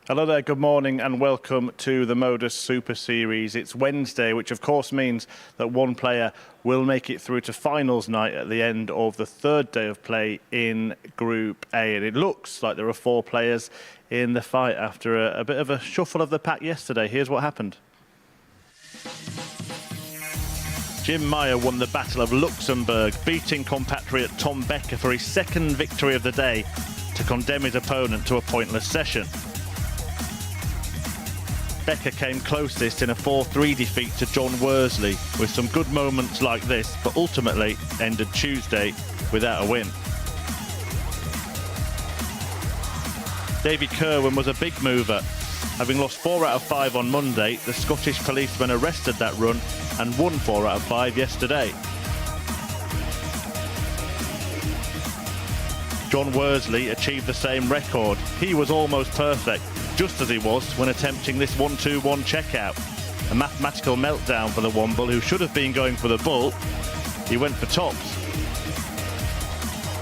Hello there, good morning and welcome to the MODUS Super Series. It's Wednesday, which of course means that one player will make it through to finals night at the end of the third day of play in Group A. And it looks like there are four players in the fight after a bit of a shuffle of the pack yesterday. Here's what happened. Jim Meyer won the Battle of Luxembourg, beating compatriot Tom Becker for his second victory of the day to condemn his opponent to a pointless session. Becker came closest in a 4-3 defeat to John Worsley, with some good moments like this, but ultimately ended Tuesday without a win. Davy Kerwin was a big mover. Having lost 4 out of 5 on Monday, the Scottish policeman arrested that run and won 4 out of 5 yesterday. John Worsley achieved the same record. He was almost perfect, just as he was when attempting this 1-2-1 checkout. A mathematical meltdown for the Womble, who should have been going for the bull. He went for tops.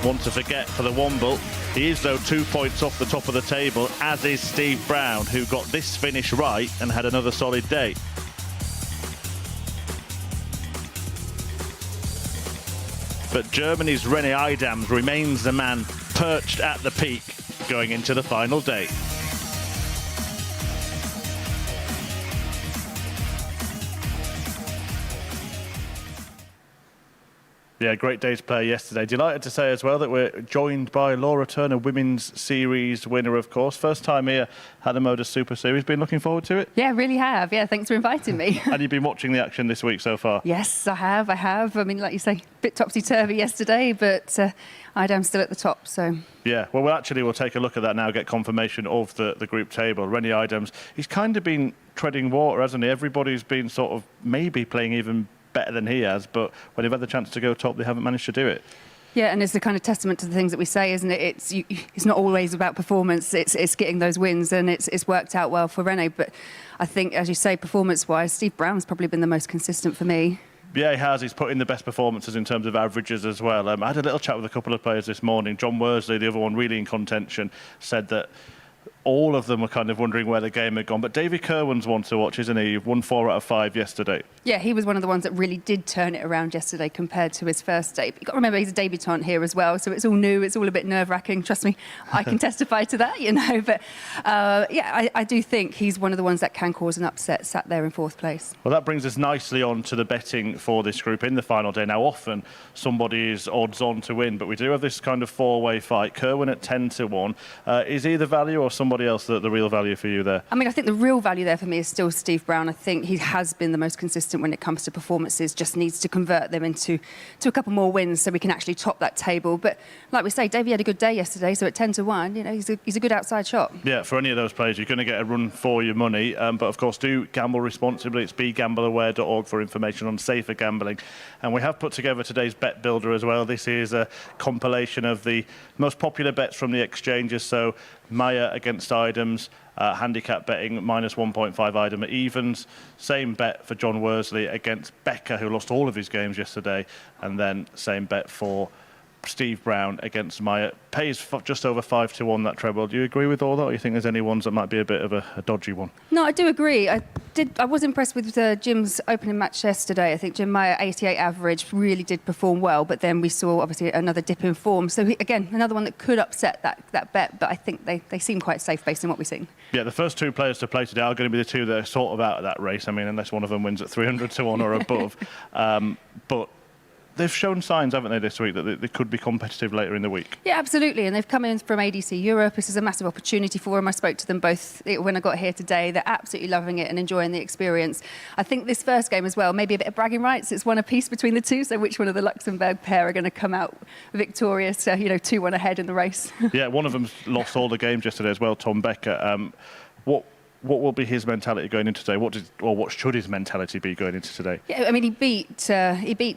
One to forget for the Womble. He is, though, 2 points off the top of the table, as is Steve Brown, who got this finish right and had another solid day. But Germany's René Idams remains the man perched at the peak going into the final day. Yeah, great day's play yesterday. Delighted to say as well that we're joined by Laura Turner, Women's Series winner, of course. First time here at the MODUS Super Series. Been looking forward to it? Yeah, really have. Yeah, thanks for inviting me. And you've been watching the action this week so far? Yes, I have. I mean, like you say, a bit topsy-turvy yesterday, but I'm still at the top, so... Yeah, well, we'll take a look at that now, get confirmation of the group table. René Idams, he's kind of been treading water, hasn't he? Everybody's been sort of maybe playing even better than he has, but when they've had the chance to go top, they haven't managed to do it. Yeah, and it's the kind of testament to the things that we say, isn't it? It's not always about performance, it's getting those wins, and it's worked out well for René. But I think, as you say, performance-wise, Steve Brown's probably been the most consistent for me. Yeah, he has. He's put in the best performances in terms of averages as well. I had a little chat with a couple of players this morning. John Worsley, the other one really in contention, said that all of them were kind of wondering where the game had gone. But Davy Kerwin's one to watch, isn't he? He won 4 out of 5 yesterday. Yeah, he was one of the ones that really did turn it around yesterday compared to his first day. You've got to remember he's a debutant here as well, so it's all new, it's all a bit nerve-wracking. Trust me, I can testify to that, you know. But yeah, I do think he's one of the ones that can cause an upset, sat there in 4th place. Well, that brings us nicely on to the betting for this group in the final day. Now, often somebody is odds-on to win, but we do have this kind of 4-way fight. Kerwin at 10-1. Is he the value or somebody else the real value for you there? I mean, I think the real value there for me is still Steve Brown. I think he has been the most consistent when it comes to performances, just needs to convert them into a couple more wins so we can actually top that table. But like we say, Davey had a good day yesterday, so at 10-1, you know, he's a good outside shot. Yeah, for any of those players, you're going to get a run for your money. But of course, do gamble responsibly. It's begambleaware.org for information on safer gambling. And we have put together today's bet builder as well. This is a compilation of the most popular bets from the exchanges. So Meyer against Idams, handicap betting, minus 1.5 Idam at evens. Same bet for John Worsley against Becker, who lost all of his games yesterday. And then same bet for Steve Brown against Meyer. Pays just over 5-1 that treble. Do you agree with all that, or do you think there's any ones that might be a bit of a dodgy one? No, I do agree. I was impressed with Jim's opening match yesterday. I think Jim Meyer, 88 average, really did perform well, but then we saw obviously another dip in form. So again, another one that could upset that bet, but I think they seem quite safe based on what we've seen. Yeah, the first 2 players to play today are going to be the 2 that are sort of out of that race. I mean, unless one of them wins at 300-1 or above. But they've shown signs, haven't they, this week, that they could be competitive later in the week? Yeah, absolutely. And they've come in from ADC Europe. This is a massive opportunity for them. I spoke to them both when I got here today. They're absolutely loving it and enjoying the experience. I think this first game as well, maybe a bit of bragging rights. It's one apiece between the 2. So which one of the Luxembourg pair are going to come out victorious, 2-1 ahead in the race? Yeah, one of them's lost all the games yesterday as well, Tom Becker. What will be his mentality going into today? What should his mentality be going into today? Yeah, I mean, he beat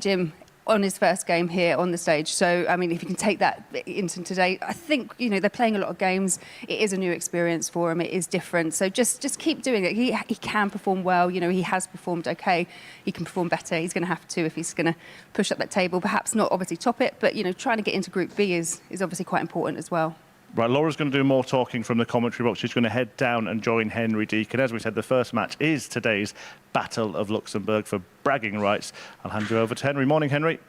Jim on his first game here on the stage. So, I mean, if you can take that into today, I think, they're playing a lot of games. It is a new experience for him. It is different. So just keep doing it. He can perform well. He has performed okay. He can perform better. He's going to have to if he's going to push up that table. Perhaps not obviously top it, but, trying to get into Group B is obviously quite important as well. Right, Laura's going to do more talking from the commentary box. She's going to head down and join Henry Deacon. As we said, the first match is today's Battle of Luxembourg for bragging rights. I'll hand you over to Henry. Morning, Henry.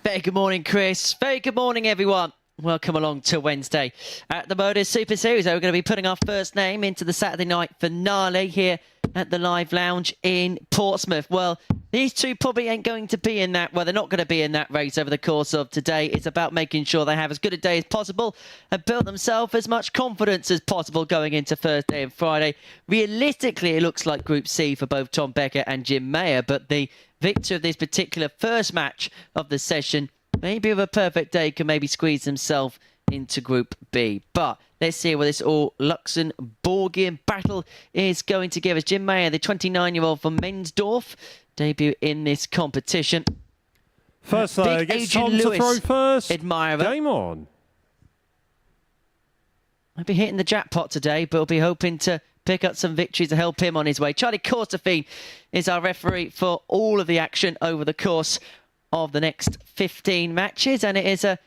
Very good morning, Chris. Very good morning, everyone. Welcome along to Wednesday at the MODUS Super Series. We're going to be putting our first name into the Saturday night finale here at the Live Lounge in Portsmouth. Well, these two probably ain't going to be in that. Well, they're not going to be in that race over the course of today. It's about making sure they have as good a day as possible and build themselves as much confidence as possible going into Thursday and Friday. Realistically, it looks like Group C for both Tom Becker and Jim Mayer, but the victor of this particular first match of the session, maybe with a perfect day, can maybe squeeze himself into Group B. But let's see what this all Luxembourgian battle is going to give us. Jim Mayer, the 29-year-old from Mensdorf, debut in this competition. First leg, it's Tom to throw first. Admirer. Game on. Might be hitting the jackpot today, but we'll be hoping to pick up some victories to help him on his way. Charlie Courtefine is our referee for all of the action over the course of the next 15 matches, and it is a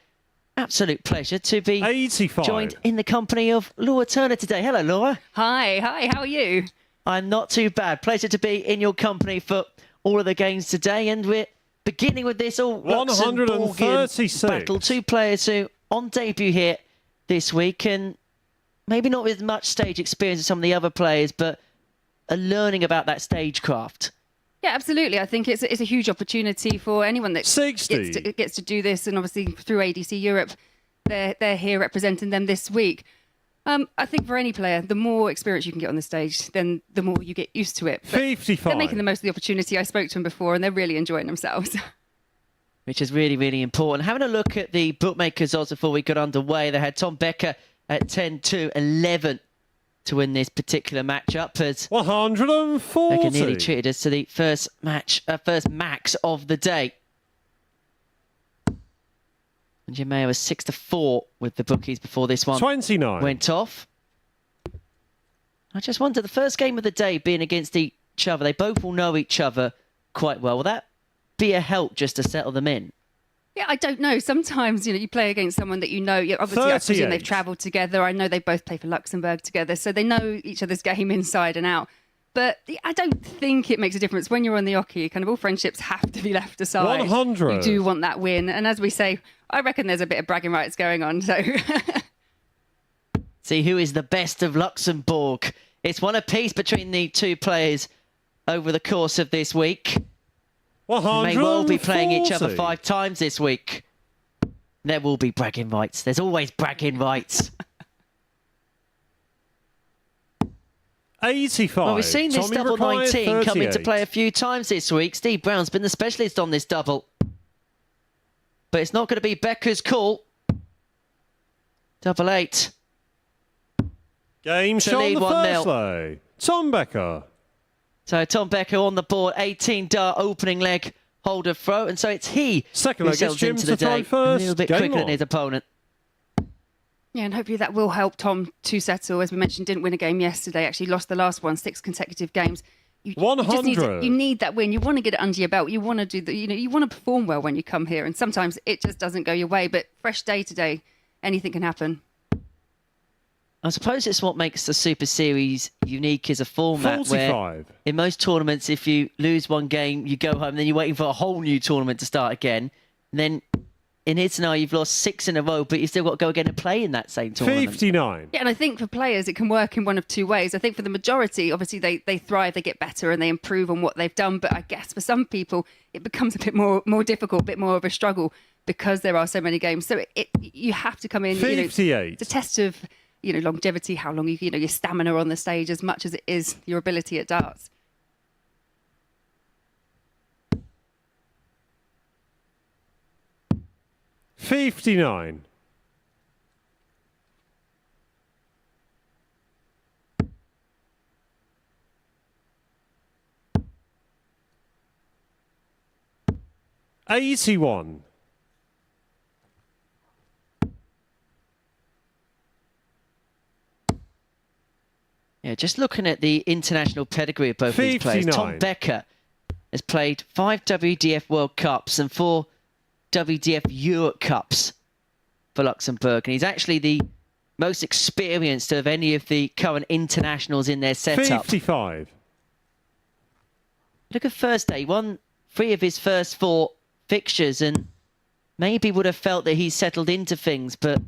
absolute pleasure to be 85. Joined in the company of Laura Turner today. Hello, Laura. Hi, how are you? I'm not too bad. Pleasure to be in your company for all of the games today, and we're beginning with this all 136 battle. Two players who on debut here this week, and maybe not with much stage experience as some of the other players, but are learning about that stagecraft. Yeah, absolutely. I think it's a huge opportunity for anyone that 60. gets to do this, and obviously through ADC Europe, they're here representing them this week. I think for any player, the more experience you can get on the stage, then the more you get used to it. But 55. they're making the most of the opportunity. I spoke to them before, and they're really enjoying themselves. Which is really, really important. Having a look at the bookmakers odds before we got underway, they had Tom Becker at 10-11 to win this particular matchup, as 140. Becker nearly treated us to the first max of the day. And Jim Mayer was 6-4 with the bookies before this one 29 went off. I just wonder, the first game of the day being against each other, they both will know each other quite well. Will that be a help just to settle them in? Yeah, I don't know. Sometimes, you play against someone that you know. Obviously, I presume they've travelled together. I know they both play for Luxembourg together, so they know each other's game inside and out. But I don't think it makes a difference when you're on the oche. Kind of all friendships have to be left aside. 100. You do want that win. And as we say, I reckon there's a bit of bragging rights going on. So see who is the best of Luxembourg. It's one apiece between the two players over the course of this week. 140. May well be playing each other 5 times this week. There will be bragging rights. There's always bragging rights. 85. Well, we've seen this Tommy double 19 come into 38. play a few times this week. Steve Brown's been the specialist on this double. But it's not going to be Becker's call. Double 8. Game to shot lead the 1-0. first leg. Tom Becker. So Tom Becker on the board, 18 dart opening leg holder throw, and so it's he Second who leg, it's sails Jim into to the throw day first. a little bit Game quicker than on. his opponent. yeah, and hopefully that will help Tom to settle. As we mentioned, didn't win a game yesterday. Actually lost the last one, 6 consecutive games. You just 100. you need that win. You want to get it under your belt. You want to do you want to perform well when you come here. And sometimes it just doesn't go your way. But fresh day today, anything can happen. I suppose it's what makes the Super Series unique as a format 45. where in most tournaments, if you lose one game, you go home, then you're waiting for a whole new tournament to start again. And then in his scenario, you've lost 6 in a row, but you've still got to go again and play in that same tournament. 59. Yeah, and I think for players, it can work in one of two ways. I think for the majority, obviously, they thrive, they get better, and they improve on what they've done. But I guess for some people, it becomes a bit more difficult, a bit more of a struggle because there are so many games. So you have to come in. 58. It's a test of longevity, how long your stamina on the stage, as much as it is your ability at darts. $59. $81. Yeah, just looking at the international pedigree of both these players. 59. Tom Becker has played 5 WDF World Cups and 4 WDF Europe Cups for Luxembourg. And he's actually the most experienced of any of the current internationals in their setup. 55. Look at Thursday, won 3 of his first 4 fixtures and maybe would have felt that he's settled into things, but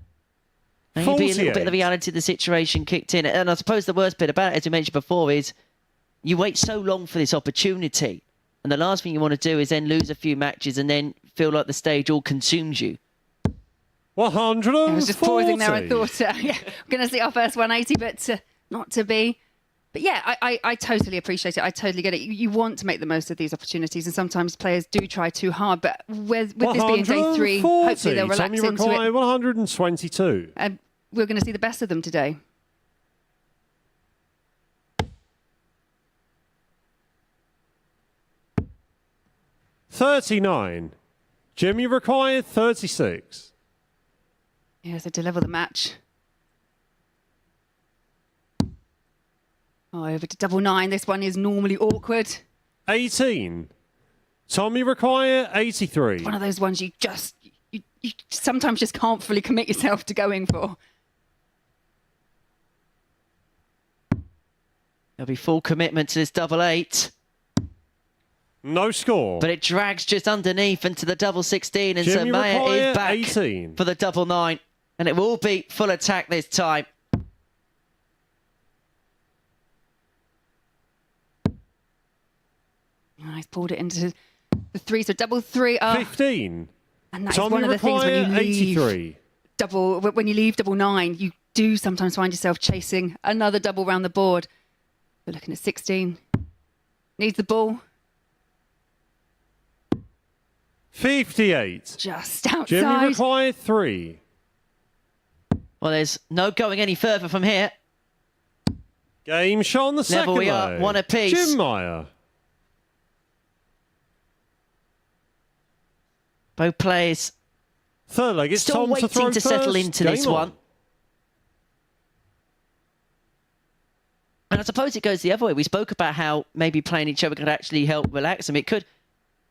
maybe 48. a little bit of the reality of the situation kicked in. And I suppose the worst bit about it, as you mentioned before, is you wait so long for this opportunity. And the last thing you want to do is then lose a few matches and then feel like the stage all consumes you. 140. I was just pausing there. I thought, yeah, we're going to see our first 180, but not to be. But yeah, I totally appreciate it. I totally get it. You want to make the most of these opportunities, and sometimes players do try too hard. But with this being day 3, hopefully they'll relax into it. 122. And we're going to see the best of them today. $39. Jim, you require 36. Yeah, so to level the match. Oh, over to double 9. This one is normally awkward. 18. Tommy require 83. One of those ones you sometimes just can't fully commit yourself to going for. There'll be full commitment to this double 8. No score. But it drags just underneath into the double 16, and so Maya is back 18. for the double 9. And it will be full attack this time. Oh, he's pulled it into the 3, so double 3. 15. And that's Tommy one of the things when you leave 83. when you leave double 9, you do sometimes find yourself chasing another double round the board. We're looking at 16. Needs the ball. 58. Just outside. Jimmy required 3. Well, there's no going any further from here. Game shot on the second We are leg. 1 apiece. Jim Meyer. Both players Third leg, it's still Tom to throw waiting to settle first. into Game this on. one. And I suppose it goes the other way. We spoke about how maybe playing each other could actually help relax them. It could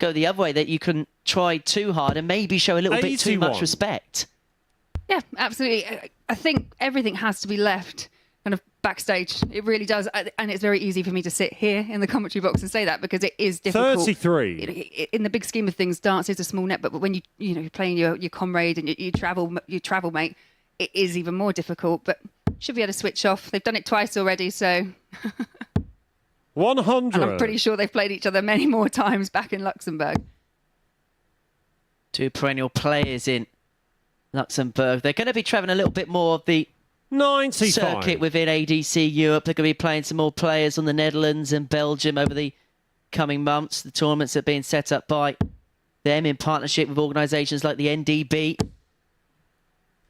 go the other way, that you can try too hard and maybe show a little bit too much 81. respect. Yeah, absolutely. I think everything has to be left kind of backstage. It really does. And it's very easy for me to sit here in the commentary box and say that because it is difficult. 33. In the big scheme of things, darts is a small net, but when you're playing your comrade and your travel mate, it is even more difficult. But should be able to switch off. They've done it twice already, so 100. and I'm pretty sure they've played each other many more times back in Luxembourg. 2 perennial players in Luxembourg. They're going to be traveling a little bit more of the 95. circuit within ADC Europe. They're going to be playing some more players on the Netherlands and Belgium over the coming months. The tournaments are being set up by them in partnership with organisations like the NDB.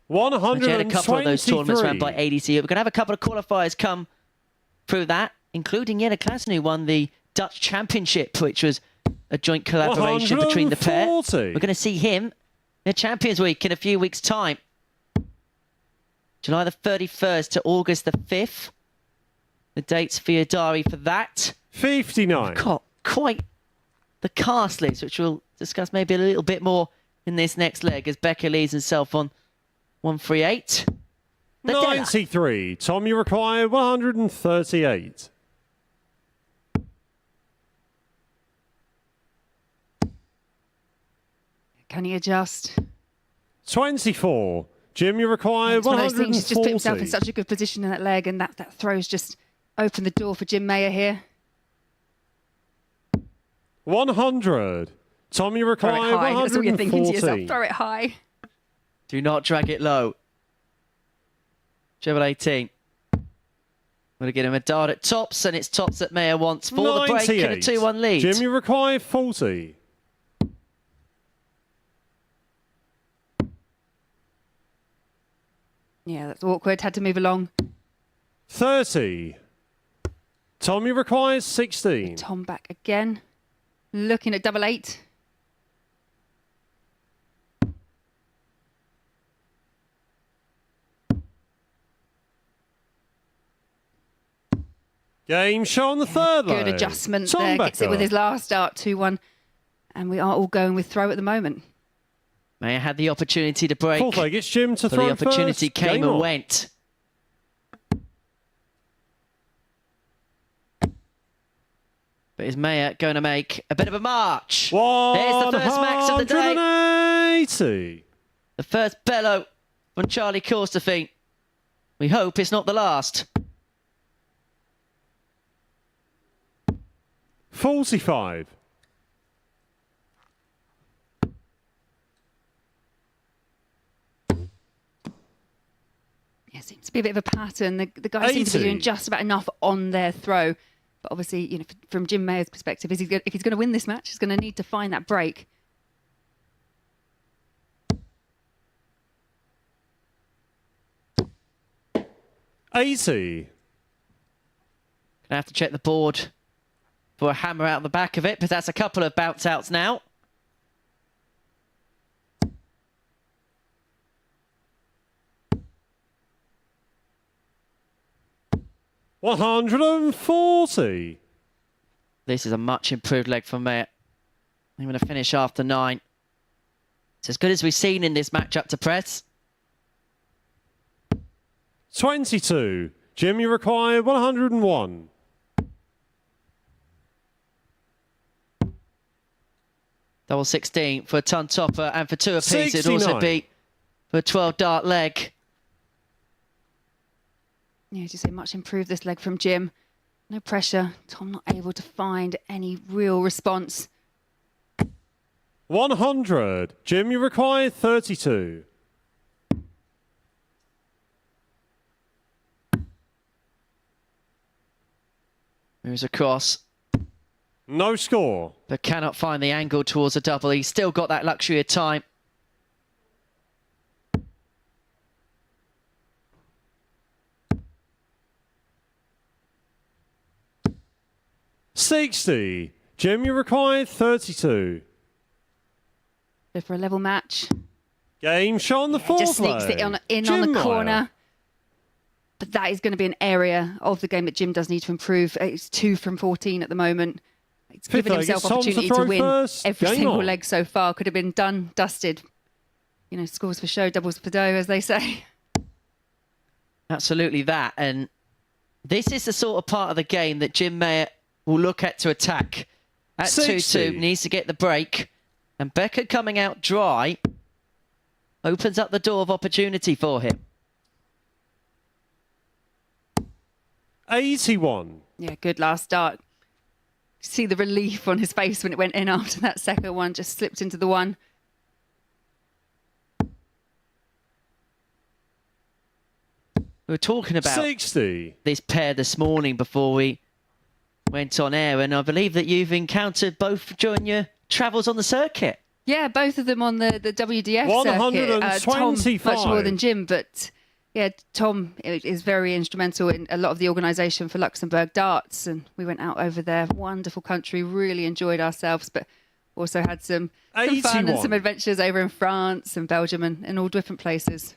123. Had a couple of those tournaments run by ADC Europe. We're going to have a couple of qualifiers come through that, including Jelle Klassen, who won the Dutch Championship, which was a joint collaboration between the pair. 140. We're going to see him in Champions Week in a few weeks' time. July the 31st to August the 5th. The dates for your diary for that. 59. Got quite the cast list, which we'll discuss maybe a little bit more in this next leg as Becca leads himself on 138. 93. Tom, you require 138. Can he adjust? 24. Jim, you require It's one of those things. He's just put himself in 140. such a good position in that leg, and that throw's just opened the door for Jim Mayer here. 100. Tom, you Throw require it high. That's all you're thinking to yourself. 140. Throw it high. Do not drag it low. Treble 18. Going to get him a dart at tops, and it's tops that Mayer wants for the break and a 98. 2-1 lead. Jim, you require 40. Yeah, that's awkward. Had to move along. 30. Tommy requires 16. Tom back again. Looking at double 8. Game show on the third leg. Good adjustment Tom there. Gets it Becker. with his last dart, 2-1. And we are all going with throw at the moment. Mayer had the opportunity to break. Fourth leg, it's Jim to But throw the opportunity first. came Game and on. went. But is Mayer going to make a bit of a march? 180. There's the first max of the day. 180. The first bellow from Charlie Courstefine. We hope it's not the last. 45. Yeah, seems to be a bit of a pattern. The guys seem to be doing just about enough on their throw. But obviously, you know, from Jim Mayer's perspective, if he's going to win this match, he's going to need to find that break. $80. Gonna have to check the board for a hammer out the back of it, but that's a couple of bounce outs now. $140. This is a much improved leg from Mayer. I'm going to finish after 9. It's as good as we've seen in this match up to press. 22. Jim, you require 101. Double 16 for a ton topper, and for 2 apiece, it'd 69. also be for a 12 dart leg. Yeah, as you say, much improved this leg from Jim. No pressure. Tom not able to find any real response. 100. Jim, you require 32. Moves across, No score. but cannot find the angle towards a double. He's still got that luxury of time. $60. Jim, you require 32. Go for a level match. Game shot on the fourth Just sneaks leg. it in on Jim the corner. Meyer. But that is going to be an area of the game that Jim does need to improve. It's 2 from 14 at the moment. It's Fifth given leg, himself it's Tom to opportunity to throw win first. every Game single on. leg so far. Could have been done, dusted. You know, scores for show, doubles for dough, as they say. Absolutely that. And this is the sort of part of the game that Jim Mayer will look at to attack. At 60. 2-2, needs to get the break. And Becker coming out dry opens up the door of opportunity for him. 81. Yeah, good last start. See the relief on his face when it went in after that second one. Just slipped into the one. We were talking about 60. this pair this morning before we went on air, and I believe that you've encountered both during your travels on the circuit. Yeah, both of them on the WDF circuit. Tom, much more than Jim, but yeah, Tom is very instrumental in a lot of the organisation for Luxembourg darts, and we went out over there. Wonderful country, really enjoyed ourselves, but also had some fun and 81. some adventures over in France and Belgium and all different places.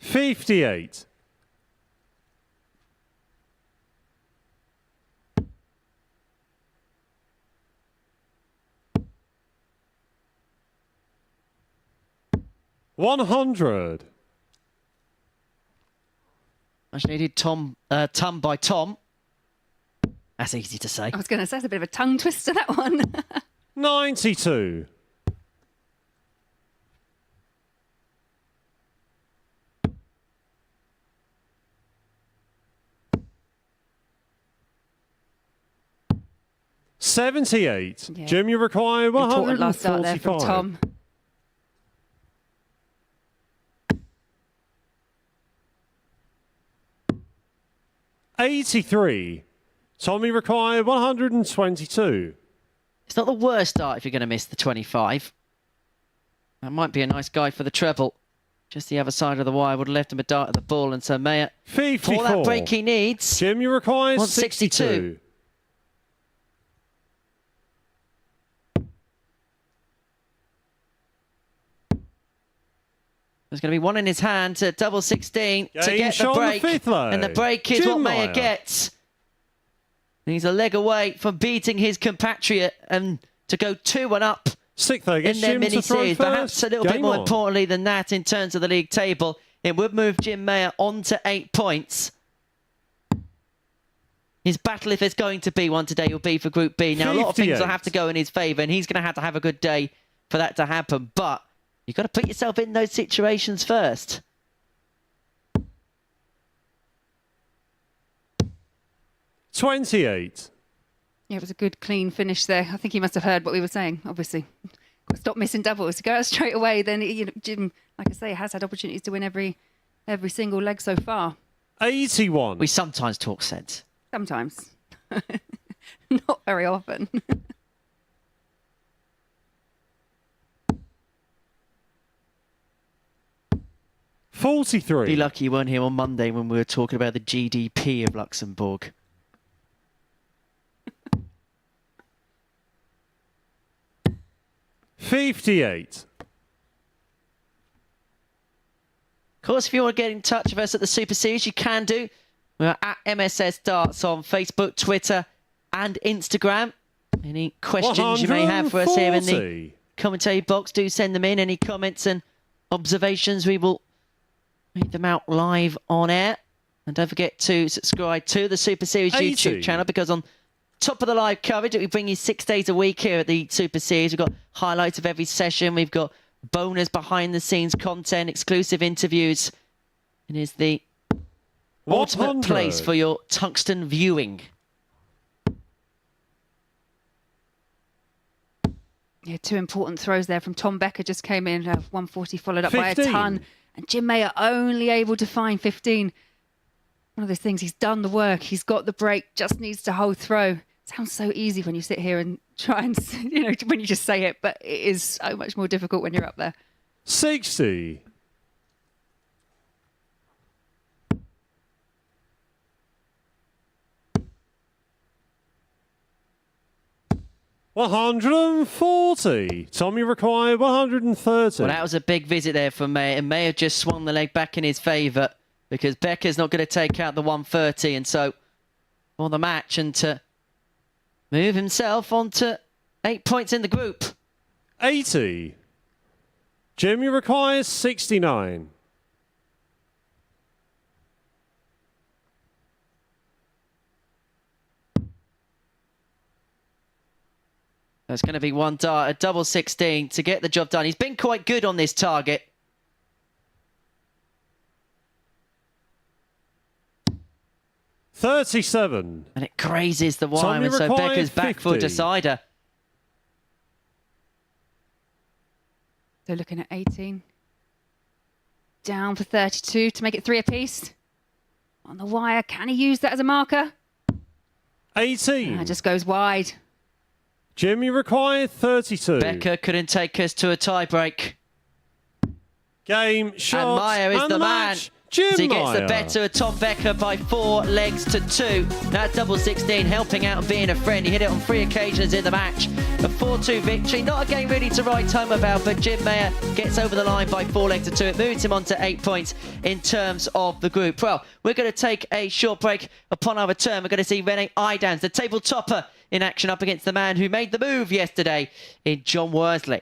$58. $100. Much needed Tom by Tom. That's easy to say. I was going to say, it's a bit of a tongue twister, that one. 92. $78. Yeah. Jim, you require Important last start there from 145. Tom. $83. Tommy required 122. It's not the worst start if you're going to miss the 25. That might be a nice guy for the treble. Just the other side of the wire would have left him a dart at the ball, and so Mayer, 54. for that break he needs, Jim, you require 162. 62. There's going to be one in his hand at double 16 to Game get the shot on the break. fifth leg. And the break is Jim what Mayer Meyer. gets. He's a leg away from beating his compatriot and to go 2-1 up Sixth leg, in it's their Jim to throw mini-series. first. Perhaps a little bit Game more on. importantly than that in terms of the league table. It would move Jim Mayer on to 8 points. His battle, if there's going to be one today, will be for Group B. Now, a lot of things will have to go in his favour, and he's going to have a good day for that to happen. But you've got to put yourself in those situations first. $28. Yeah, it was a good, clean finish there. I think he must have heard what we were saying, obviously. Stop missing doubles. Go out straight away. Then, Jim, like I say, has had opportunities to win every single leg so far. 81. We sometimes talk sense. Sometimes. Not very often. 43. Be lucky you weren't here on Monday when we were talking about the GDP of Luxembourg. $58. Of course, if you want to get in touch with us at the Super Series, you can do. We're at MSS Darts on Facebook, Twitter and Instagram. Any questions you may have for us here in the commentary box, do send them in. Any comments and observations, we will read them out live on air. And don't forget to subscribe to the Super Series 80. YouTube channel, because on top of the live coverage that we bring you 6 days a week here at the Super Series, we've got highlights of every session. We've got bonus behind-the-scenes content, exclusive interviews. It is the ultimate place for your tungsten viewing. Yeah, 2 important throws there from Tom Becker. Just came in, 140 followed up 15. by a ton. And Jim Mayer only able to find 15. One of those things, he's done the work. He's got the break, just needs to hold throw. Sounds so easy when you sit here and try and, when you just say it, but it is so much more difficult when you're up there. 60. $140. Tommy required 130. Well, that was a big visit there from Mayer, and Mayer just swung the leg back in his favour, because Becker's not going to take out the 130, and so for the match, and to move himself on to 8 points in the group. 80. Jimmy requires 69. There's going to be one dart, a double 16 to get the job done. He's been quite good on this target. $37. And it grazes the wire, Tommy and so required Becker's back for a 50. decider. So looking at 18. Down for 32 to make it 3 apiece. On the wire, can he use that as a marker? 18. Just goes wide. Jimmy required 32. Becker couldn't take us to a tie-break. Game, shot, And Mayer is and the man. match. Jim So he gets Mayer. the better of Tom Becker by 4 legs to 2. That double 16 helping out and being a friend. He hit it on 3 occasions in the match. A 4-2 victory. Not a game really to write home about, but Jim Mayer gets over the line by 4 legs to 2. It moves him on to 8 points in terms of the group. Well, we're going to take a short break. Upon our return, we're going to see Rene Idans, the table topper, in action up against the man who made the move yesterday in John Worsley.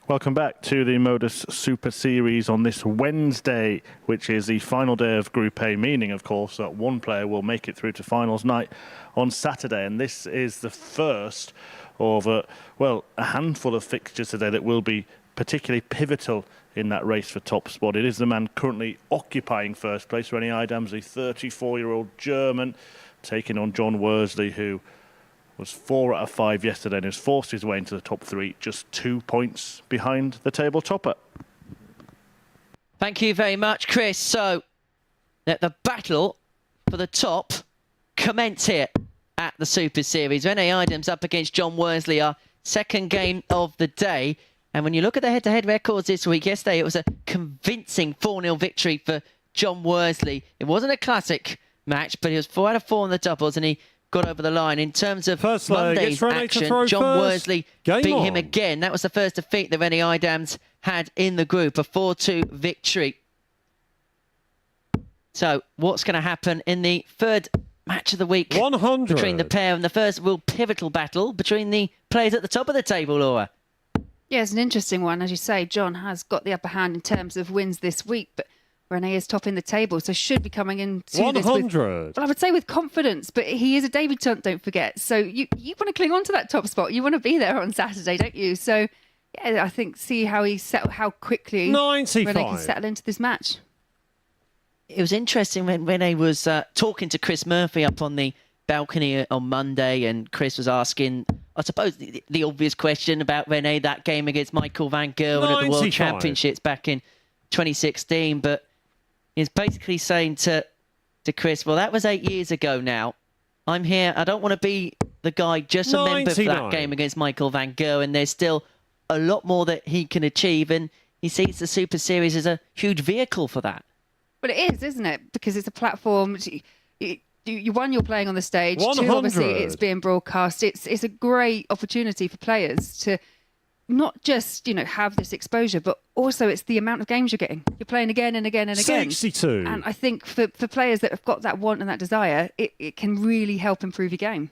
Welcome back to the MODUS Super Series on this Wednesday, which is the final day of Group A, meaning, of course, that one player will make it through to finals night on Saturday. And this is the first of, a handful of fixtures today that will be particularly pivotal in that race for top spot. It is the man currently occupying first place, René Adams, the 34-year-old German, taking on John Worsley, who was 4 out of 5 yesterday and has forced his way into the top 3, just 2 points behind the table topper. Thank you very much, Chris. So, let the battle for the top commence here at the Super Series. René Adams up against John Worsley, our second game of the day. And when you look at the head-to-head records this week, yesterday it was a convincing 4-0 victory for John Worsley. It wasn't a classic match, but he was 4 out of 4 on the doubles, and he got over the line. In terms of Monday's action, John Worsley beat him again. That was the first defeat that René Adams had in the group, a 4-2 victory. So what's going to happen in the third match of the week 100 between the pair, and the first real pivotal battle between the players at the top of the table, Laura? Yeah, it's an interesting one. As you say, John has got the upper hand in terms of wins this week, but René is topping the table, so should be coming into 100. this with, I would say with confidence, but he is a debutant, don't forget. So you want to cling on to that top spot. You want to be there on Saturday, don't you? So, yeah, I think see how quickly 95. René can settle into this match. It was interesting when René was talking to Chris Murphy up on the balcony on Monday, and Chris was asking, I suppose, the obvious question about René, that game against Michael van Gerwen at the World Championships back in 2016, but he's basically saying to Chris, well, that was 8 years ago now. I'm here. I don't want to be the guy just remembered for that game against Michael van Gerwen. There's still a lot more that he can achieve, and he sees the Super Series as a huge vehicle for that. Well, it is, isn't it? Because it's a platform. One, you're playing on the stage. 100. 2, obviously, it's being broadcast. It's a great opportunity for players to not just, have this exposure, but also it's the amount of games you're getting. You're playing again and again and again. 62. And I think for players that have got that want and that desire, it can really help improve your game.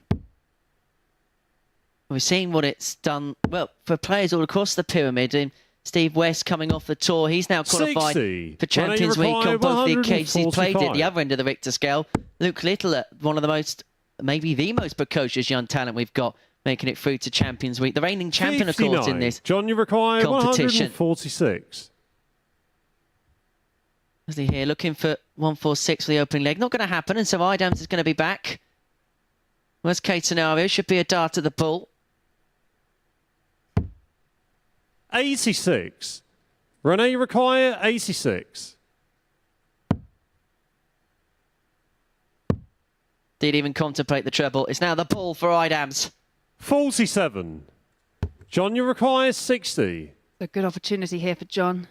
We've seen what it's done, well, for players all across the pyramid. And Steve West coming off the tour, he's now qualified 60. for Champions Week on both the occasions he played at the other end of the Richter scale. Luke Little, one of the most, maybe the most precocious young talent we've got, making it through to Champions Week. The reigning champion, 59. Of course, in this John, you require competition. 146. Wesley here looking for 146 for the opening leg. Not going to happen, and so Adams is going to be back. Worst case scenario, should be a dart at the bull. 86. René, you require 86. Didn't even contemplate the treble. It's now the bull for Adams. 47. John, you require 60. A good opportunity here for John.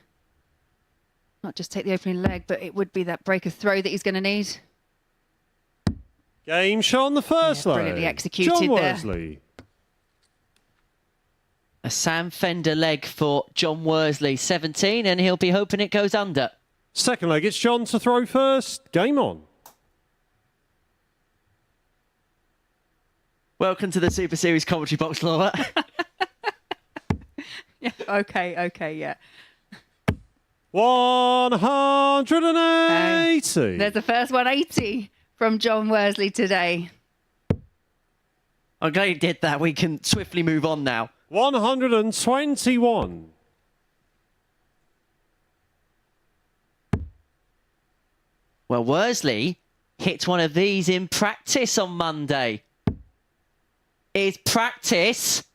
Not just take the opening leg, but it would be that break of throw that he's going to need. Game shot on the first leg. Brilliantly executed John there. Worsley. A Sam Fender leg for John Worsley, 17, and he'll be hoping it goes under. Second leg, it's John to throw first. Game on. Welcome to the Super Series commentary box, Laura. Yeah, okay, yeah. 180. There's the first 180 from John Worsley today. I'm glad he did that. We can swiftly move on now. 121. Well, Worsley hit one of these in practice on Monday. Is practice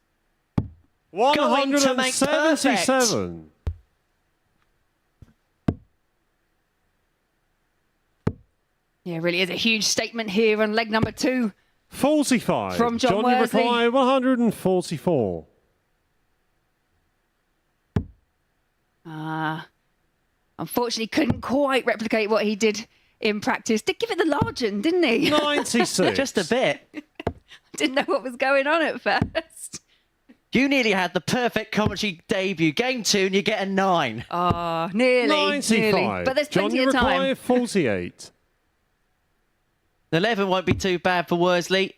going to make perfect? 177. Yeah, really is a huge statement here on leg number 2. 45. From John Worsley. 144. Unfortunately, couldn't quite replicate what he did in practice. Did give it the largen, didn't he? 96. Just a bit. Didn't know what was going on at first. You nearly had the perfect commentary debut. Game 2 and you get a 9. Oh, nearly. 95. Nearly. But there's John, plenty of time. you require 48. The 11 won't be too bad for Worsley.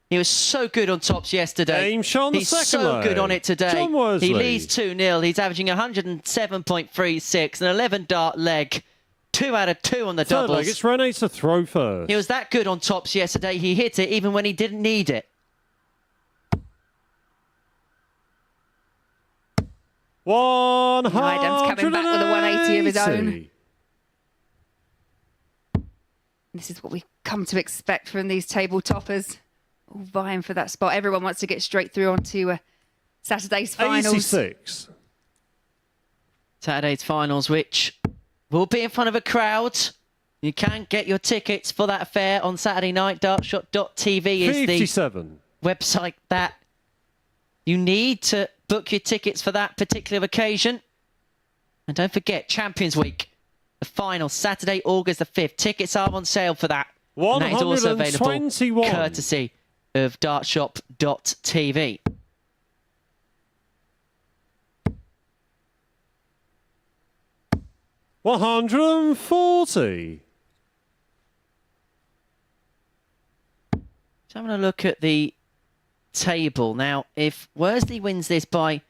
He was so good on tops yesterday. Game Sean, He's second so leg. good on it today. John Worsley. He leads 2-0. He's averaging 107.36, an 11-dart leg. 2 out of 2 on the Third doubles. leg, it's Rene to throw first. He was that good on tops yesterday. He hit it even when he didn't need it. 100. Idem's coming back with a 180 of his own. This is what we come to expect from these table toppers. All vying for that spot. Everyone wants to get straight through onto Saturday's finals. 86. Saturday's finals, which will be in front of a crowd. You can get your tickets for that affair on Saturday night. Dartshot.tv is 57. the website that you need to book your tickets for that particular occasion. And don't forget, Champions Week, the final, Saturday, August the 5th. Tickets are on sale for that. And that is also available courtesy of dartshop.tv. $140. Just having a look at the table. Now, if Worsley wins this by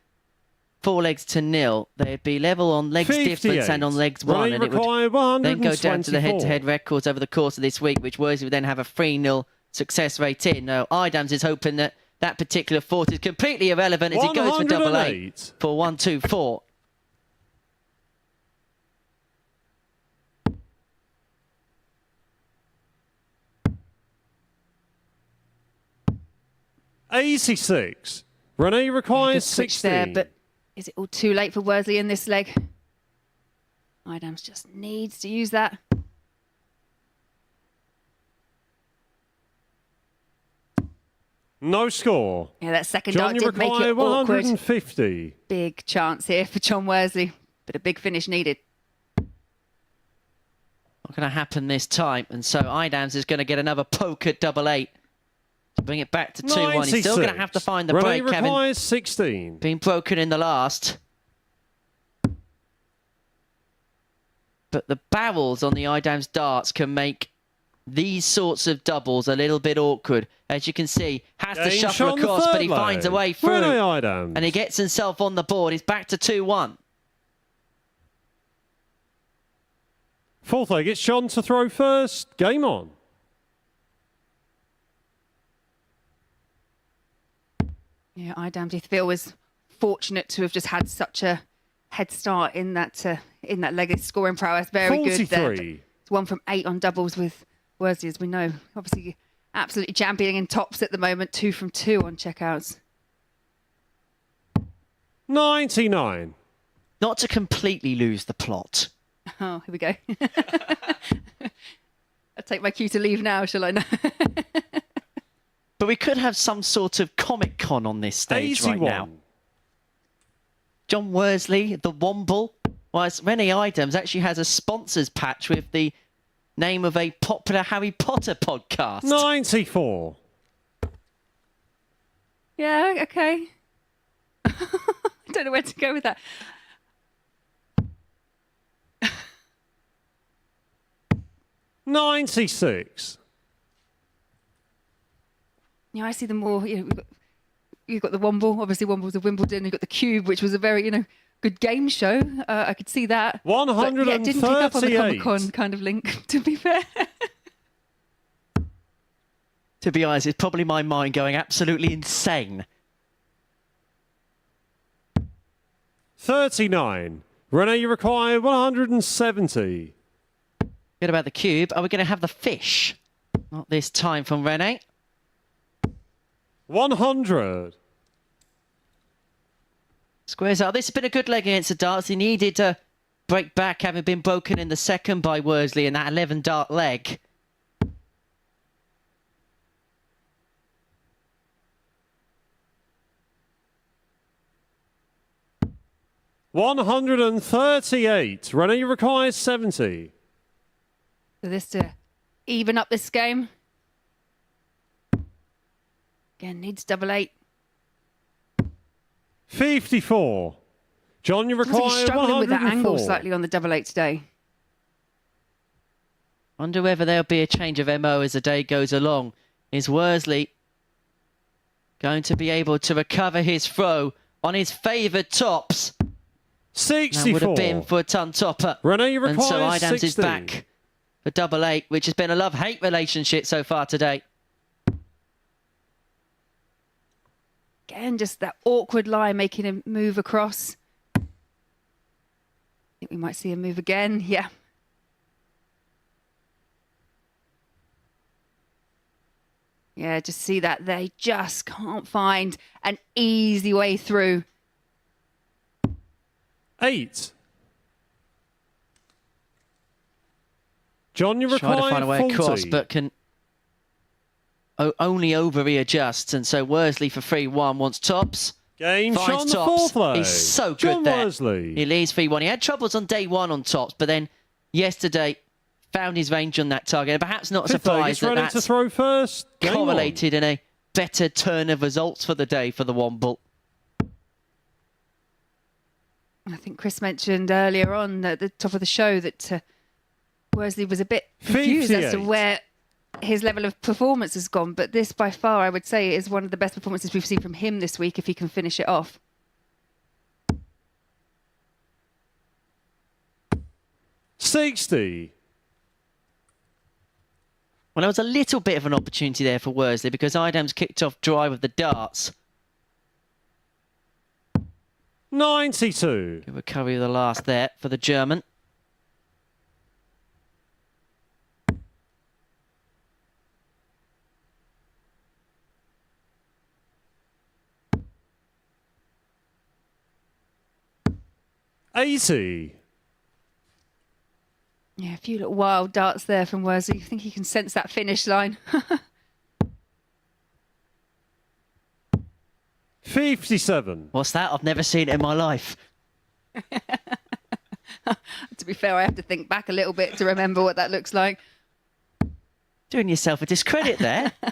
4 legs to 0, they'd be level on legs 58. difference and on legs 1, and it would then go down to the head-to-head records over the course of this week, which Worsley would then have a 3-0 success rate in. Now, Idams is hoping that that particular fort is completely irrelevant as he goes for double 8 for 124. $86. Rene requires 16. There, but is it all too late for Worsley in this leg? Idams just needs to use that. No score. Yeah, that second John, dart you did make require it awkward. 150. Big chance here for John Worsley, but a big finish needed. Not going to happen this time, and so Idams is going to get another poke at double 8 to bring it back to 2-1. He's still going to have to find the Rene break, Kevin. requires 16. Being broken in the last. But the barrels on the Idams darts can make these sorts of doubles a little bit awkward. As you can see, has to shuffle across, but he finds a way through. And he gets himself on the board. He's back to 2-1. Fourth leg, it's John to throw first. Game on. Yeah, Idams, you feel, was fortunate to have just had such a head start in that leg. His scoring prowess, very 43. good there. It's 1 from 8 on doubles with Worsley, as we know. Obviously, absolutely championing in tops at the moment. 2 from 2 on checkouts. 99. Not to completely lose the plot. Oh, here we go. I'll take my cue to leave now, shall I? But we could have some sort of Comic Con on this stage 81. right now. John Worsley, the Womble, whilst Rene Idams actually has a sponsors patch with the name of a popular Harry Potter podcast. 94. Yeah, okay. I don't know where to go with that. $96. Yeah, I see them more. You've got the Womble, obviously Womble's of Wimbledon. You've got the Cube, which was a very, good game show. I could see that. 138. But, yeah, didn't pick up on the Comic-Con kind of link, to be fair. To be honest, it's probably my mind going absolutely insane. 39. Rene, you require 170. Good about the cube. Are we going to have the fish? Not this time from Rene. 100. Squares out. This has been a good leg against the darts. He needed to break back, having been broken in the second by Worsley in that 11-dart leg. $138. Rene, you require 70. So this to even up this game. Again, needs double 8. 54. John, you require 104. Struggling with that angle slightly on the double 8 today. Wonder whether there'll be a change of MO as the day goes along. Is Worsley going to be able to recover his throw on his favoured tops. 64. That would have been for a ton topper. Renee And so requires Idams 60. is back for double eight, which has been a love-hate relationship so far today. Again, just that awkward line making him move across. I think we might see him move again. Yeah. Yeah, just see that they just can't find an easy way through. 8. John, you Trying require to find a way 40. across, but can only over-readjust. And so Worsley for 3-1 wants tops. Game Finds shot on the tops. fourth leg. He's so good John there. Worsley. He leads 3-1. He had troubles on day one on tops, but then yesterday found his range on that target. And perhaps not a Fifth leg surprise is that ready to that's throw first. Game correlated in a better turn of results for the day for the Womble. I think Chris mentioned earlier on at the top of the show that Worsley was a bit confused as to 58. where his level of performance has gone. But this, by far, I would say, is one of the best performances we've seen from him this week, if he can finish it off. 60. Well, there was a little bit of an opportunity there for Worsley because Idams kicked off dry with the darts. 92. Good recovery of the last there for the German. $80. Yeah, a few little wild darts there from Worsley. I think he can sense that finish line. 57. What's that? I've never seen it in my life. To be fair, I have to think back a little bit to remember what that looks like. Doing yourself a discredit there. Yeah,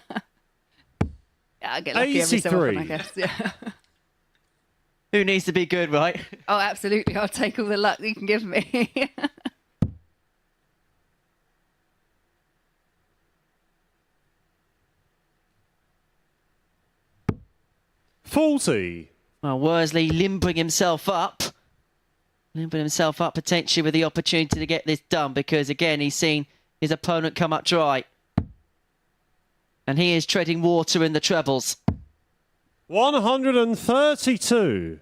I get lucky every so often, I 83. guess. Yeah. Who needs to be good, right? Oh, absolutely. I'll take all the luck that you can give me. 40. Well, Worsley limbering himself up. Limbering himself up potentially with the opportunity to get this done because, again, he's seen his opponent come up dry. And he is treading water in the trebles. 132.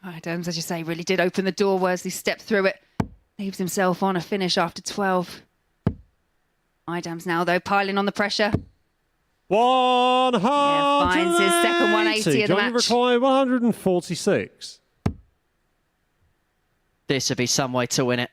Idams, as you say, really did open the door. Worsley stepped through it. Leaves himself on a finish after 12. Idams now, though, piling on the pressure. 180. Yeah, finds his second 180 of the Johnny match. require 146. This would be some way to win it.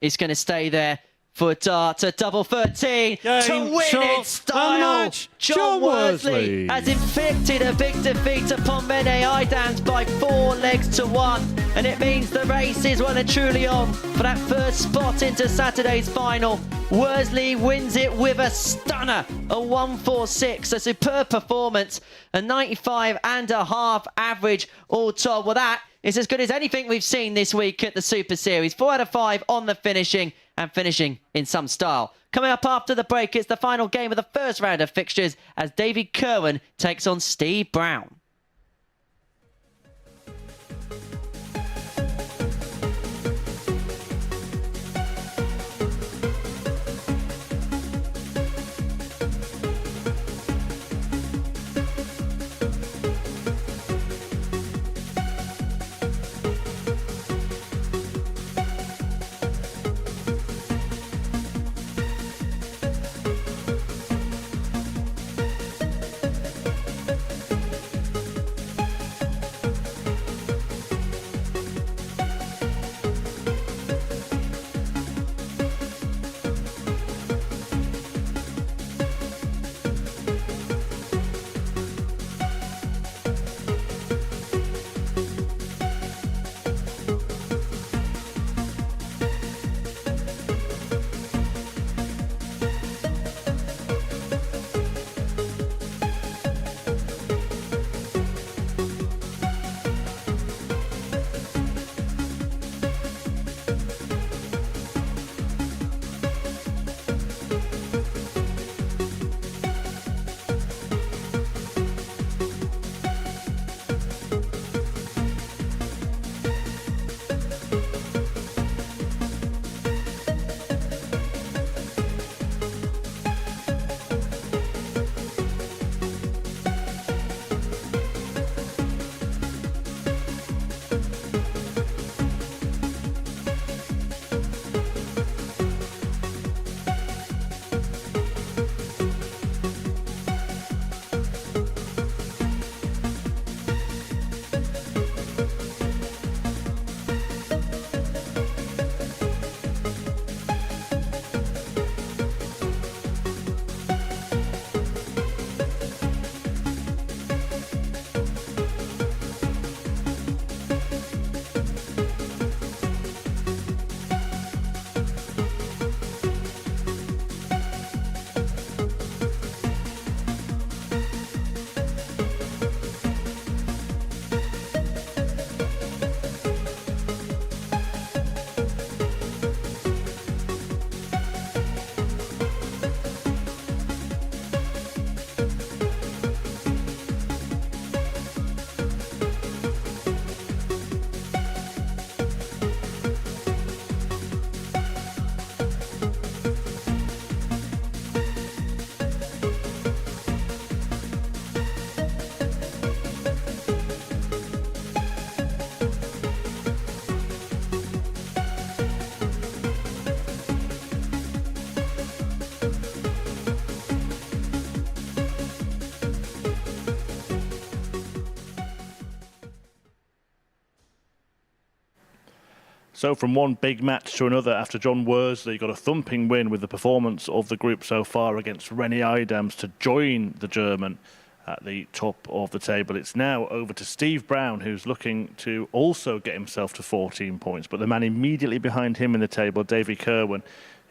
He's going to stay there for a dart, a double 13 Game, to win shot, in and style. match. John Worsley has inflicted a big defeat upon Mene Idams by 4 legs to 1. And it means the race is well and truly on for that first spot into Saturday's final. Worsley wins it with a stunner, a 146, a superb performance, a 95.5 average all told. Well, that is as good as anything we've seen this week at the Super Series. 4 out of 5 on the finishing and finishing in some style. Coming up after the break, it's the final game of the first round of fixtures as David Kerwin takes on Steve Brown. So from one big match to another, after John Worsley got a thumping win with the performance of the group so far against Rennie Idams to join the German at the top of the table. It's now over to Steve Brown, who's looking to also get himself to 14 points. But the man immediately behind him in the table, Davy Kerwin,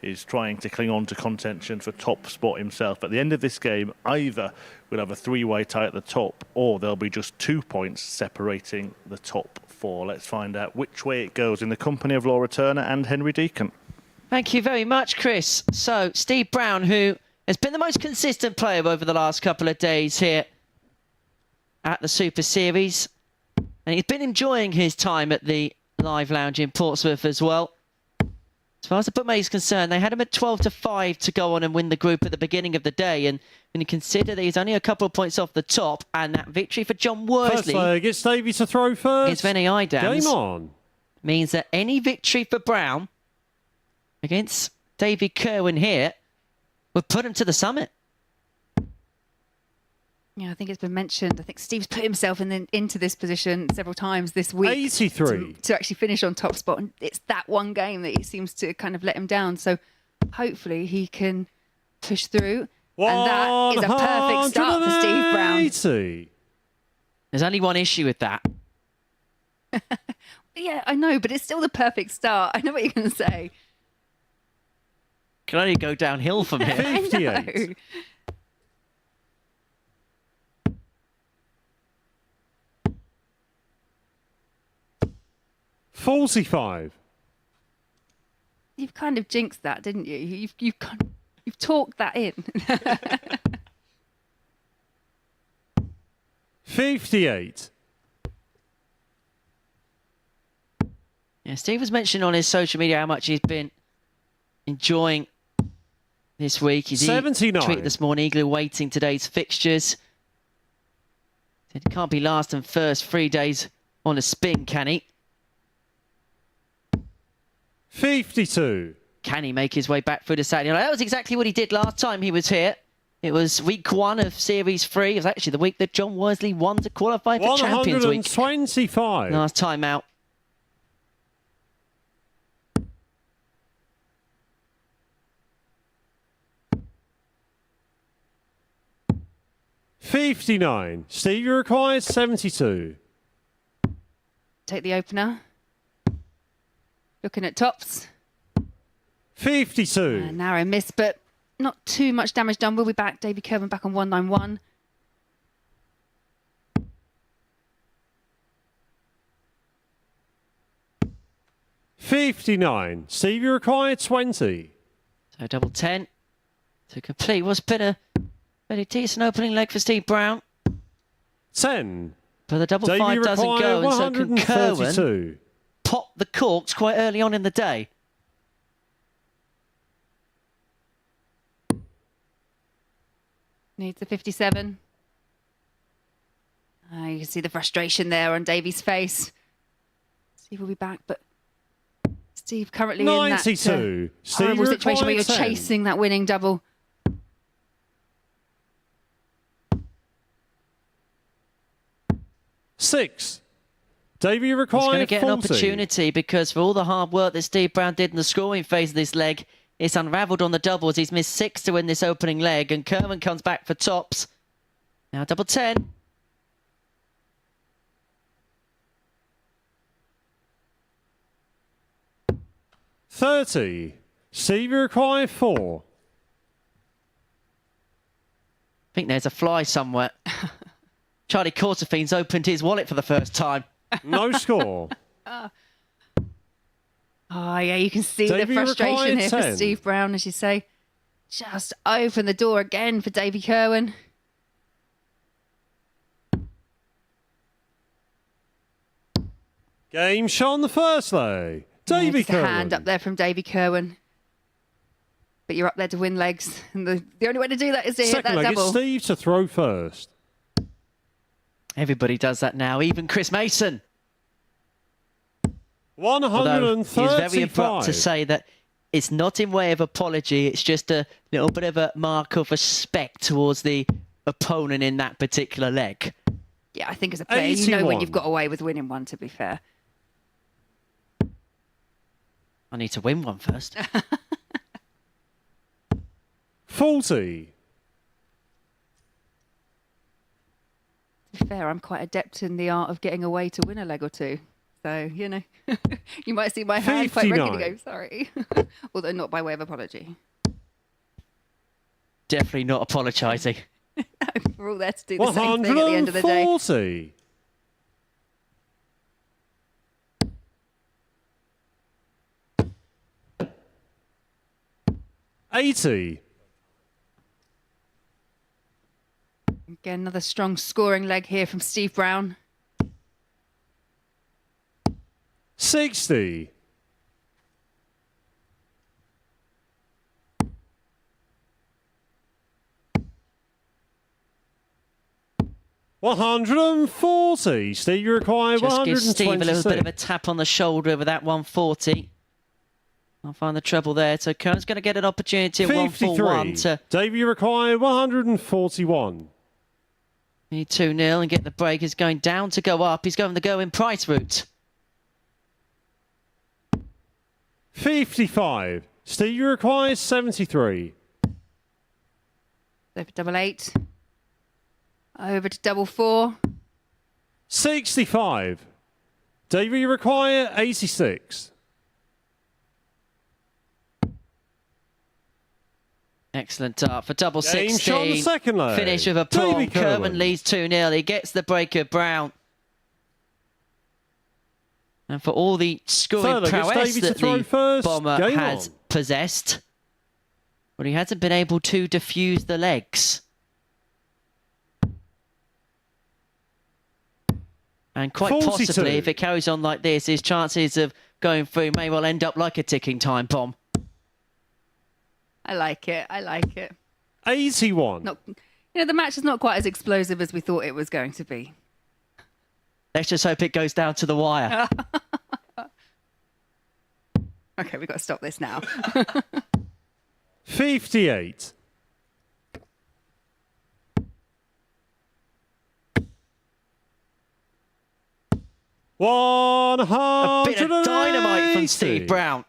is trying to cling on to contention for top spot himself. At the end of this game, either we'll have a three-way tie at the top, or there'll be just 2 points separating the top four. Let's find out which way it goes in the company of Laura Turner and Henry Deacon. Thank you very much, Chris. So, Steve Brown, who has been the most consistent player over the last couple of days here at the Super Series. And he's been enjoying his time at the Live Lounge in Portsmouth as well. As far as the bookmakers is concerned, they had him at 12-5 to go on and win the group at the beginning of the day. And when you consider that he's only a couple of points off the top, and that victory for John Worsley... First leg, it's Davy to throw first. Against Rennie Idams. Game on. Means that any victory for Brown against Davy Kerwin here would put him to the summit. Yeah, I think it's been mentioned. I think Steve's put himself into this position several times this week. 83. To actually finish on top spot. And it's that one game that he seems to kind of let him down. So hopefully he can push through. And that is a perfect start for Steve Brown. There's only one issue with that. Yeah, I know, but it's still the perfect start. I know what you're going to say. Can only go downhill from here. 58. $45. You've kind of jinxed that, didn't you? You've talked that in. 58. Yeah, Steve was mentioning on his social media how much he's been enjoying this week. He's 79. tweeted this morning, eagerly awaiting today's fixtures. Said he can't be last and first 3 days on a spin, can he? 52. Can he make his way back through the Saturday night? That was exactly what he did last time he was here. It was week 1 of Series 3. It was actually the week that John Worsley won to qualify for Champions Week. 125. Last time out. $59. Steve, you requires 72. Take the opener. Looking at tops. 52. Narrow miss, but not too much damage done. We'll be back. Davy Kerwin back on 191. $59. Steve, you require 20. So double 10 to complete. What's been a very decent opening leg for Steve Brown. 10. But the double Davy 5 doesn't go, and so can Kerwin 132. pop the corks quite early on in the day. Needs a 57. You can see the frustration there on Davy's face. Steve will be back, but Steve currently 92. in that horrible situation where you're 10. chasing that winning double. $6. Davy He's requires going to get 40. an opportunity because for all the hard work that Steve Brown did in the scoring phase of this leg, it's unravelled on the doubles. He's missed 6 to win this opening leg, and Kerwin comes back for tops. Now double 10. $30. Steve, you require 4. I think there's a fly somewhere. Charlie Courtefine's opened his wallet for the first time. No score. Oh, yeah, you can see Davy the frustration here required for 10. Steve Brown, as you say. Just open the door again for Davy Kerwin. Game shot the first leg. Davy Just a Kerwin. hand up there from Davy Kerwin. But you're up there to win legs. And the only way to do that is to hit Second that leg, double. it's Steve to throw first. Everybody does that now, even Chris Mason. Although 135. he's very abrupt to say that it's not in way of apology, it's just a little bit of a mark of respect towards the opponent in that particular leg. Yeah, I think as a player, you know when 81. you've got away with winning one, to be fair. I need to win one first. 40. To be fair, I'm quite adept in the art of getting away to win a leg or two. So, you know, you might see my hand quite regularly go, sorry. Although not by way of apology. Definitely not apologising. We're all there to do the same thing at the end of the day. 140. 80. Again, another strong scoring leg here from Steve Brown. 60. 140. Steve, you require Just give 126. Steve a little bit of a tap on the shoulder with that 140. I'll find the treble there. So Kern's going to get an opportunity at 141 to... Dave, you require 141. Need 2-0 and get the break. Is going down to go up. He's going to go in price route. 55. Steve, you require 73. So for double 8. Over to double 4. 65. Dave, you require 86. Excellent start for double Game shot on the 16. second leg. Finish with a prong. Davey Kerwin leads 2-0. He gets the break of Brown. And for all the scoring prowess that the bomber has possessed, but he hasn't been able to defuse the legs. And quite 42. possibly, if it carries on like this, his chances of going through may well end up like a ticking time bomb. I like it. I like it. 81. Not, you know, the match is not quite as explosive as we thought it was going to be. Let's just hope it goes down to the wire. Okay, we've got to stop this now. 58. 180. A bit of dynamite from Steve Brown.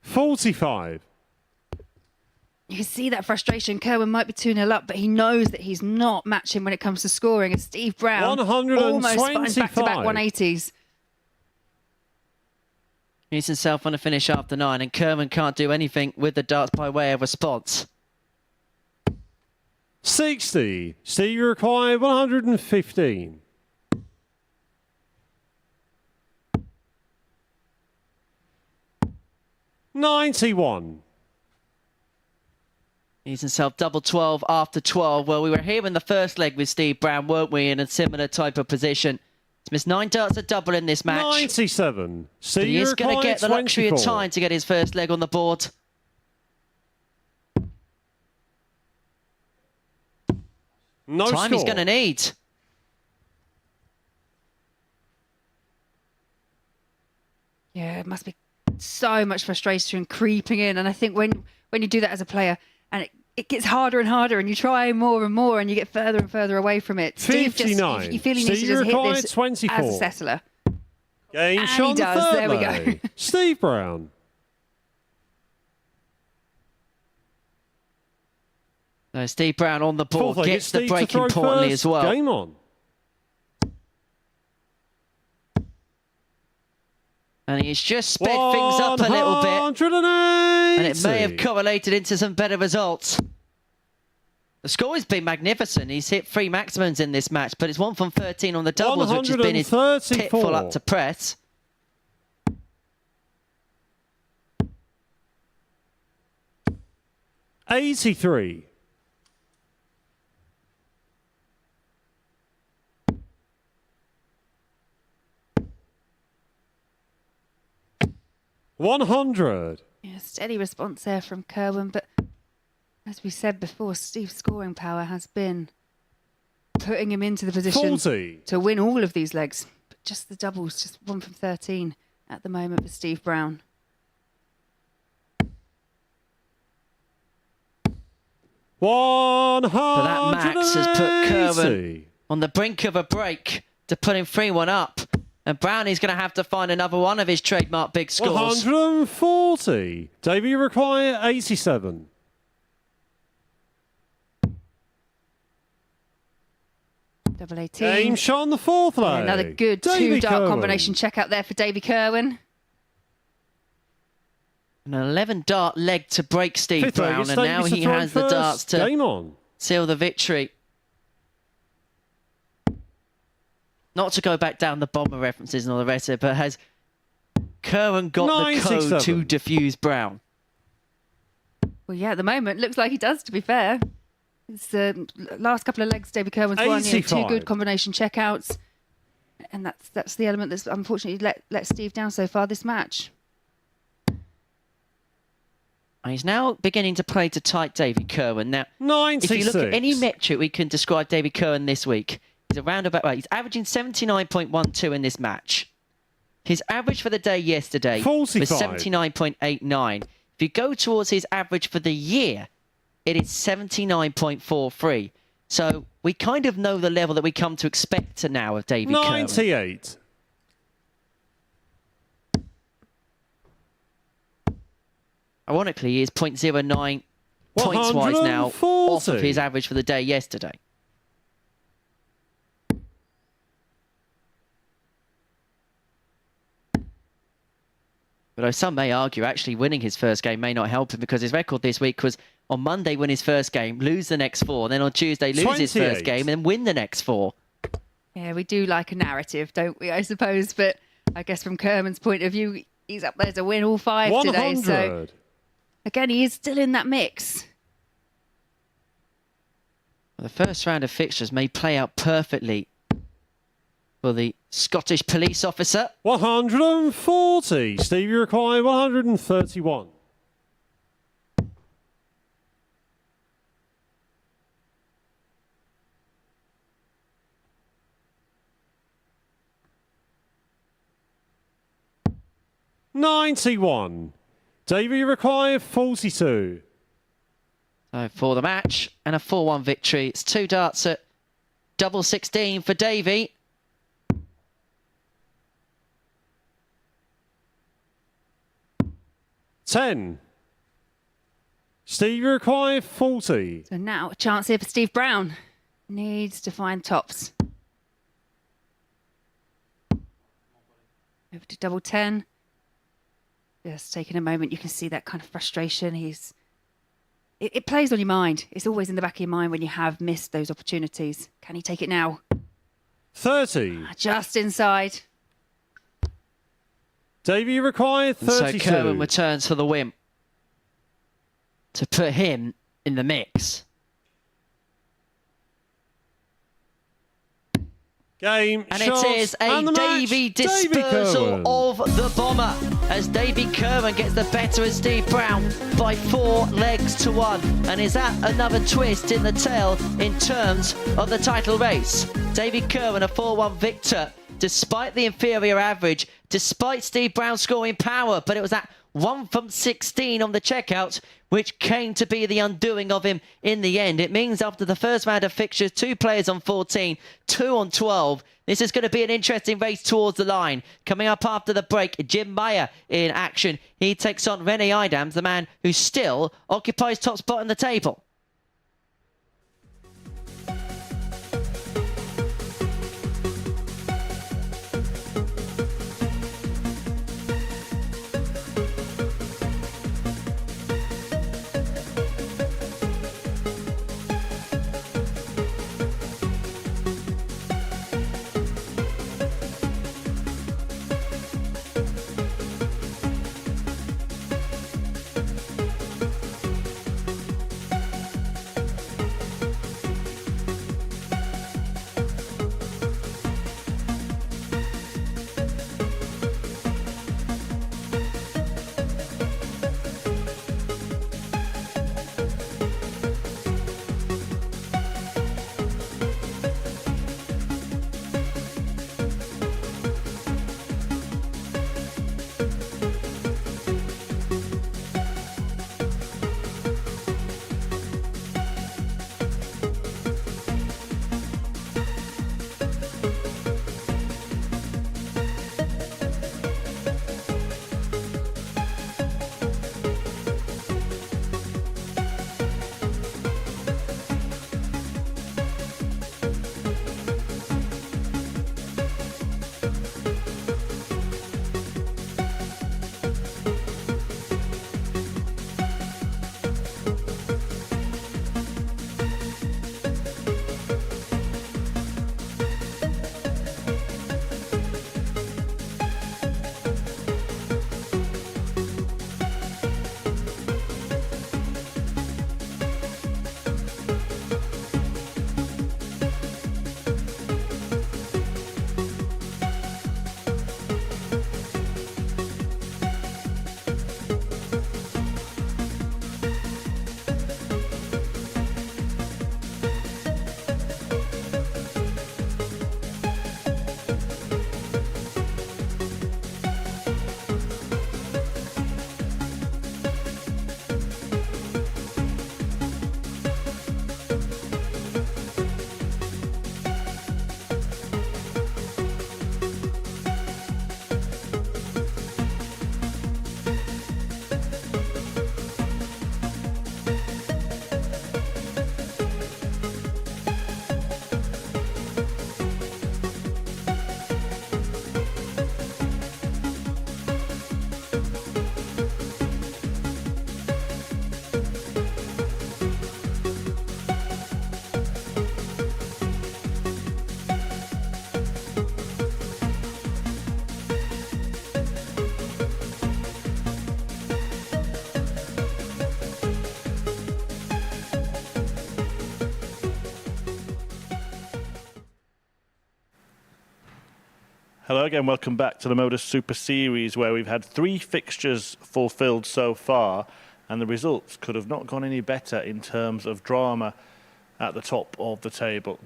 $45. You can see that frustration. Kerwin might be 2-0 up, but he knows that he's not matching when it comes to scoring. And Steve Brown almost finds back-to-back 180s. He's himself on a finish after 9, and Kerwin can't do anything with the darts by way of response. 60. Steve, you require 115. 91. He's himself double 12 after 12. Well, we were here in the first leg with Steve Brown, weren't we, in a similar type of position. He's missed 9 darts a double in this match. 97. But he is going to get the luxury of time to get his first leg on the board. No time score. He's going to need. Yeah, it must be so much frustration creeping in. And I think when you do that as a player, and it gets harder and harder, and you try more and more, and you get further and further away from it. 59. Steve just, you feel he needs to just hit this 24. As a settler. Game and shot he does. The There we leg. go. Steve Brown. So Steve Brown on the board, Fourth gets the break importantly as well. Game on. And he's just sped things up a little bit. 180. And it may have correlated into some better results. The score has been magnificent. He's hit 3 maximums in this match, but it's 1 from 13 on the doubles, which has been his pitfall up to press. $83. 100. Yeah, steady response there from Kerwin, but as we said before, Steve's scoring power has been putting him into the position 40. to win all of these legs. But just the doubles, just 1 from 13 at the moment for Steve Brown. 180. But that max has put Kerwin on the brink of a break to put him 3-1 up. And Brownie's going to have to find another one of his trademark big scores. 140. Davey, you require 87. Double 18. Game shot on the fourth leg. Another good Davey two-dart Kerwin. combination check out there for Davey Kerwin. An 11-dart leg to break Steve Fifth leg, Brown. it's And now Davey he to throw has the first. darts to Game on. seal the victory. Not to go back down the bomber references and all the rest of it, but has Kerwin got the code 97. to defuse Brown? Well, yeah, at the moment, looks like he does, to be fair. It's the last couple of legs Davey Kerwin's won. You know, 2 85. good combination checkouts. And that's the element that's unfortunately let Steve down so far this match. And he's now beginning to play to tight Davey Kerwin. Now, 96. if you look at any metric we can describe Davey Kerwin this week, he's around about, right, he's averaging 79.12 in this match. His average for the day yesterday 45. was 79.89. If you go towards his average for the year, it is 79.43. So we kind of know the level that we come to expect to now of Davey Kerwin. 98. Ironically, he is 0.09 points-wise now off of his average for the day yesterday. But some may argue actually winning his first game may not help him because his record this week was on Monday win his first game, lose the next 4, then on Tuesday lose his first 28. game and win the next 4. Yeah, we do like a narrative, don't we, I suppose? But I guess from Kerwin's point of view, he's up there to win all 5 today. 100. So, again, he is still in that mix. Well, the first round of fixtures may play out perfectly for the Scottish police officer. 140. Steve, you require 131. $91. Davey, you require 42. So for the match and a 4-1 victory, it's 2 darts at double 16 for Davey. $10. Steve, you require 40. So now a chance here for Steve Brown. Needs to find tops. Over to double 10. Just taking a moment, you can see that kind of frustration. It plays on your mind. It's always in the back of your mind when you have missed those opportunities. Can he take it now? 30. Just inside. Davey, you require 32. So Kerwin returns for the win to put him in the mix. Game, And shot, it is a and the Davey match. Davey dispersal Kerwin. of the bomber as Davey Kerwin gets the better of Steve Brown by 4 legs to 1. And is that another twist in the tail in terms of the title race? Davey Kerwin, a 4-1 victor, despite the inferior average, despite Steve Brown scoring power, but it was that 1 from 16 on the checkout which came to be the undoing of him in the end. It means after the first round of fixtures, 2 players on 14, 2 on 12. This is going to be an interesting race towards the line. Coming up after the break, Jim Meyer in action. He takes on Rene Idams, the man who still occupies top spot in the table. Hello again, welcome back to the MODUS Super Series, where we've had 3 fixtures fulfilled so far, and the results could have not gone any better in terms of drama at the top of the table.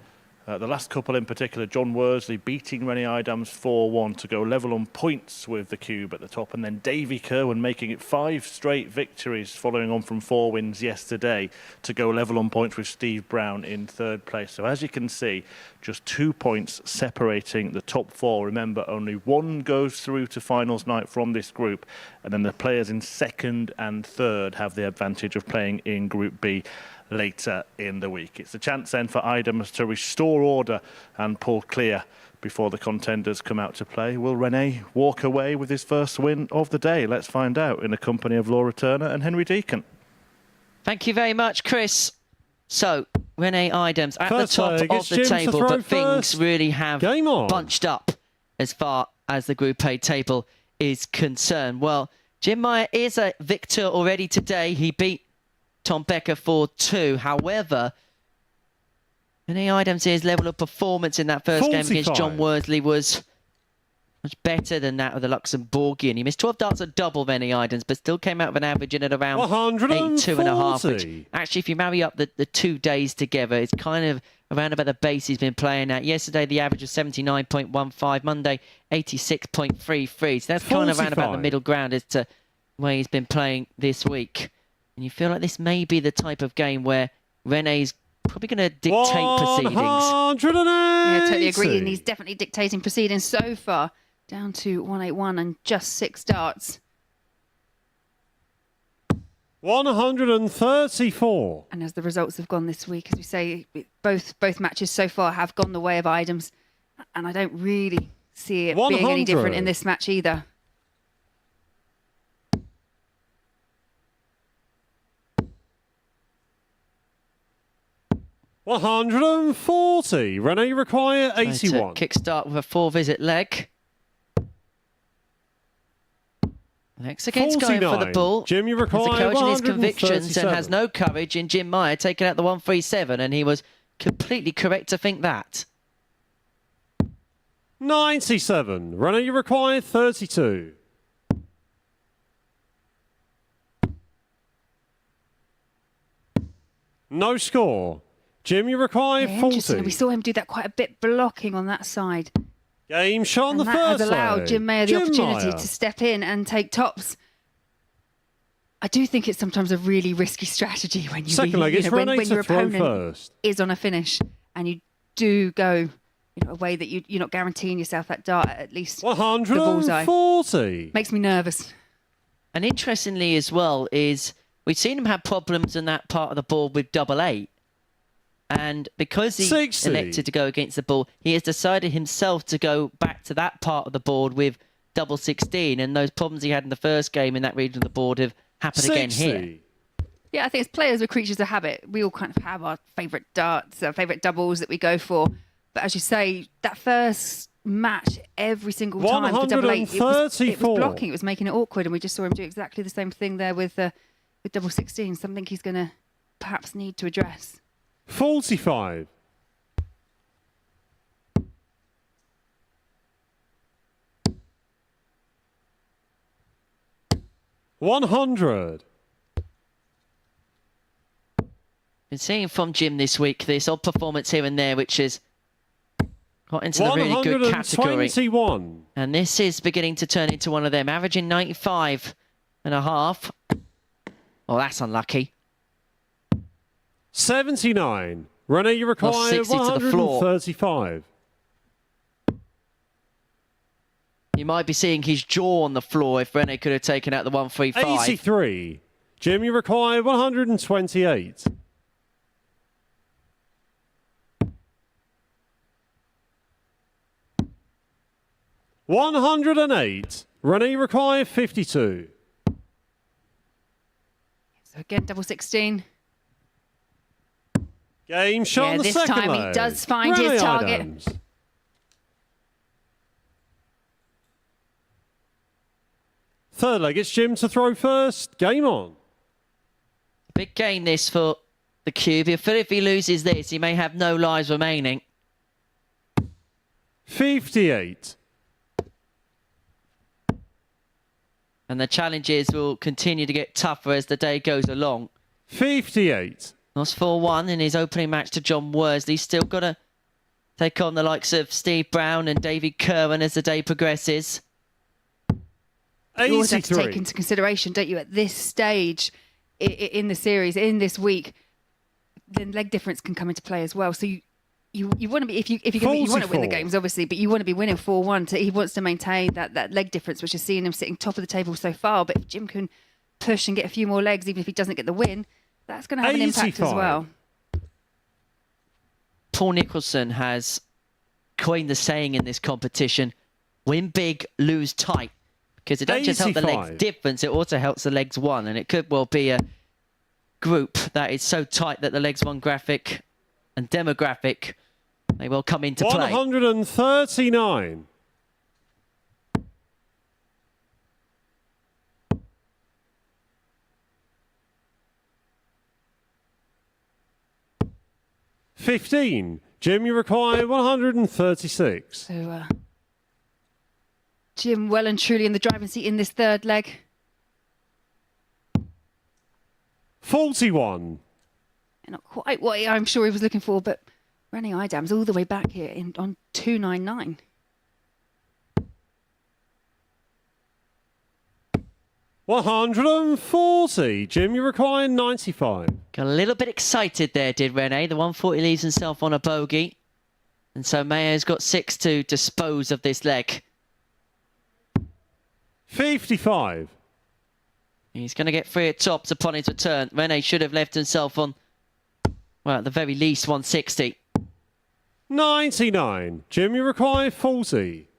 The last couple in particular, John Worsley beating Rennie Idams 4-1 to go level on points with the Cube at the top, and then Davy Kerwin making it 5 straight victories following on from 4 wins yesterday to go level on points with Steve Brown in 3rd place. So as you can see, just 2 points separating the top 4. Remember, only 1 goes through to finals night from this group, and then the players in 2nd and 3rd have the advantage of playing in Group B later in the week. It's a chance then for Idams to restore order and pull clear before the contenders come out to play. Will Rennie walk away with his first win of the day? Let's find out in the company of Laura Turner and Henry Deacon. Thank you very much, Chris. So, Rennie Idams at First the top leg, of it's the Jim to table, throw but things first. really have Game on. bunched up as far as the Group A table is concerned. Well, Jim Meyer is a victor already today. He beat Tom Becker 4-2. However, Rennie Idams' level of performance in that first game against John 45. Worsley was much better than that of the Luxembourgian. He missed 12 darts a double, Rennie Idams, but still came out with an average in at around 82.5, which actually, if you marry up the 2 days together, it's kind of around about the base he's been playing at. Yesterday, the average was 79.15. Monday, 86.33. So that's kind of around about the 45. middle ground as to where he's been playing this week. And you feel like this may be the type of game where Renee's probably going to dictate proceedings. 180. Yeah, I totally agree. And he's definitely dictating proceedings so far. Down to 181 and just 6 darts. 134. And as the results have gone this week, as we say, both matches so far have gone the way of Idams. And I don't really see it being any different in this match either. $140. Rennie require 81. Kickstart with a 4-visit leg. Next against going for the 49. ball. Jim, you Has a require coach in his convictions and 137. has no courage in Jim Meyer taking out the 137, and he was completely correct to think that. 97. Rennie, you require 32. No score. Jim, you require Yeah, 40. interesting. We saw him do that quite a bit, blocking on that side. Game shot on And the that first has allowed leg. Jim Meyer the opportunity Meyer. to step in and take tops. I do think it's sometimes a really risky strategy when you Second leg, it's when Rennie your to throw opponent first. is on a finish and you do go a way that you're not guaranteeing yourself that dart at least the bullseye. 140. Makes me nervous. And interestingly as well is we've seen him have problems in that part of the board with 88. And because he 60. elected to go against the ball, he has decided himself to go back to that part of the board with 16. And those problems he had in the first game in that region of the board have happened again here. 60. Yeah, I think as players, we're creatures of habit. We all kind of have our favourite darts, our favourite doubles that we go for. But as you say, that first match, every single time for double eight, it was 134. blocking. It was making it awkward, and we just saw him do exactly the same thing there with double 16. Something he's going to perhaps need to address. 45. $100. Been seeing from Jim this week this odd performance here and there, which has got into the really good category. 121. And this is beginning to turn into one of them, averaging 95.5. Well, that's unlucky. 79. Rennie, you require 60 to the floor. 135. You might be seeing his jaw on the floor if Rene could have taken out the 135. 83. Jim, you require 128. $108. Rennie require 52. So again, double 16. Game shot Yeah, on the this second time he leg. does find Rennie his target. Idams. Third leg, it's Jim to throw first. Game on. Big gain this for the Cube. If he loses this, he may have no lives remaining. 58. And the challenges will continue to get tougher as the day goes along. 58. Lost 4-1 in his opening match to John Worsley. Still got to take on the likes of Steve Brown and David Kerwin as the day progresses. You always have to 83. take into consideration, don't you, at this stage in the series, in this week, then leg difference can come into play as well. So you want to be, if you want to win the 44. games, obviously, but you want to be winning 4-1. So he wants to maintain that leg difference, which is seeing him sitting top of the table so far. But if Jim can push and get a few more legs, even if he doesn't get the win, that's going to have an impact as 85. well. Paul Nicholson has coined the saying in this competition, win big, lose tight. Because it doesn't just help the legs 85. difference, it also helps the legs won. And it could well be a group that is so tight that the legs won graphic and demographic, they will come into play. 139. $15. Jim, you require 136. So Jim well and truly in the driving seat in this third leg. 41. Not quite what I'm sure he was looking for, but Rennie Idam's all the way back here on 299. $140. Jim, you require 95. Got a little bit excited there, did Rene. The 140 leaves himself on a bogey. And so Mayo's got 6 to dispose of this leg. 55. He's going to get 3 at tops upon his return. Rene should have left himself on, well, at the very least, 160. 99. Jim, you require 40.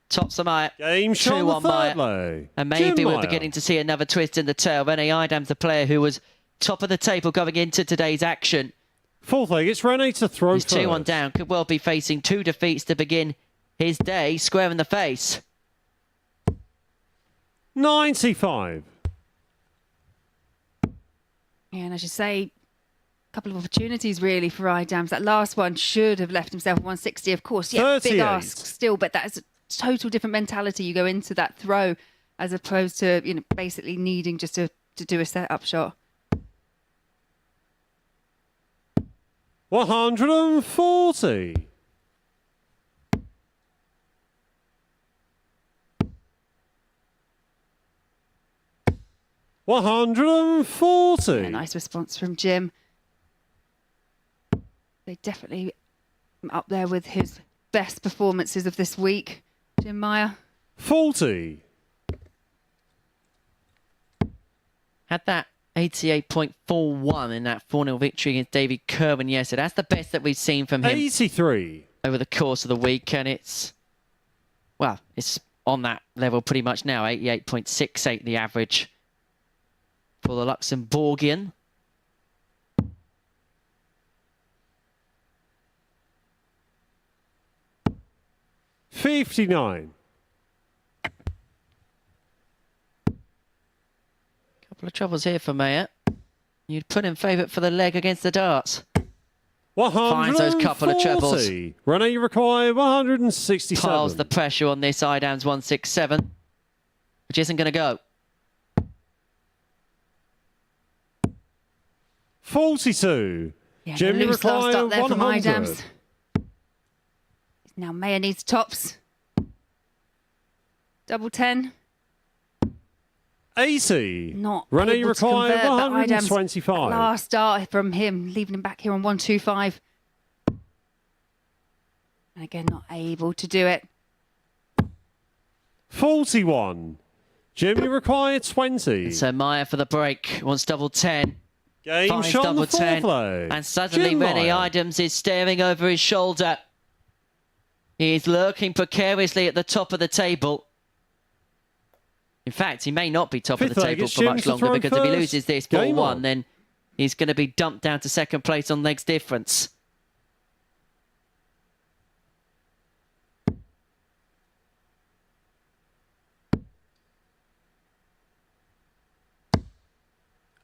Tops are Meyer. Game shot 2-1 on the third Meyer. leg. And maybe Jim we're Meyer. beginning to see another twist in the tail. Rene Idam's the player who was top of the table going into today's action. Fourth leg, it's Rene to throw He's first. 2-1 down. Could well be facing 2 defeats to begin his day, square in the face. 95. Yeah, and as you say, a couple of opportunities really for Idams. That last one should have left himself 160, of course. Yeah, big 38. ask still, but that's a total different mentality. You go into that throw as opposed to, you know, basically needing just to do a set-up shot. 140. $140. Yeah, nice response from Jim. They definitely up there with his best performances of this week, Jim Meyer. 40. Had that 88.41 in that 4-0 victory against David Kerwin yesterday. That's the best that we've seen from him 83. over the course of the week. And it's, well, it's on that level pretty much now. 88.68 the average for the Luxembourgian. $59. Couple of troubles here for Mayer. You'd put him favourite for the leg against the darts. 140. Finds those couple of trebles. Rene, you require 167. Piles the pressure on this Idams 167, which isn't going to go. 42. Yeah, Jim, you loose last require up there from 100. Idams. Now Mayer needs tops. Double 10. 80. Not Rene, you able to require convert, but Idams, 125. last start from him, leaving him back here on 125. And again, not able to do it. 41. Jim, you require 20. So Mayer for the break wants double 10. Game Finds shot on double the fourth 10. leg. And suddenly Jim Rennie Meyer. Idams is staring over his shoulder. He's lurking precariously at the top of the table. In fact, he may not be top of Fifth the leg, table it's for Jim much to longer, throw because if he first. loses this Game 4-1, on. then he's going to be dumped down to second place on legs difference.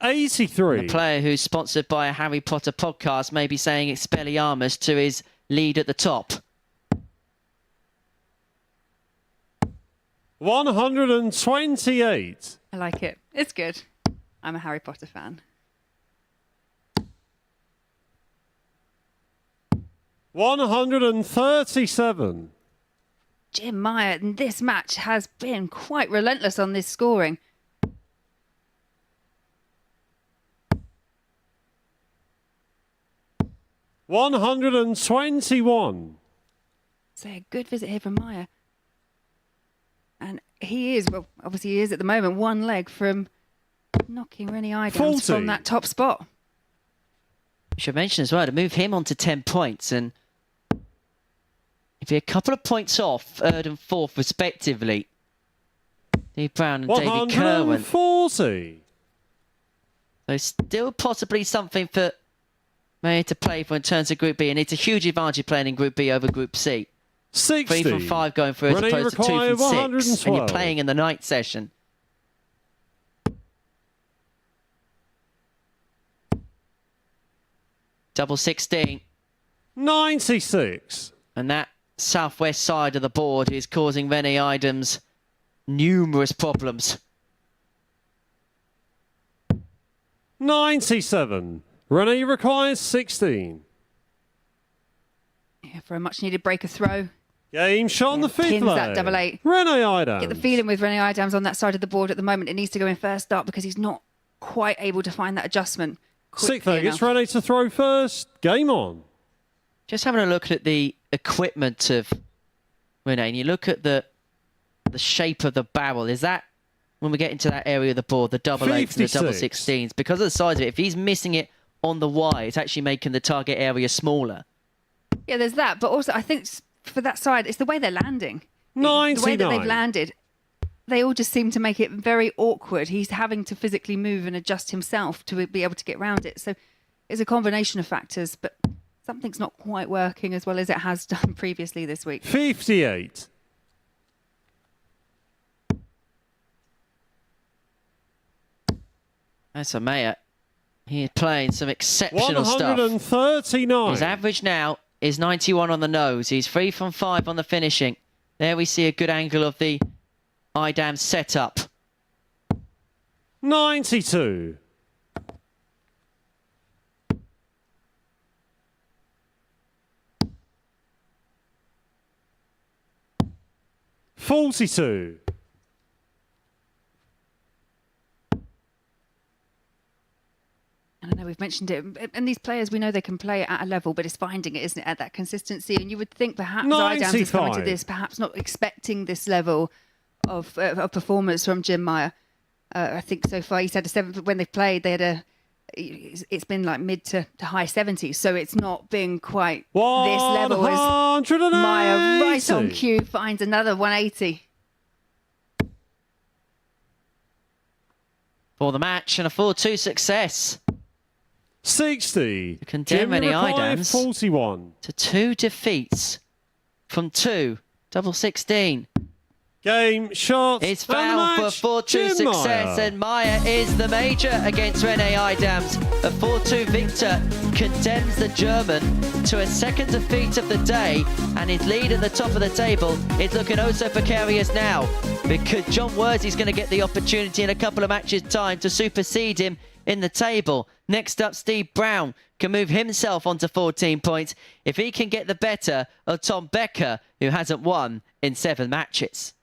$83. A player who's sponsored by a Harry Potter podcast may be saying Expelliarmus to his lead at the top. 128. I like it. It's good. I'm a Harry Potter fan. 137. Jim Meyer in this match has been quite relentless on this scoring. $121. So a good visit here from Meyer. And he is, well, obviously he is at the moment, one leg from knocking Rennie Idams 40. from that top spot. We should mention as well to move him on to 10 points, and if you're a couple of points off, third and fourth respectively. Steve Brown and David Kerwin. 140. So still possibly something for May to play for in terms of Group B, and it's a huge advantage playing in Group B over Group C. 60. 3 from 5 going through as Rennie opposed to 2 required from 6 when 112. you're playing in the night session. Double 16. 96. And that southwest side of the board is causing Rennie Idams numerous problems. 97. Rennie requires 16. Yeah, for a much needed breaker throw. Game shot on the fifth Pins leg. that double eight. Rennie Idams. Get the feeling with Rennie Idams on that side of the board at the moment. It needs to go in first up because he's not quite able to find that adjustment Sixth quickly leg, it's enough. ready to throw first. Game on. Just having a look at the equipment of Rennie, and you look at the shape of the barrel. Is that, when we get into that area of the board, the double eights and the double 56. 16s, because of the size of it, if he's missing it on the Y, it's actually making the target area smaller. Yeah, there's that. But also, I think for that side, it's the way they're landing. The 99. way that they've landed, they all just seem to make it very awkward. He's having to physically move and adjust himself to be able to get around it. So it's a combination of factors, but something's not quite working as well as it has done previously this week. 58. That's a Mayer. He's playing some exceptional stuff. 139. His average now is 91 on the nose. He's 3 from 5 on the finishing. There we see a good angle of the Idams setup. 92. 42. I know we've mentioned it, and these players, we know they can play at a level, but it's finding it, isn't it, at that consistency? And you would think perhaps Idams is coming to 95. this, perhaps not expecting this level of performance from Jim Meyer. I think so far he's had a 7. When they've played, they had it's been like mid to high 70s, so it's not been quite this level as 180. Meyer, right on cue, finds another 180. For the match and a 4-2 success 60. condemn Jim Rennie required Idams 41. to 2 defeats from 2. Double 16. Game shot. It's and the fouled for match, 4-2 Jim success, Meyer. and Meyer is the major against Rennie Idams. A 4-2 victor condemns the German to a second defeat of the day, and his lead at the top of the table is looking oh so precarious now, because John Worsey's going to get the opportunity in a couple of matches' time to supersede him in the table. Next up, Steve Brown can move himself onto 14 points if he can get the better of Tom Becker, who hasn't won in 7 matches.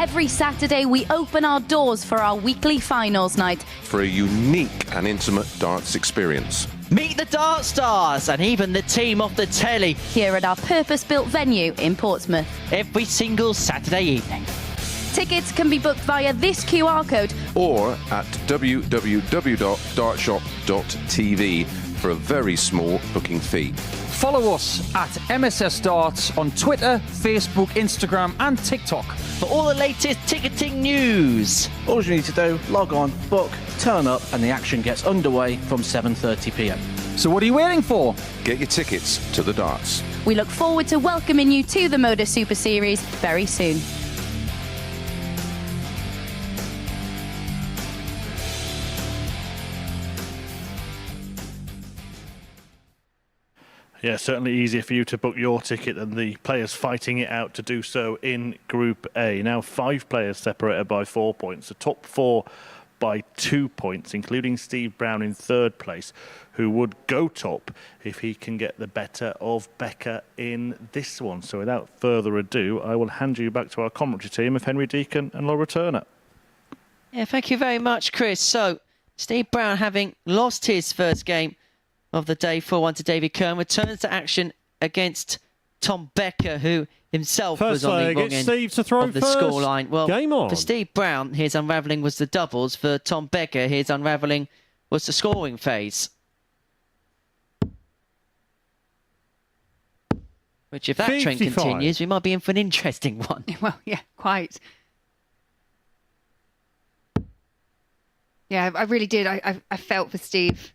Every Saturday, we open our doors for our weekly finals night. For a unique and intimate darts experience. Meet the Dart Stars and even the team off the telly Here at our purpose-built venue in Portsmouth. every single Saturday evening. Tickets can be booked via this QR code. Or at www.dartshop.tv for a very small booking fee. Follow us at MSS Darts on Twitter, Facebook, Instagram and TikTok. For all the latest ticketing news. All you need to do, log on, book, turn up, and the action gets underway from 7:30 p.m. So what are you waiting for? Get your tickets to the darts. We look forward to welcoming you to the MODUS Super Series very soon. Yeah, certainly easier for you to book your ticket than the players fighting it out to do so in Group A. Now 5 players separated by 4 points. The top 4 by 2 points, including Steve Brown in 3rd place, who would go top if he can get the better of Becker in this one. So without further ado, I will hand you back to our commentary team of Henry Deacon and Laura Turner. Yeah, thank you very much, Chris. So, Steve Brown, having lost his first game of the day 4-1 to David Kern, returns to action against Tom Becker, who himself was on the wrong end Steve to throw of the first. scoreline. Well, Game on. for Steve Brown, his unravelling was the doubles. For Tom Becker, his unravelling was the scoring phase. Which, if that trend 55. continues, we might be in for an interesting one. Well, yeah, quite. Yeah, I really did. I felt for Steve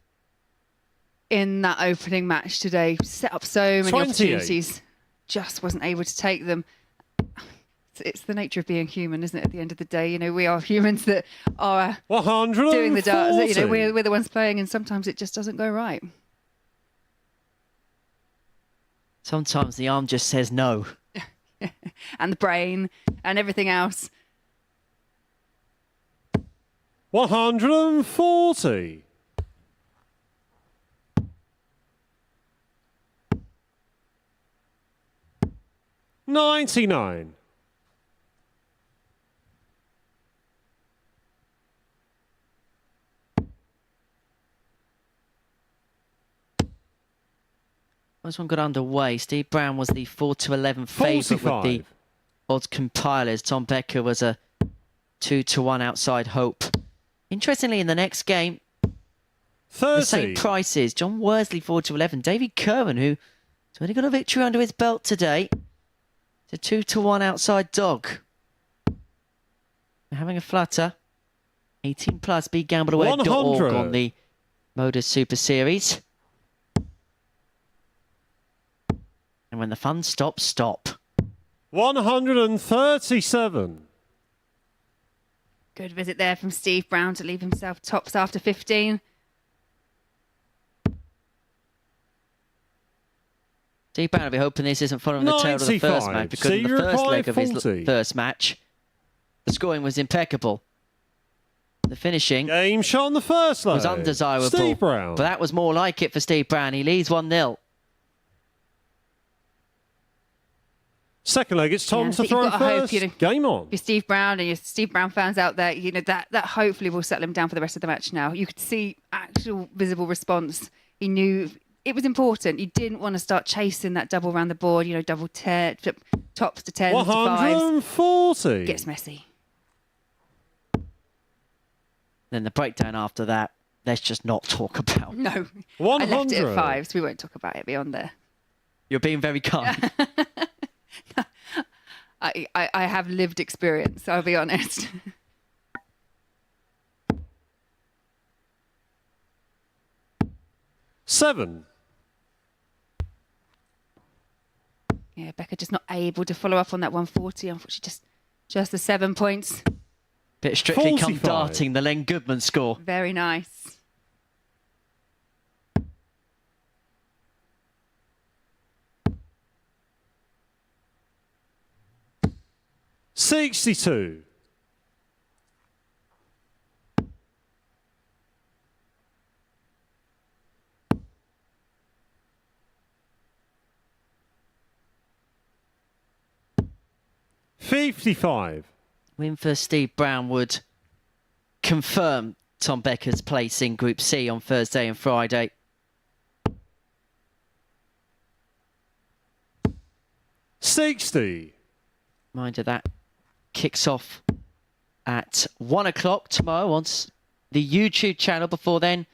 in that opening match today. Set up so many 28. opportunities, just wasn't able to take them. It's the nature of being human, isn't it? At the end of the day, you know, we are humans that are 140. doing the darts. You know, we're the ones playing, and sometimes it just doesn't go right. Sometimes the arm just says no. And the brain and everything else. 140. $99. Once one got underway, Steve Brown was the 4-11 favourite with the 45. odds compilers. Tom Becker was a 2-1 outside hope. Interestingly, in the next game, the same 30. prices. John Worsley 4-11. David Kerwin, who's already got a victory under his belt today. It's a 2-1 outside dog. They're having a flutter. 18 plus begambleaware.org 100. on the MODUS Super Series. And when the fun stops, stop. 137. Good visit there from Steve Brown to leave himself tops after 15. Steve Brown will be hoping this isn't following the tail of the first 95. match, because in the Senior first leg of his 540. first match, the scoring was impeccable. The finishing Game shot on the first leg. was undesirable. Steve Brown. But that was more like it for Steve Brown. He leads 1-0. Second leg, it's Tom Yeah, to you've throw got to hope, first. you know, Game on. Your Steve Brown and your Steve Brown fans out there, you know, that hopefully will settle him down for the rest of the match now. You could see actual visible response. He knew it was important. You didn't want to start chasing that double around the board, you know, double tops to 10s to 5s. 140. Gets messy. Then the breakdown after that, let's just not talk about. No, 100. I left it at 5s. We won't talk about it beyond there. You're being very kind. I have lived experience, I'll be honest. Seven. Yeah, Becca just not able to follow up on that 140. Unfortunately, just the 7 points. Bit of Strictly Come 45. Darting, the Len Goodman score. Very nice. $62. $55. Win for Steve Brown would confirm Tom Becker's place in Group C on Thursday and Friday. $60. Reminder that kicks off at 1 o'clock tomorrow on the YouTube channel. Before then,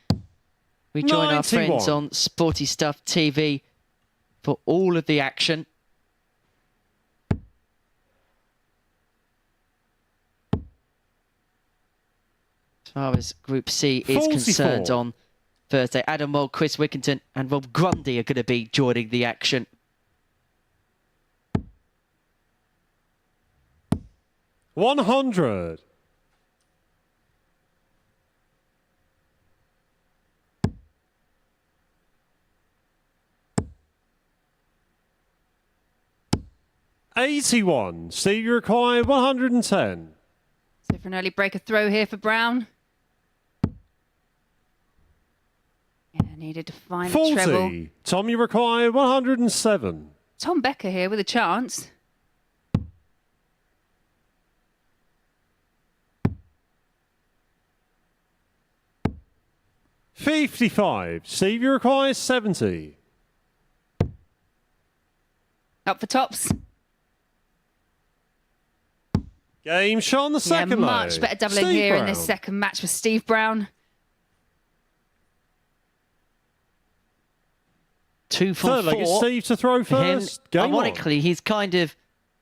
we join our friends 91. on Sporty Stuff TV for all of the action. As far as Group C is 44. concerned on Thursday, Adam Mould, Chris Wickington and Rob Grundy are going to be joining the action. $100. $81. Steve, you require 110. So for an early breaker throw here for Brown. Yeah, needed to find the treble. 40. Tom, you require 107. Tom Becker here with a chance. $55. Steve, you require 70. Up for tops. Game shot on the second low. Much better doubling Steve here in Brown. this second match for Steve Brown. 2 for Third leg, 4. it's Steve to throw for him. first. Game on. Ironically, he's kind of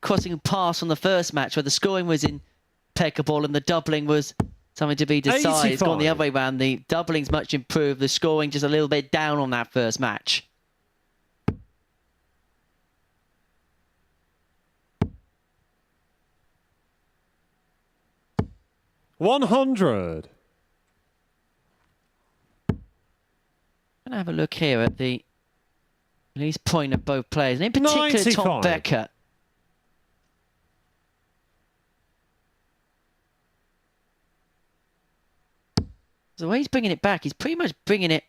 crossing past on the first match where the scoring was impeccable and the doubling was something to be decided. It's gone the 85. other way around. The doubling's much improved. The scoring just a little bit down on that first match. $100. Gonna have a look here at the least point of both players, and in particular 95. Tom Becker. So the way he's bringing it back, he's pretty much bringing it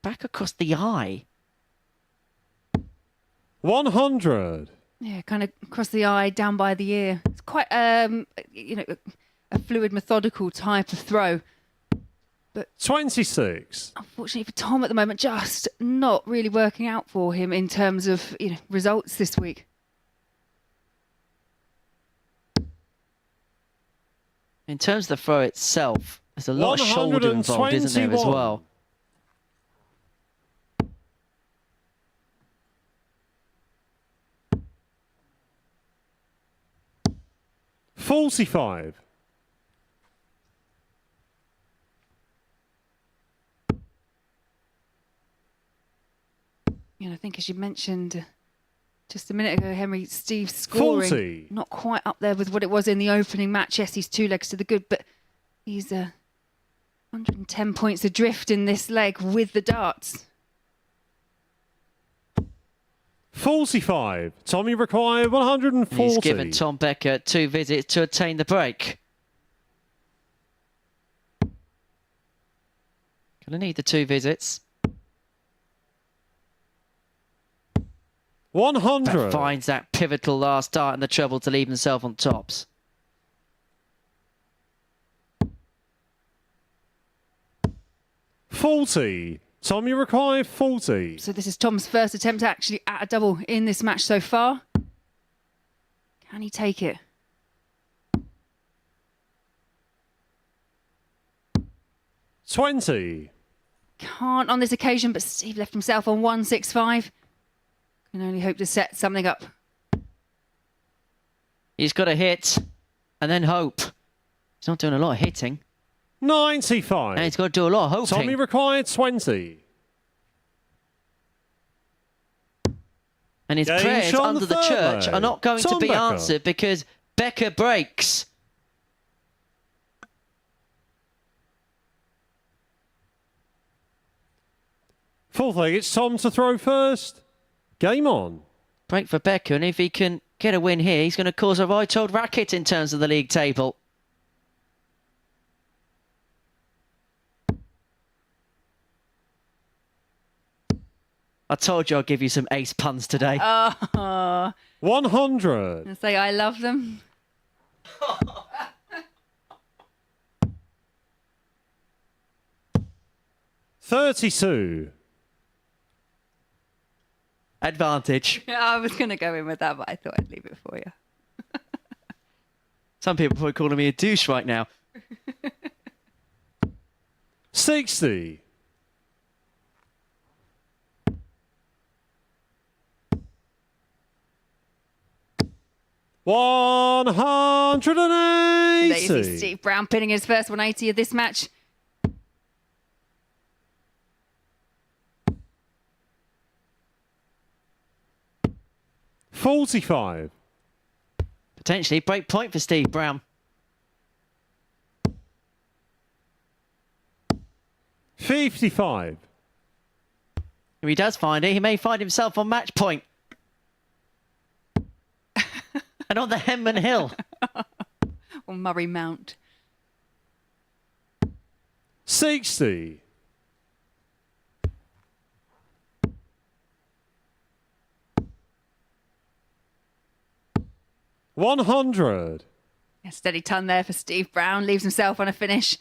back across the eye. 100. Yeah, kind of across the eye, down by the ear. It's quite, you know, a fluid, methodical type of throw. 26. Unfortunately for Tom at the moment, just not really working out for him in terms of, you know, results this week. In terms of the throw itself, there's a lot of shoulder involved, isn't there, as 121. well? $45. You know, I think as you mentioned just a minute ago, Henry, Steve's scoring 40. not quite up there with what it was in the opening match. Yes, he's 2 legs to the good, but he's 110 points adrift in this leg with the darts. 45. Tommy required 140. He's given Tom Becker 2 visits to attain the break. Gonna need the 2 visits. 100. But finds that pivotal last dart in the treble to leave himself on tops. $40. Tommy required 40. So this is Tom's first attempt actually at a double in this match so far. Can he take it? $20. Can't on this occasion, but Steve left himself on 165. Can only hope to set something up. He's got to hit and then hope. He's not doing a lot of hitting. 95. And he's got to do a lot of hoping. Tommy required 20. And his Game prayers shot on under the the third church leg. are not going to Tom be Becker. answered because Becker breaks. Fourth leg, it's Tom to throw first. Game on. Break for Becker, and if he can get a win here, he's going to cause a right old racket in terms of the league table. I told you I'd give you some ace puns today. 100. I say I love them. $32. Advantage. Yeah, I was going to go in with that, but I thought I'd leave it for you. Some people are probably calling me a douche right now. 60. $180. Lazy Steve Brown pinning his first 180 of this match. $45. Potentially break point for Steve Brown. 55. If he does find it, he may find himself on match point. And on the Henman Hill. Or Murray Mount. 60. $100. A steady ton there for Steve Brown. Leaves himself on a finish.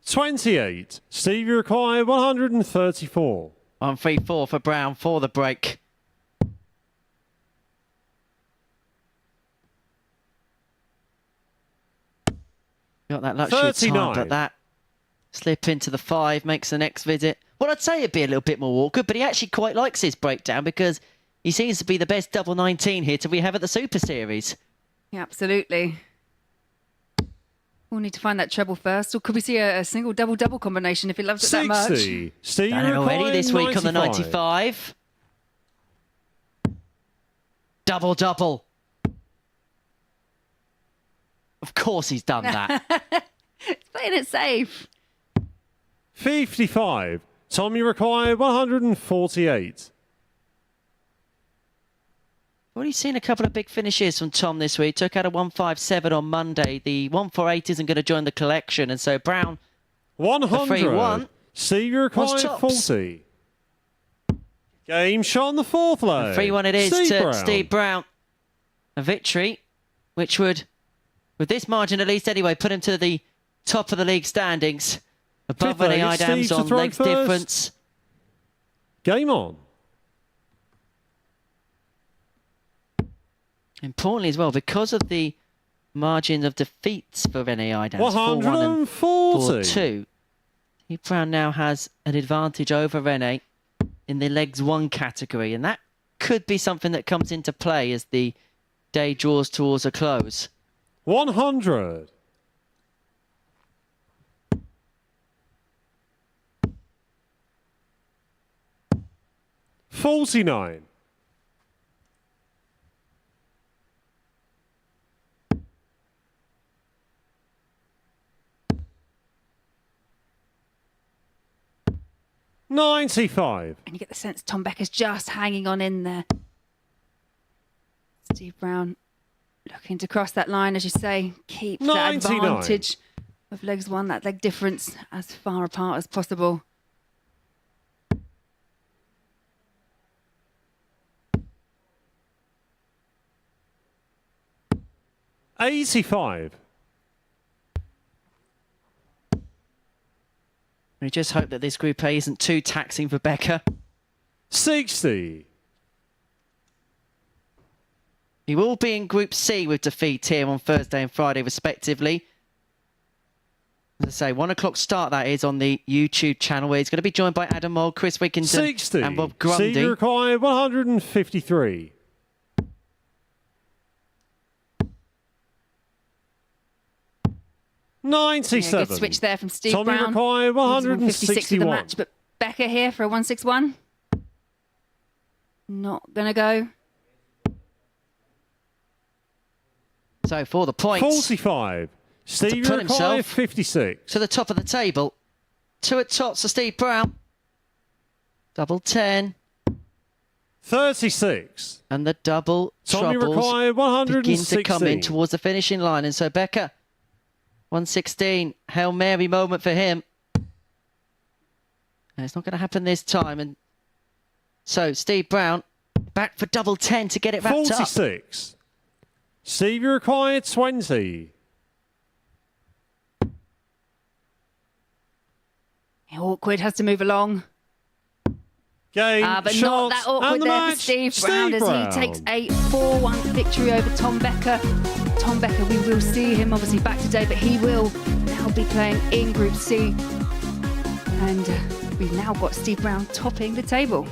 $28. Steve, you require 134. 134 for Brown for the break. Got that luxury of time, 39. but that slip into the 5 makes the next visit. Well, I'd say it'd be a little bit more awkward, but he actually quite likes his breakdown because he seems to be the best double 19 hitter we have at the Super Series. Yeah, absolutely. We'll need to find that treble first, or could we see a single double combination if he loves it that much? 60. Steve, you Done it already require this week on the 95. 95. Double. Of course he's done that. He's playing it safe. 55. Tom, you require 148. Already seen a couple of big finishes from Tom this week. Took out a 157 on Monday. The 148 isn't going to join the collection, and so Brown 100. 3-1. Steve, you require What's tops? 40. Game shot on the fourth leg. 3-1 it is Steve to Brown. Steve Brown. A victory, which would, with this margin at least anyway, put him to the top of the league standings. Above Fifth any leg, Steve Idams to on throw legs first. difference. Game on. Importantly as well, because of the margin of defeats for Rene Idams, 4-1 and 140. 4-2, Steve Brown now has an advantage over Rene in the legs 1 category, and that could be something that comes into play as the day draws towards a close. 100. $49. $95. And you get the sense Tom Becker's just hanging on in there. Steve Brown looking to cross that line, as you say, keep that 99. advantage of legs 1, that leg difference as far apart as possible. $85. We just hope that this Group A isn't too taxing for Becker. 60. He will be in Group C with defeat here on Thursday and Friday, respectively. As I say, 1 o'clock start that is on the YouTube channel, where he's going to be joined by Adam Mould, Chris Wickinton 60. and Rob Steve, Grundy. you require 153. Yeah, 97. good switch there from Steve Tommy Brown. require Needs 156 of the 161. match, but Becker here for a 161. Not going to go. So for the points, 45. Steve, you put require himself 56. to the top of the table. 2 at tops for Steve Brown. Double 10. 36. And the double Tommy troubles require begin 116. to come in towards the finishing line. And so Becker, 116, Hail Mary moment for him. And it's not going to happen this time. And So Steve Brown back for double 10 to get it wrapped up. 46. Steve, you require 20. Awkward, has to move along. Game, But shot, not that awkward and the there match. for Steve Brown Steve as Brown. he takes a 4-1 victory over Tom Becker. Tom Becker, we will see him obviously back today, but he will now be playing in Group C. And we've now got Steve Brown topping the table.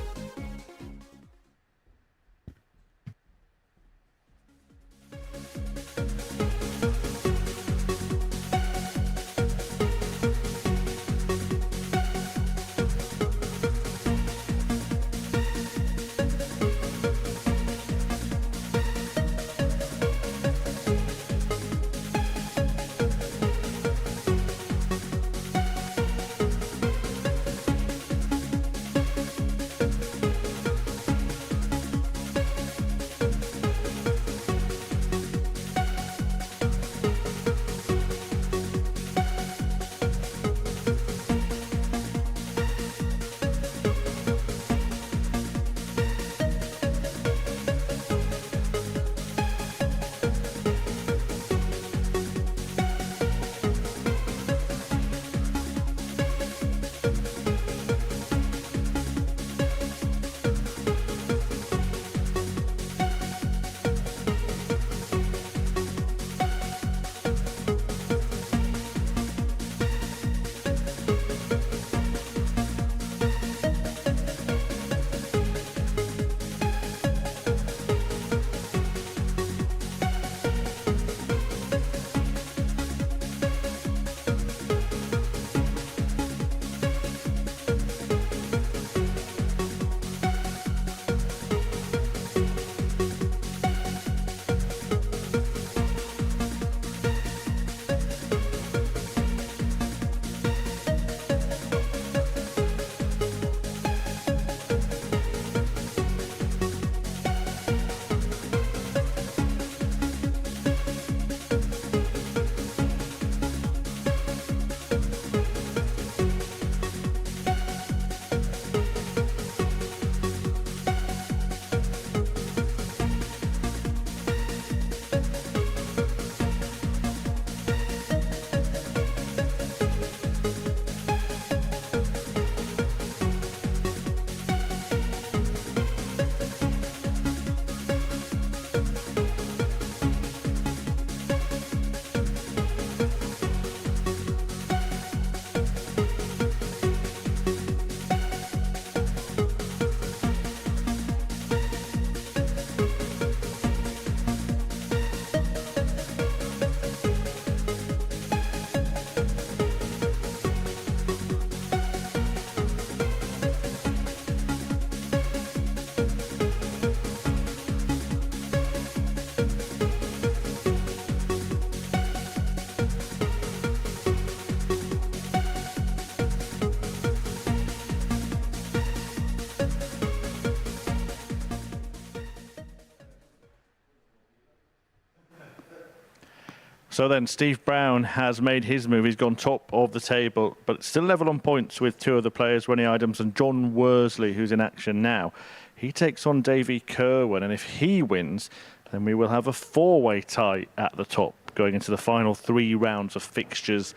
So then Steve Brown has made his move. He's gone top of the table, but still level on points with two other players, Ronnie Idams and John Worsley, who's in action now. He takes on Davy Kerwin, and if he wins, then we will have a four-way tie at the top going into the final 3 rounds of fixtures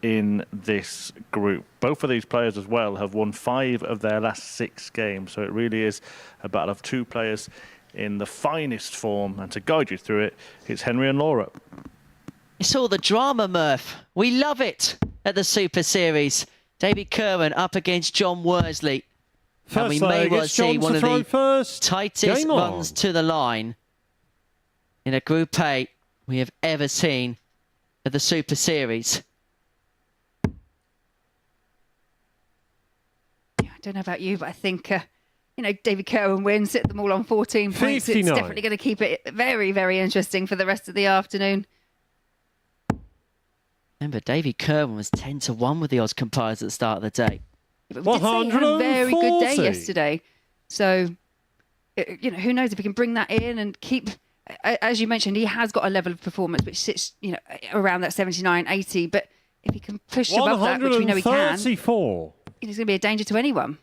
in this group. Both of these players as well have won 5 of their last 6 games, so it really is a battle of 2 players in the finest form, and to guide you through it, it's Henry and Laura. It's all the drama, Murph. We love it at the Super Series. David Kerwin up against John Worsley. And we may well see one of the tightest runs to the line in a Group A we have ever seen at the Super Series. Yeah, I don't know about you, but I think, David Kerwin wins, hit them all on 14 points. 59. It's definitely going to keep it very, very interesting for the rest of the afternoon. Remember, Davy Kerwin was 10-1 with the odds compilers at the start of the day. But we did say he had a very good day yesterday. So, who knows if he can bring that in and keep, as you mentioned, he has got a level of performance which sits, around that 79, 80. But if he can push above that, which we know he can, he's going to be a danger to anyone.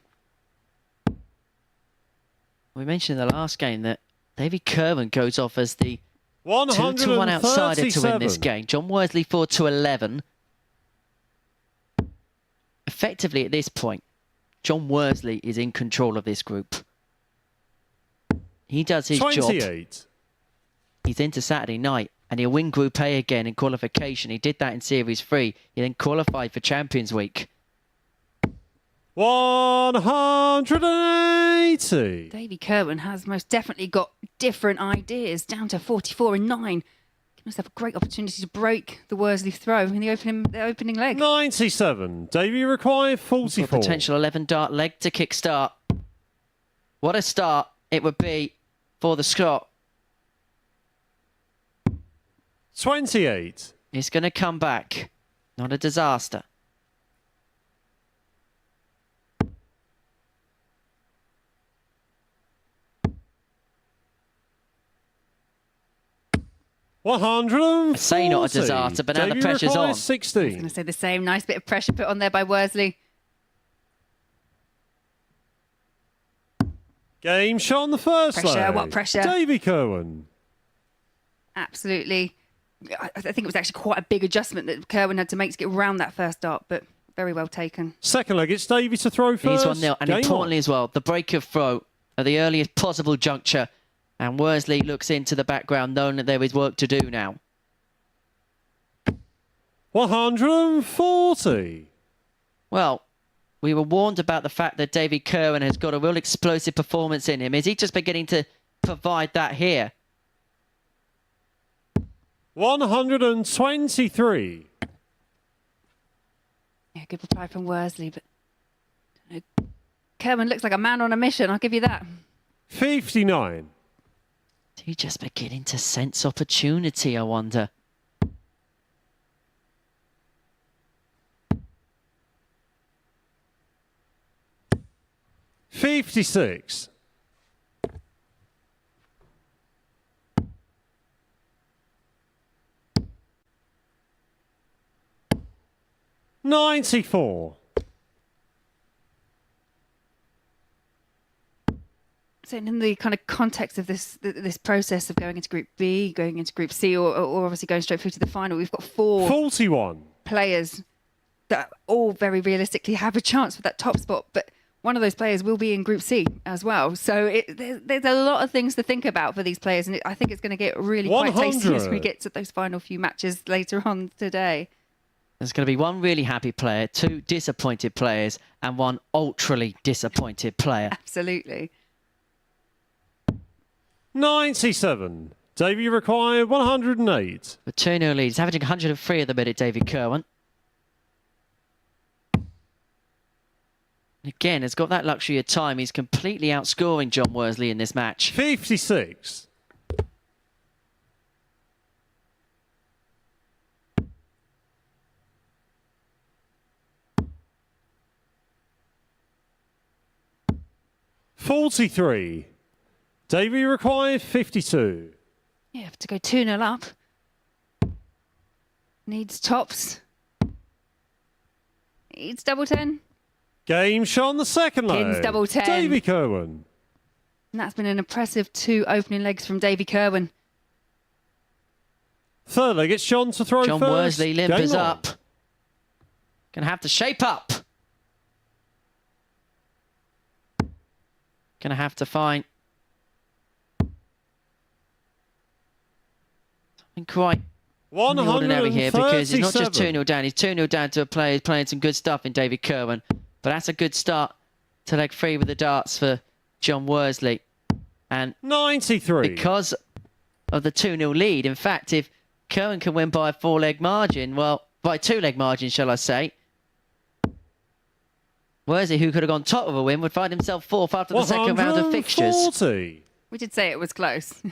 We mentioned in the last game that David Kerwin goes off as the 2-1 outsider to win this game. John Worsley 4-11. Effectively, at this point, John Worsley is in control of this group. He does his 28. job. He's into Saturday night, and he'll win Group A again in qualification. He did that in Series 3. He then qualified for Champions Week. 180. Davy Kerwin has most definitely got different ideas, down to 44-9. Give himself a great opportunity to break the Worsley throw in the opening leg. 97. Davy required 44. Potential 11-dart leg to kickstart. What a start it would be for the Scot. 28. It's going to come back. Not a disaster. I say not a disaster, but now the pressure's on. 16. I was going to say the same. Nice bit of pressure put on there by Worsley. Game shot on the first Pressure, leg. what pressure? Davy Kerwin. Absolutely. I think it was actually quite a big adjustment that Kerwin had to make to get around that first dart, but very well taken. Second leg, it's Davy to throw first. He's 1-0. And importantly as well, the break of throw at the earliest possible juncture. And Worsley looks into the background, knowing that there is work to do now. 140. Well, we were warned about the fact that David Kerwin has got a real explosive performance in him. Is he just beginning to provide that here? 123. Yeah, good reply from Worsley, but Kerwin looks like a man on a mission, I'll give you that. 59. Is he just beginning to sense opportunity, I wonder? $56. $94. So in the kind of context of this process of going into Group B, going into Group C, or obviously going straight through to the final, we've got 4 41 players that all very realistically have a chance for that top spot, but one of those players will be in Group C as well. So there's a lot of things to think about for these players, and I think it's going to get really quite tasty as we get to those final few matches later on today. There's going to be one really happy player, 2 disappointed players, and 1 ultrally disappointed player. Absolutely. 97. Davy required 108. The 2-0 lead. He's averaging 103 at the minute, David Kerwin. Again, has got that luxury of time. He's completely outscoring John Worsley in this match. 56. $43. Davy required 52. Yeah, have to go 2-0 up. Needs tops. Needs double 10. Game shot on the second leg. Kins double 10. Davy Kerwin. And that's been an impressive 2 opening legs from Davy Kerwin. Third leg, it's John to throw John first. Worsley limbers Game on. up. Gonna have to shape up. Gonna have to find something quite in the ordinary here, because it's not just 2-0 down. He's 2-0 down to a player who's playing some good stuff in David Kerwin. But that's a good start to leg 3 with the darts for John Worsley. And 93. because of the 2-0 lead, in fact, if Kerwin can win by a 4-leg margin, well, by a 2-leg margin, shall I say, Worsley, who could have gone top of a win, would find himself 4th after the second round of fixtures. 140. We did say it was close.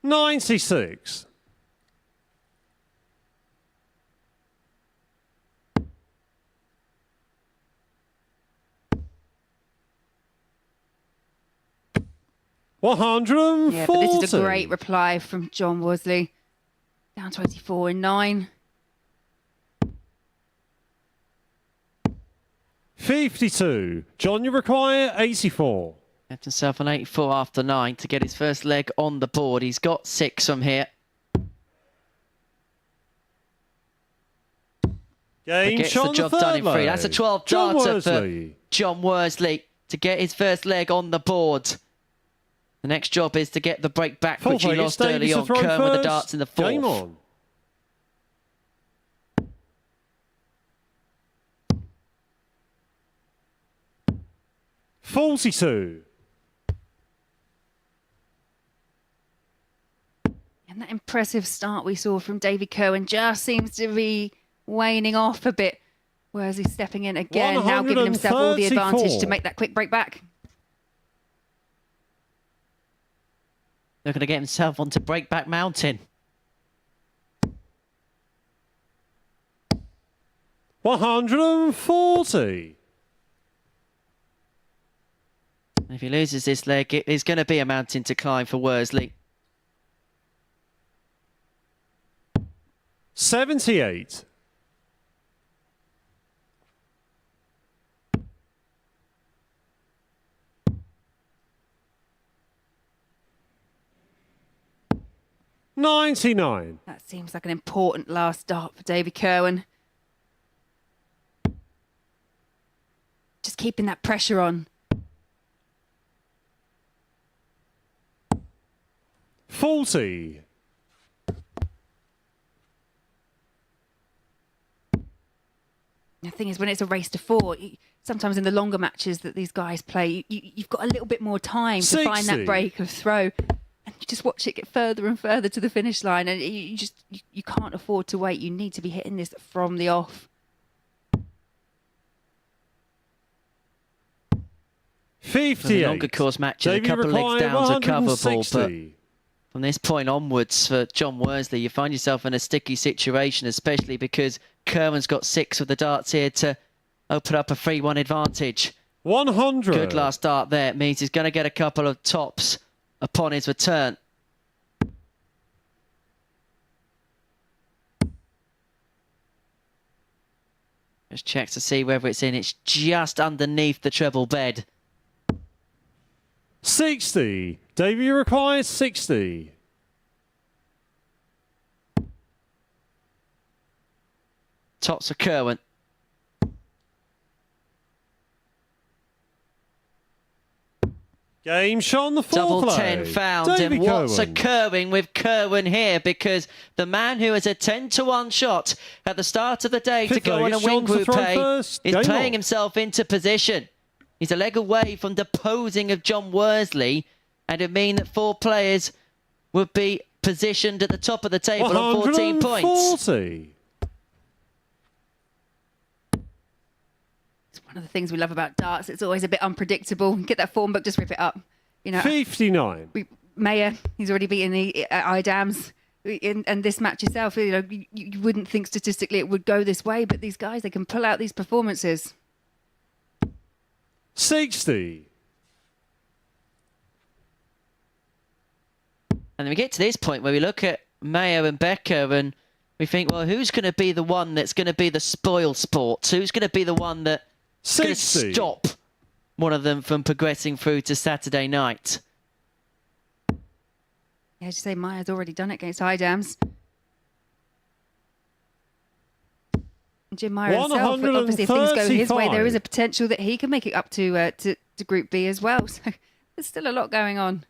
$96. $140. Yeah, but this is a great reply from John Worsley. Down 24-9. 52. John, you require 84. Left himself an 84 after 9 to get his first leg on the board. He's got 6 from here. Game Gets Sean the job the done third in 3. leg. That's a 12 John darter Worsley. for John Worsley to get his first leg on the board. The next job is to get the break back, Full which he leg, lost Davies early to on. throw Kerr with the first. darts in the 4th. Game on. $42. And that impressive start we saw from Davy Cohen just seems to be waning off a bit. Whereas he's stepping in again, now giving himself all the advantage to make that quick break back. Looking to get himself onto Breakback Mountain. 140. If he loses this leg, it is going to be a mountain to climb for Worsley. 78. $99. That seems like an important last start for Davy Cohen. Just keeping that pressure on. 40. The thing is, when it's a race to 4, sometimes in the longer matches that these guys play, you've got a little bit more time to find 60. that break of throw. And you just watch it get further and further to the finish line. And you can't afford to wait. You need to be hitting this from the off. 58. For the longer course matches, Davey a couple of legs required downs are coverable. 160. But from this point onwards for John Worsley, you find yourself in a sticky situation, especially because Kerman's got 6 with the darts here to open up a 3-1 advantage. 100. Good last start there. It means he's going to get a couple of tops upon his return. Just checks to see whether it's in. It's just underneath the treble bed. 60. Davey requires 60. Tops for Kerwin. Game Sean the fourth Double leg. 10 found. Davey And what's Cohen. occurring with Kerwin here? Because the man who has a 10-1 shot at the start of the day to Fifth go leg, on a it's Sean win to group throw A first. is Game playing on. himself into position. He's a leg away from deposing of John Worsley, and it would mean that 4 players would be positioned at the top of the table on 14 points. 140. It's one of the things we love about darts. It's always a bit unpredictable. Get that form book, just rip it up. You know, 59. Mayer, he's already beaten the IDAMs. And this match itself, you know, you wouldn't think statistically it would go this way, but these guys, they can pull out these performances. 60. And then we get to this point where we look at Mayo and Becker and we think, well, who's going to be the one that's going to be the spoil sport? Who's going to be the one that's going to 60. stop one of them from progressing through to Saturday night? Yeah, as you say, Mayer's already done it against IDAMs. Jim Meyer himself, obviously if things go his way, there is a potential that he can make it up to Group B as well. So there's still a lot going on.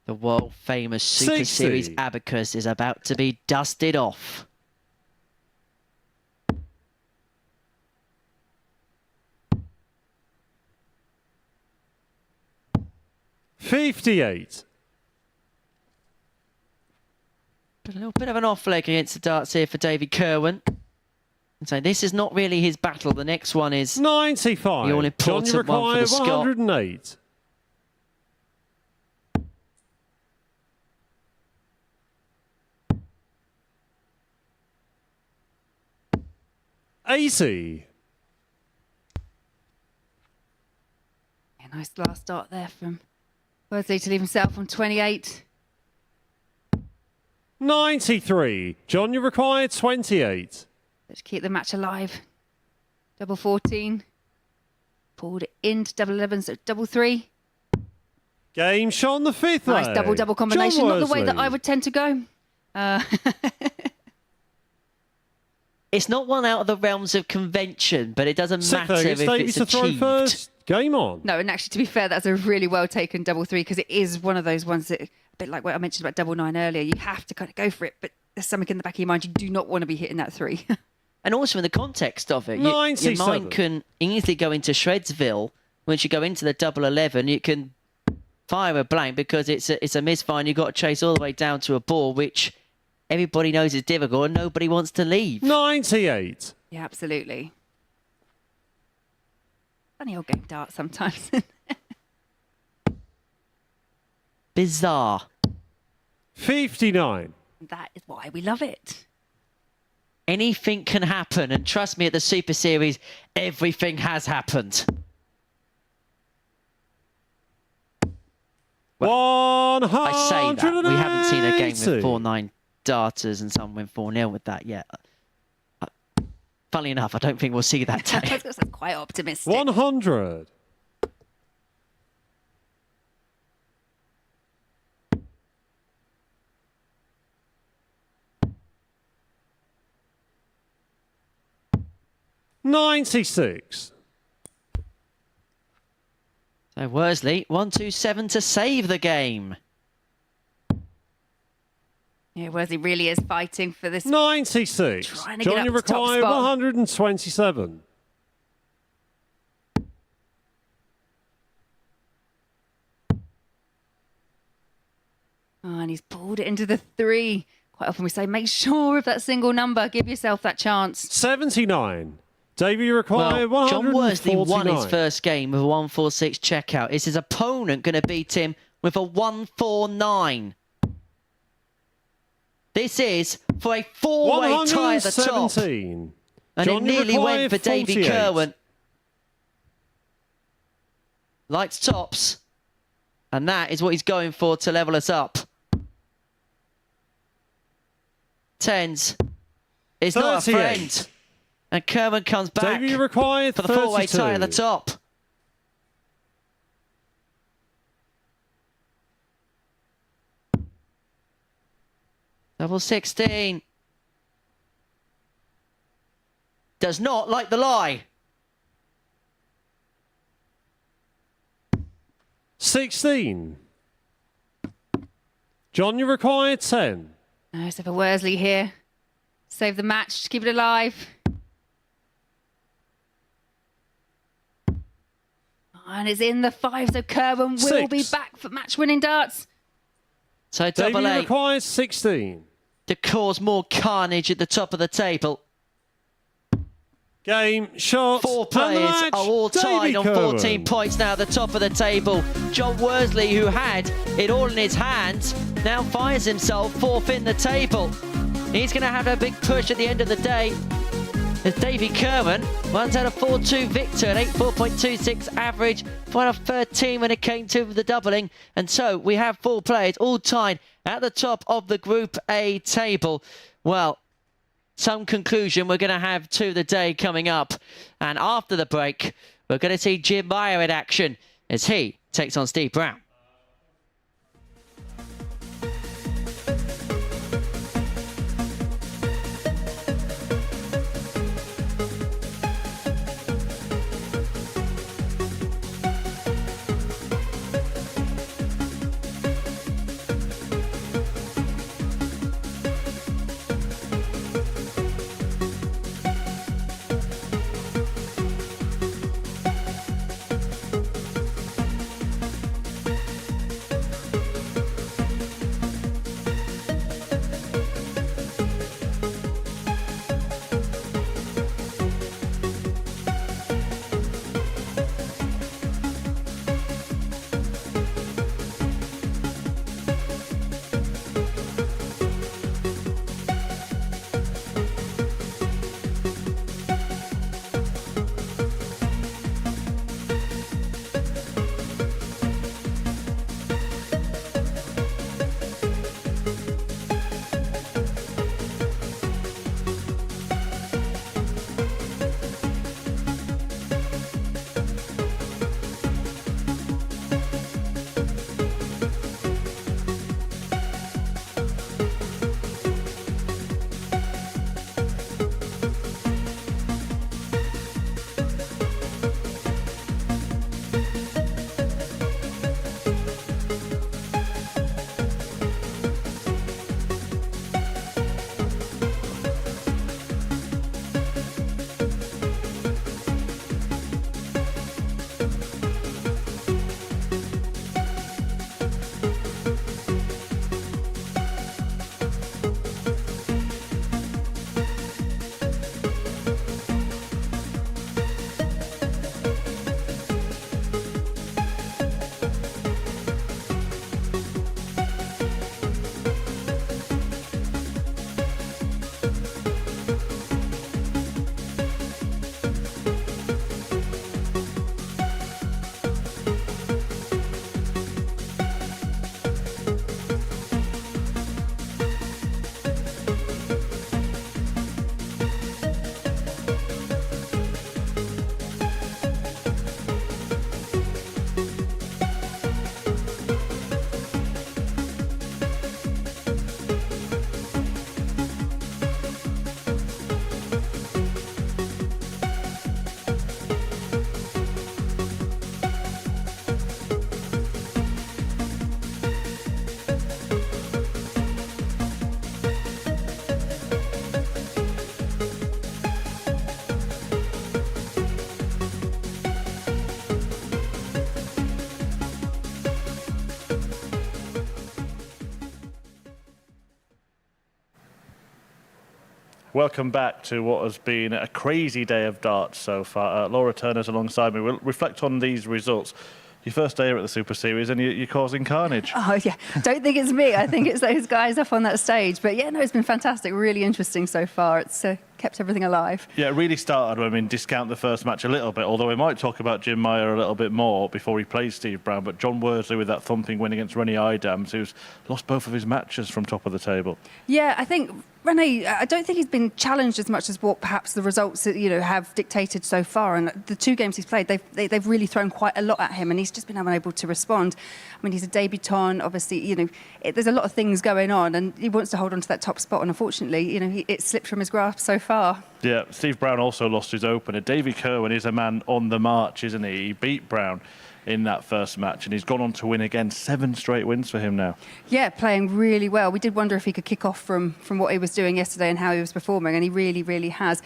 The world-famous Super 60. Series abacus is about to be dusted off. $58. But a little bit of an off leg against the darts here for David Kerwin. And so this is not really his battle. The next one is 95. the all-important John, you one for the require Scot. 108. $80. Yeah, nice last start there from Worsley to leave himself on 28. 93. John, you require 28. Let's keep the match alive. Double 14. Pulled it into double 11, so double 3. Game Sean the fifth Nice leg. double combination. John Not the way that Worsley. I would tend to go. It's not one out of the realms of convention, but it doesn't Sixth matter leg, if it's Davey it's to throw achieved. first. Game on. No, and actually, to be fair, that's a really well taken double 3 because it is one of those ones that, a bit like what I mentioned about double 9 earlier, you have to kind of go for it, but there's something in the back of your mind, you do not want to be hitting that 3. And also in the context of it, your 97. mind can easily go into Shredsville. Once you go into the double 11, you can fire a blank because it's a misfire and you've got to chase all the way down to a ball, which everybody knows is difficult and nobody wants to leave. 98. Yeah, absolutely. Funny old game darts sometimes. Bizarre. 59. That is why we love it. Anything can happen, and trust me, at the Super Series, everything has happened. 100. I say that. We haven't seen a game with 4-9 darters and some win 4-0 with that yet. Funnily enough, I don't think we'll see that day. That's quite optimistic. 100. $96. So Worsley, 1-2-7 to save the game. Yeah, Worsley really is fighting for this. 96. Trying to get John, you up to top require spot. 127. Oh, and he's pulled it into the 3. Quite often we say, make sure of that single number. Give yourself that chance. 79. Davey, you require Well, John 149. Worsley won his first game with a 1-4-6 checkout. Is his opponent going to beat him with a 1-4-9? This is for a four-way tie at the top. 117. And John, it you nearly require went for Davy 48. Kerwin. Lights tops. And that is what he's going for to level us up. Tens. It's not a 38. friend. And Kerwin comes back Davey, you require for the four-way 32. tie at the top. Double 16. Does not like the lie. 16. John, you require 10. No, so for Worsley here. Save the match. Just keep it alive. And it's in the 5, so Kerwin will be 6. back for match-winning darts. So Davey, double you 8 require 16. to cause more carnage at the top of the table. Game, shot, 4 and the players match. are all tied Davey on Kerwin. 14 points now at the top of the table. John Worsley, who had it all in his hands, now finds himself 4th in the table. He's going to have a big push at the end of the day. As Davy Kerwin once had a 4-2 victor at 84.26 average, 4 out of 13 when it came to the doubling. And so we have 4 players all tied at the top of the Group A table. Well, some conclusion, we're going to have 2 of the day coming up. And after the break, we're going to see Jim Meyer in action as he takes on Steve Brown. Welcome back to what has been a crazy day of darts so far. Laura Turner's alongside me. We'll reflect on these results. Your first day here at the Super Series and you're causing carnage. Oh, yeah. Don't think it's me. I think it's those guys up on that stage. But, yeah, no, it's been fantastic. Really interesting so far. It's kept everything alive. Yeah, it really started, discount the first match a little bit, although we might talk about Jim Meyer a little bit more before he plays Steve Brown. But John Worsley with that thumping win against Rennie Idams, who's lost both of his matches from top of the table. Yeah, I think Rennie, I don't think he's been challenged as much as what perhaps the results have dictated so far. And the 2 games he's played, they've really thrown quite a lot at him, and he's just been unable to respond. He's a debutant. Obviously, there's a lot of things going on, and he wants to hold on to that top spot. And unfortunately, it slipped from his grasp so far. Yeah, Steve Brown also lost his opener. Davy Kerwin is a man on the march, isn't he? He beat Brown in that first match, and he's gone on to win again. 7 straight wins for him now. Yeah, playing really well. We did wonder if he could kick off from what he was doing yesterday and how he was performing, and he really, really has.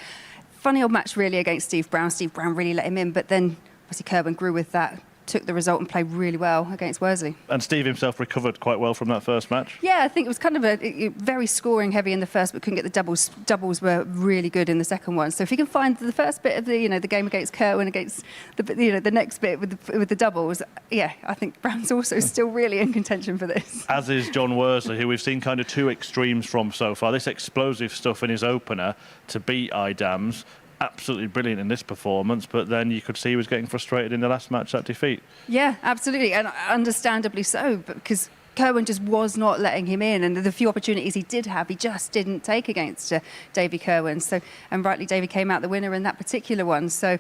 Funny old match, really, against Steve Brown. Steve Brown really let him in, but then obviously Kerwin grew with that, took the result and played really well against Worsley. And Steve himself recovered quite well from that first match. Yeah, I think it was kind of a very scoring heavy in the first, but couldn't get the doubles. Doubles were really good in the second one. So if he can find the first bit of the the game against Kerwin, against the next bit with the doubles, yeah, I think Brown's also still really in contention for this. As is John Worsley, who we've seen kind of 2 extremes from so far. This explosive stuff in his opener to beat Idams. Absolutely brilliant in this performance, but then you could see he was getting frustrated in the last match, that defeat. Yeah, absolutely, and understandably so, because Kerwin just was not letting him in, and the few opportunities he did have, he just didn't take against Davy Kerwin. So, and rightly, Davy came out the winner in that particular one. So,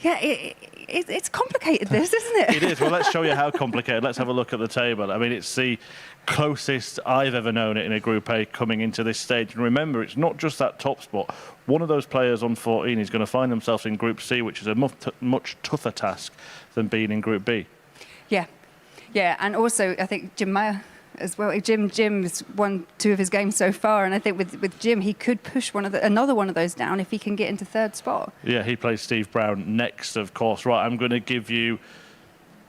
yeah, it's complicated, this, isn't it? It is. Well, let's show you how complicated. Let's have a look at the table. It's the closest I've ever known it in a Group A coming into this stage. And remember, it's not just that top spot. One of those players on 14 is going to find themselves in Group C, which is a much tougher task than being in Group B. Yeah, and also I think Jim Meyer as well. Jim's won 2 of his games so far, and I think with Jim he could push another one of those down if he can get into 3rd spot. Yeah, he plays Steve Brown next, of course. Right, I'm going to give you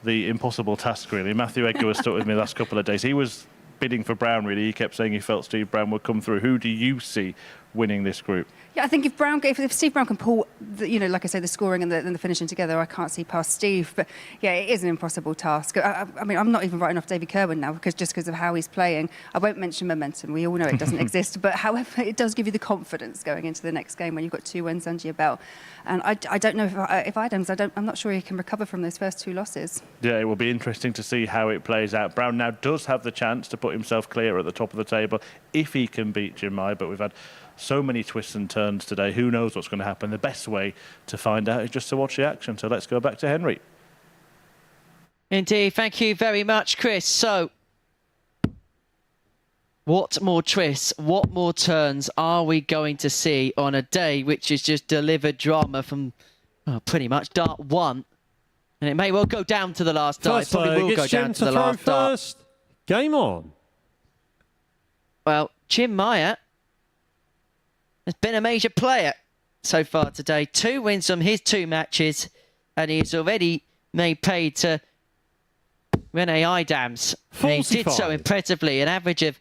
the impossible task, really. Matthew Edgar was stuck with me the last couple of days. He was bidding for Brown, really. He kept saying he felt Steve Brown would come through. Who do you see winning this group? Yeah, I think if Steve Brown can pull, like I say, the scoring and the finishing together, I can't see past Steve. But yeah, it is an impossible task. I'm not even writing off Davy Kerwin now because of how he's playing. I won't mention momentum. We all know it doesn't exist. But however, it does give you the confidence going into the next game when you've got 2 wins under your belt. And I don't know if Idams, I'm not sure he can recover from those first 2 losses. Yeah, it will be interesting to see how it plays out. Brown now does have the chance to put himself clear at the top of the table if he can beat Jim Meyer, but we've had so many twists and turns today. Who knows what's going to happen? The best way to find out is just to watch the action. So let's go back to Henry. Indeed. Thank you very much, Chris. So, what more twists, what more turns are we going to see on a day which is just delivered drama from pretty much dart 1? And it may well go down to the last dart. It probably will go down to the last dart. Game on. Well, Jim Meyer has been a major player so far today. 2 wins from his 2 matches, and he's already made pay to Rennie Idams. And he did so impressively, an average of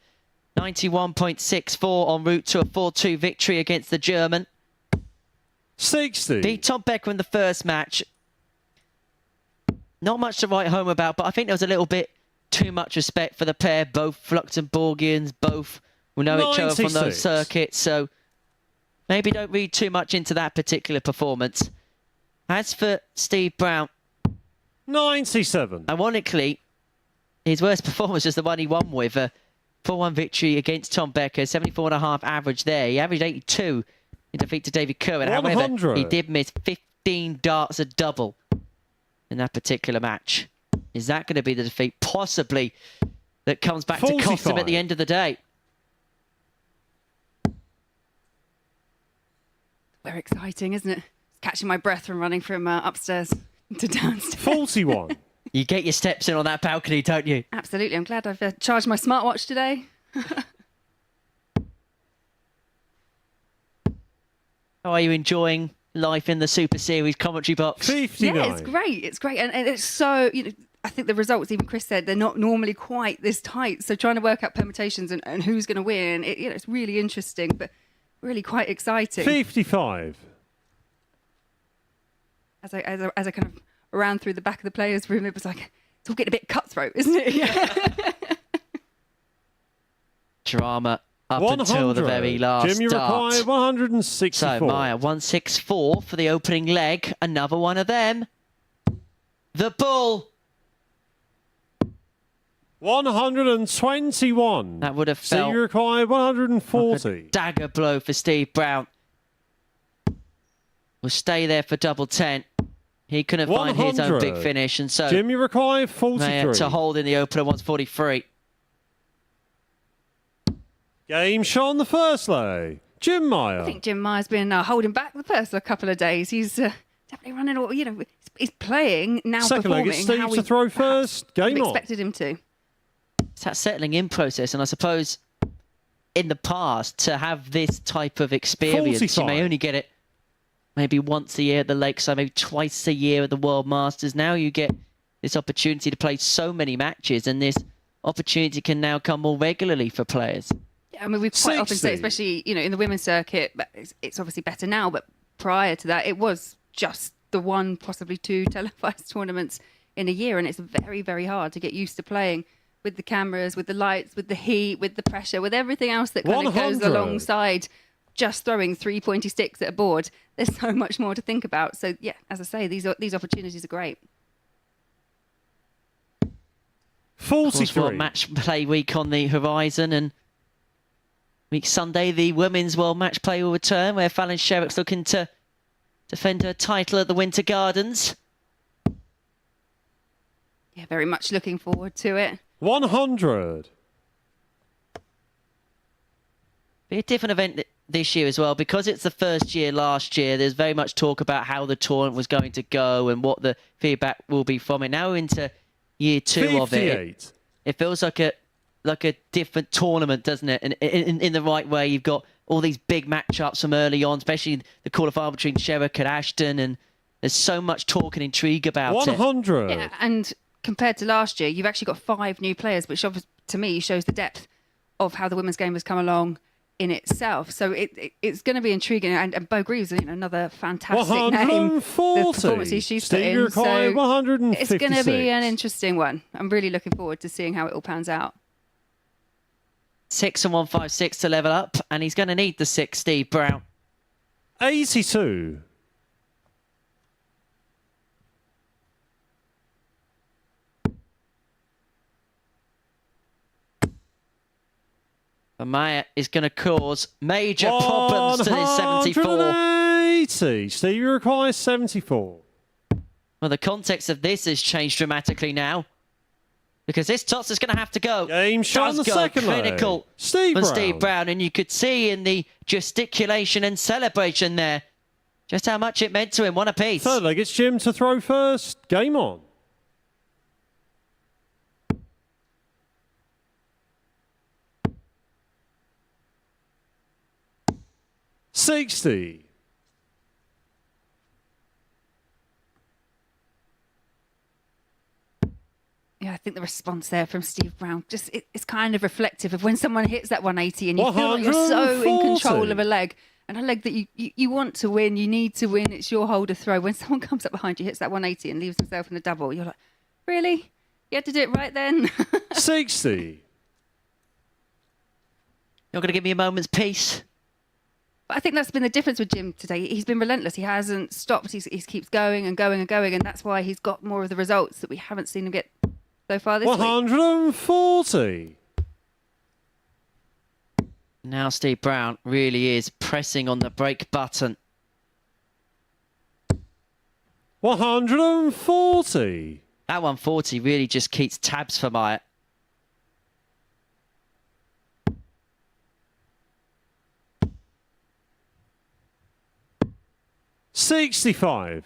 91.64 en route to a 4-2 victory against the German. 60. Beat Tom Becker in the first match. Not much to write home about, but I think there was a little bit too much respect for the pair. Both Luxembourgians, both will know 96. Each other from those circuits, so maybe don't read too much into that particular performance. As for Steve Brown, 97. Ironically, his worst performance was the one he won with, a 4-1 victory against Tom Becker, 74.5 average there. He averaged 82 in defeat to Davy Kerwin. 100. However, he did miss 15 darts a double in that particular match. Is that going to be the defeat? Possibly. That comes back 45. To cost him at the end of the day. Very exciting, isn't it? Catching my breath from running from upstairs to downstairs. 41. You get your steps in on that balcony, don't you? Absolutely. I'm glad I've charged my smartwatch today. How are you enjoying life in the Super Series commentary box? 59. Yeah, it's great. It's great. And it's so, I think the results, even Chris said, they're not normally quite this tight. So trying to work out permutations and who's going to win, it's really interesting. But really quite exciting. 55. As I kind of ran through the back of the players' room, it was like, it's all getting a bit cutthroat, isn't it? Drama up 100. until the very last Jim, you require start. 164. So Maya, 164 for the opening leg. Another one of them. The bull. 121. That would have So felt you require 140. like a dagger blow for Steve Brown. Will stay there for double 10. He couldn't find his own big 100. finish, and so Jim, you require Maya 43. to hold in the opener 143. Game shot on the first leg. Jim Meyer. I think Jim Meyer's been holding back the purse a couple of days. He's definitely running, he's playing, now Second leg, performing it's Steve how to we throw perhaps first. Game on. expected him to. It's that settling in process, and I suppose in the past to have this type of experience, 45. you may only get it maybe once a year at the Lakeside, maybe twice a year at the World Masters. Now you get this opportunity to play so many matches, and this opportunity can now come more regularly for players. I mean, we quite often say, 60. especially, in the women's circuit, but it's obviously better now, but prior to that, it was just the one, possibly two televised tournaments in a year, and it's very, very hard to get used to playing with the cameras, with the lights, with the heat, with the pressure, with everything else that kind of goes 100. alongside just throwing 3 pointy sticks at a board. There's so much more to think about. So, yeah, as I say, these opportunities are great. 43. World Match Play Week on the horizon, and week Sunday, the Women's World Match Play will return, where Fallon Sherrock's looking to defend her title at the Winter Gardens. Yeah, very much looking forward to it. 100. Be a different event this year as well, because it's the first year last year. There's very much talk about how the tournament was going to go and what the feedback will be from it. Now into year two 58. of it, it feels like a different tournament, doesn't it? And in the right way, you've got all these big matchups from early on, especially the quarterfinal between Sherrock and Ashton, and there's so much talk and intrigue about 100. Yeah, and compared to last year, you've actually got 5 new players, which to me shows the depth of how the women's game has come along in itself. So it's going to be intriguing. And Bo Greaves, another fantastic name. 140. The performances she's put Steve, in. require So 156. it's going to be an interesting one. I'm really looking forward to seeing how it all pans out. 6 and 156 to level up, and he's going to need the 6, Steve Brown. 82. And Maya is going to cause major problems to this 74. 180. Steve, you require 74. Well, the context of this has changed dramatically now, because this toss is going to have to go. Game shot on the Does go second leg. clinical Steve for Brown. Steve Brown, and you could see in the gesticulation and celebration there just how much it meant to him. One apiece. Third leg, it's Jim to throw first. Game on. $60. Yeah, I think the response there from Steve Brown, just it's kind of reflective of when someone hits that 180 and you feel like you're so in control of a leg. And a leg that you want to win, you need to win, it's your hole to throw. When someone comes up behind you, hits that 180 and leaves himself in a double, you're like, really? You had to do it right then? 60. You're going to give me a moment's peace? But I think that's been the difference with Jim today. He's been relentless. He hasn't stopped. He keeps going and going and going, and that's why he's got more of the results that we haven't seen him get so far this week. 140. Now Steve Brown really is pressing on the brake button. 140. That 140 really just keeps tabs for Maya. $65.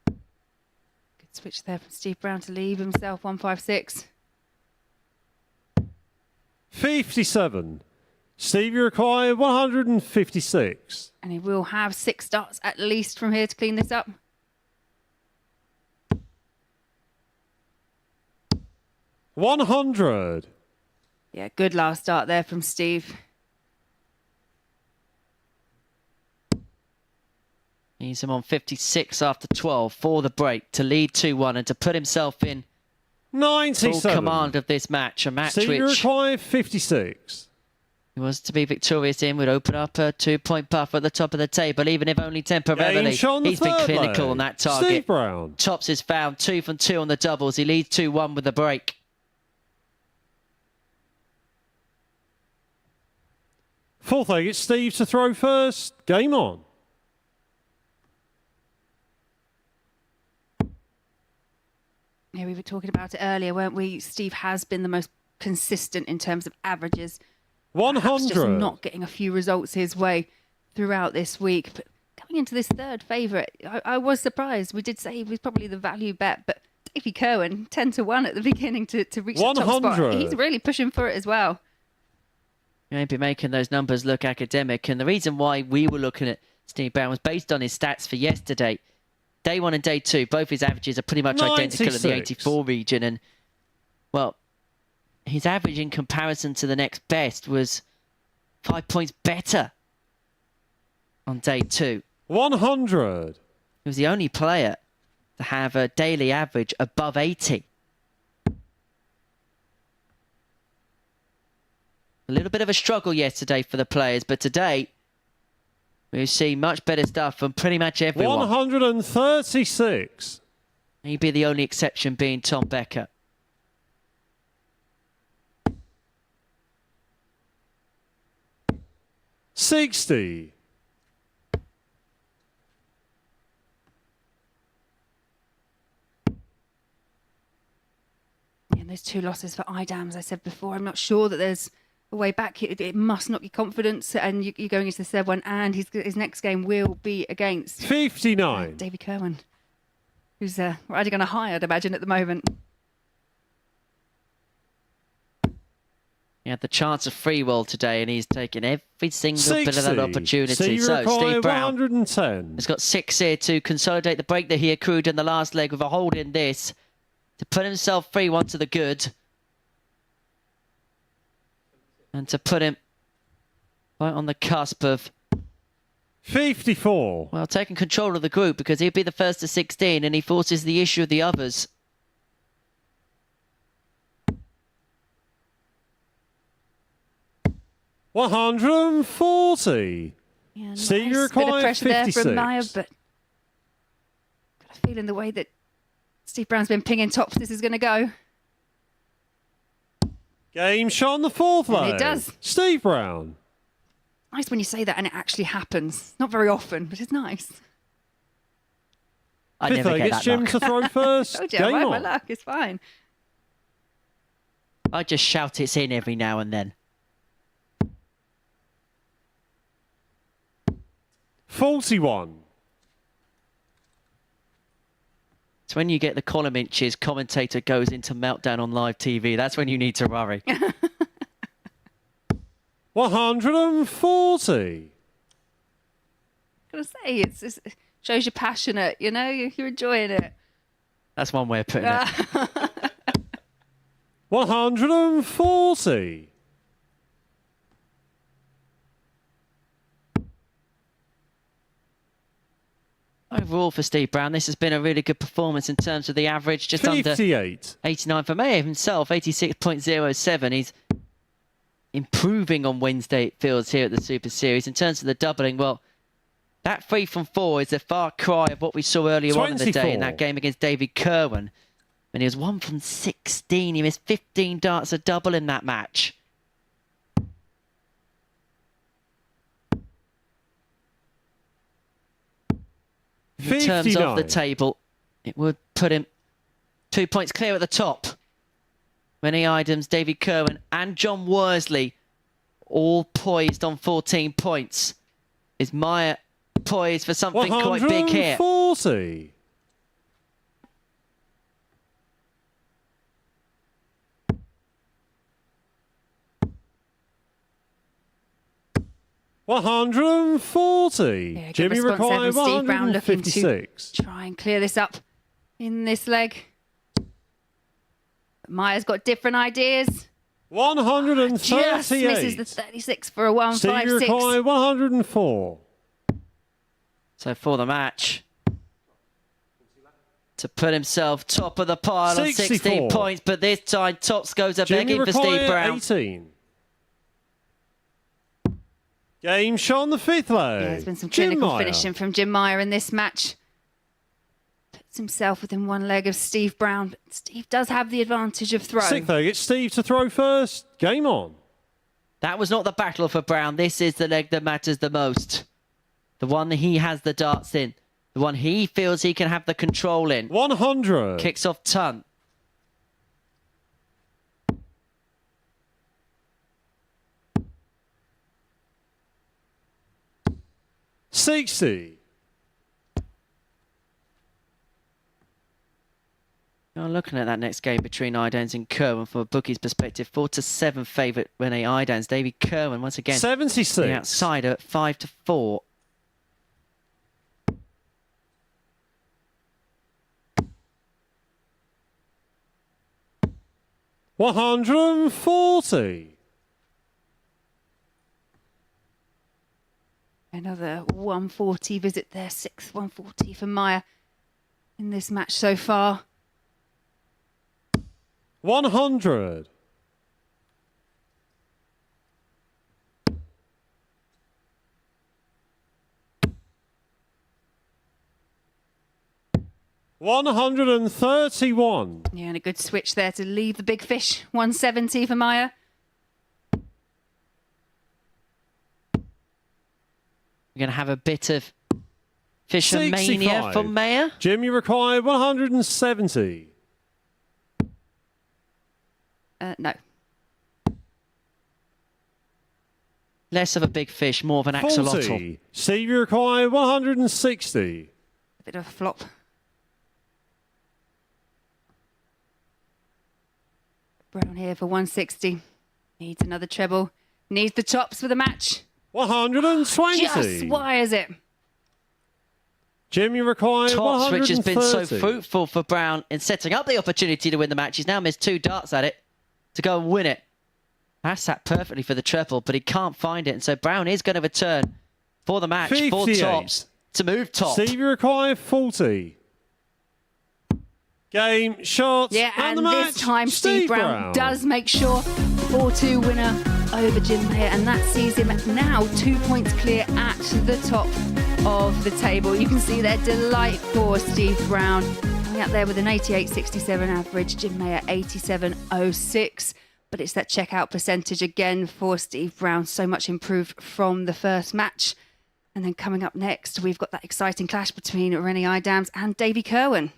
Good switch there from Steve Brown to leave himself 156. 57. Steve, you require 156. And he will have 6 starts at least from here to clean this up. 100. Yeah, good last start there from Steve. He's him on 56 after 12 for the break to lead 2-1 and to put himself in 97. full command of this match. A match Steve which required 56. he was to be victorious in, would open up a 2-point buffer at the top of the table, even if only temporarily. Game shot on the He's been third clinical leg. on that target. Steve Brown. Tops is found 2 from 2 on the doubles. He leads 2-1 with the break. Fourth leg, it's Steve to throw first. Game on. Yeah, we were talking about it earlier, weren't we? Steve has been the most consistent in terms of averages. Perhaps 100. just not getting a few results his way throughout this week. But coming into this third favourite, I was surprised. We did say he was probably the value bet, but Davy Kerwin, 10-1 at the beginning to reach the top spot. 100. He's really pushing for it as well. Maybe making those numbers look academic. And the reason why we were looking at Steve Brown was based on his stats for yesterday. Day 1 and day 2, both his averages are pretty much identical in the 96. 84 region. And, well, his average in comparison to the next best was 5 points better on day 2. 100. He was the only player to have a daily average above 80. A little bit of a struggle yesterday for the players, but today we've seen much better stuff from pretty much everyone. 136. He'd be the only exception being Tom Becker. $60. And those 2 losses for IDAM, as I said before, I'm not sure that there's a way back. It must knock your confidence, and you're going into the third one, and his next game will be against 59. Davy Kerwin, who's riding on a high, I'd imagine, at the moment. He had the chance of free roll today, and he's taken every single 60. bit of that opportunity. Steve So Steve Brown 110. has got 6 here to consolidate the break that he accrued in the last leg with a hold in this to put himself 3-1 to the good. And to put him right on the cusp of, 54. well, taking control of the group, because he'd be the first to 16 and he forces the issue of the others. $140. Yeah, Steve nice bit of required pressure there 56. from Maya, but got a feeling the way that Steve Brown's been pinging tops, this is going to go. Game shot on the fourth And leg. it does. Steve Brown. Nice when you say that and it actually happens. Not very often, but it's nice. I Fifth never leg, get it's that Jim luck. to throw first. Told you, Game I my on. luck. It's fine. I just shout it's in every now and then. 41. It's when you get the column inches, commentator goes into meltdown on live TV. That's when you need to worry. 140. Gotta say, it shows you're passionate. You know, you're enjoying it. That's one way of putting it. 140. Overall for Steve Brown, this has been a really good performance in terms of the average, just under 58. 89 for Mayer himself, 86.07. He's improving on Wednesday, it feels, here at the Super Series. In terms of the doubling, well, that 3 from 4 is a far cry of what we saw earlier on in the day in that 24. game against David Kerwin. When he was 1 from 16, he missed 15 darts a double in that match. In terms of the 59. table, it would put him 2 points clear at the top. Many items, David Kerwin and John Worsley, all poised on 14 points. Is Meyer poised for something quite big here? 140. $140. Yeah, good Jimmy response there required from Steve Brown, looking to 156. try and clear this up in this leg. Maya's got different ideas. Just misses the 138. 36 for a Steve 156. required 104. So for the match, to put himself top of the pile on 16 64. points, but this time tops goes a Jimmy begging for Steve require Brown. 18. Game shot on the 5th leg. Yeah, there's been some Jim clinical Meyer. finishing from Jim Meyer in this match. Puts himself within one leg of Steve Brown. But Steve does have the advantage of throw. 6th leg, it's Steve to throw first. Game on. That was not the battle for Brown. This is the leg that matters the most. The one that he has the darts in. The one he feels he can have the control in. 100. Kicks off Tunt. $60. Now looking at that next game between Idans and Kerwin from a bookie's perspective, 4-7 favourite Rene Idans. David Kerwin once again 76. the outsider at 5-4. $140. Another 140 visit there. 6th 140 for Meyer in this match so far. 100. $131. Yeah, and a good switch there to leave the big fish. 170 for Meyer. We're going to have a bit of Fisher mania 65. for Mayer. Jimmy required 170. No. Less of a big fish, more of an axolotl. 40. Stevie required 160. A bit of a flop. Brown here for 160. Needs another treble. Needs the tops for the match. 120. Just wires it. Jimmy required Tops, which has been so 130. fruitful for Brown in setting up the opportunity to win the match. He's now missed 2 darts at it to go and win it. That's sat perfectly for the treble, but he can't find it. And so Brown is going to return for the match, 4 58. tops to move top. Stevie required 40. Game, shots, Yeah, and the match. this time Steve Brown does make sure 4-2 winner over Jim Meyer, and that sees him now 2 points clear at the top of the table. You can see their delight for Steve Brown coming out there with an 88.67 average, Jim Meyer 87.06. But it's that checkout percentage again for Steve Brown, so much improved from the first match. And then coming up next, we've got that exciting clash between Rene Idams and Davy Kerwin.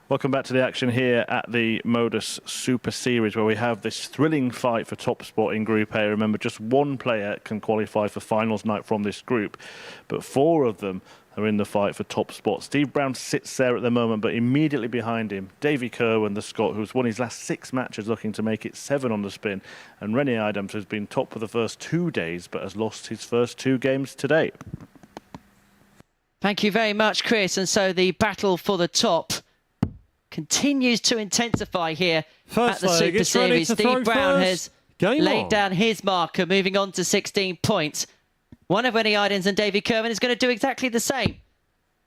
Welcome back to the action here at the MODUS Super Series, where we have this thrilling fight for top spot in Group A. Remember, just one player can qualify for finals night from this group, but 4 of them are in the fight for top spot. Steve Brown sits there at the moment, but immediately behind him, Davy Kerwin, the Scot, who's won his last 6 matches, looking to make it 7 on the spin, and Rennie Adams, who's been top for the first 2 days, but has lost his first 2 games today. Thank you very much, Chris. And so the battle for the top continues to intensify here at the Super Series. Steve Brown has laid down his marker, moving on to 16 points. One of Rennie Idens and Davy Kerwin is going to do exactly the same.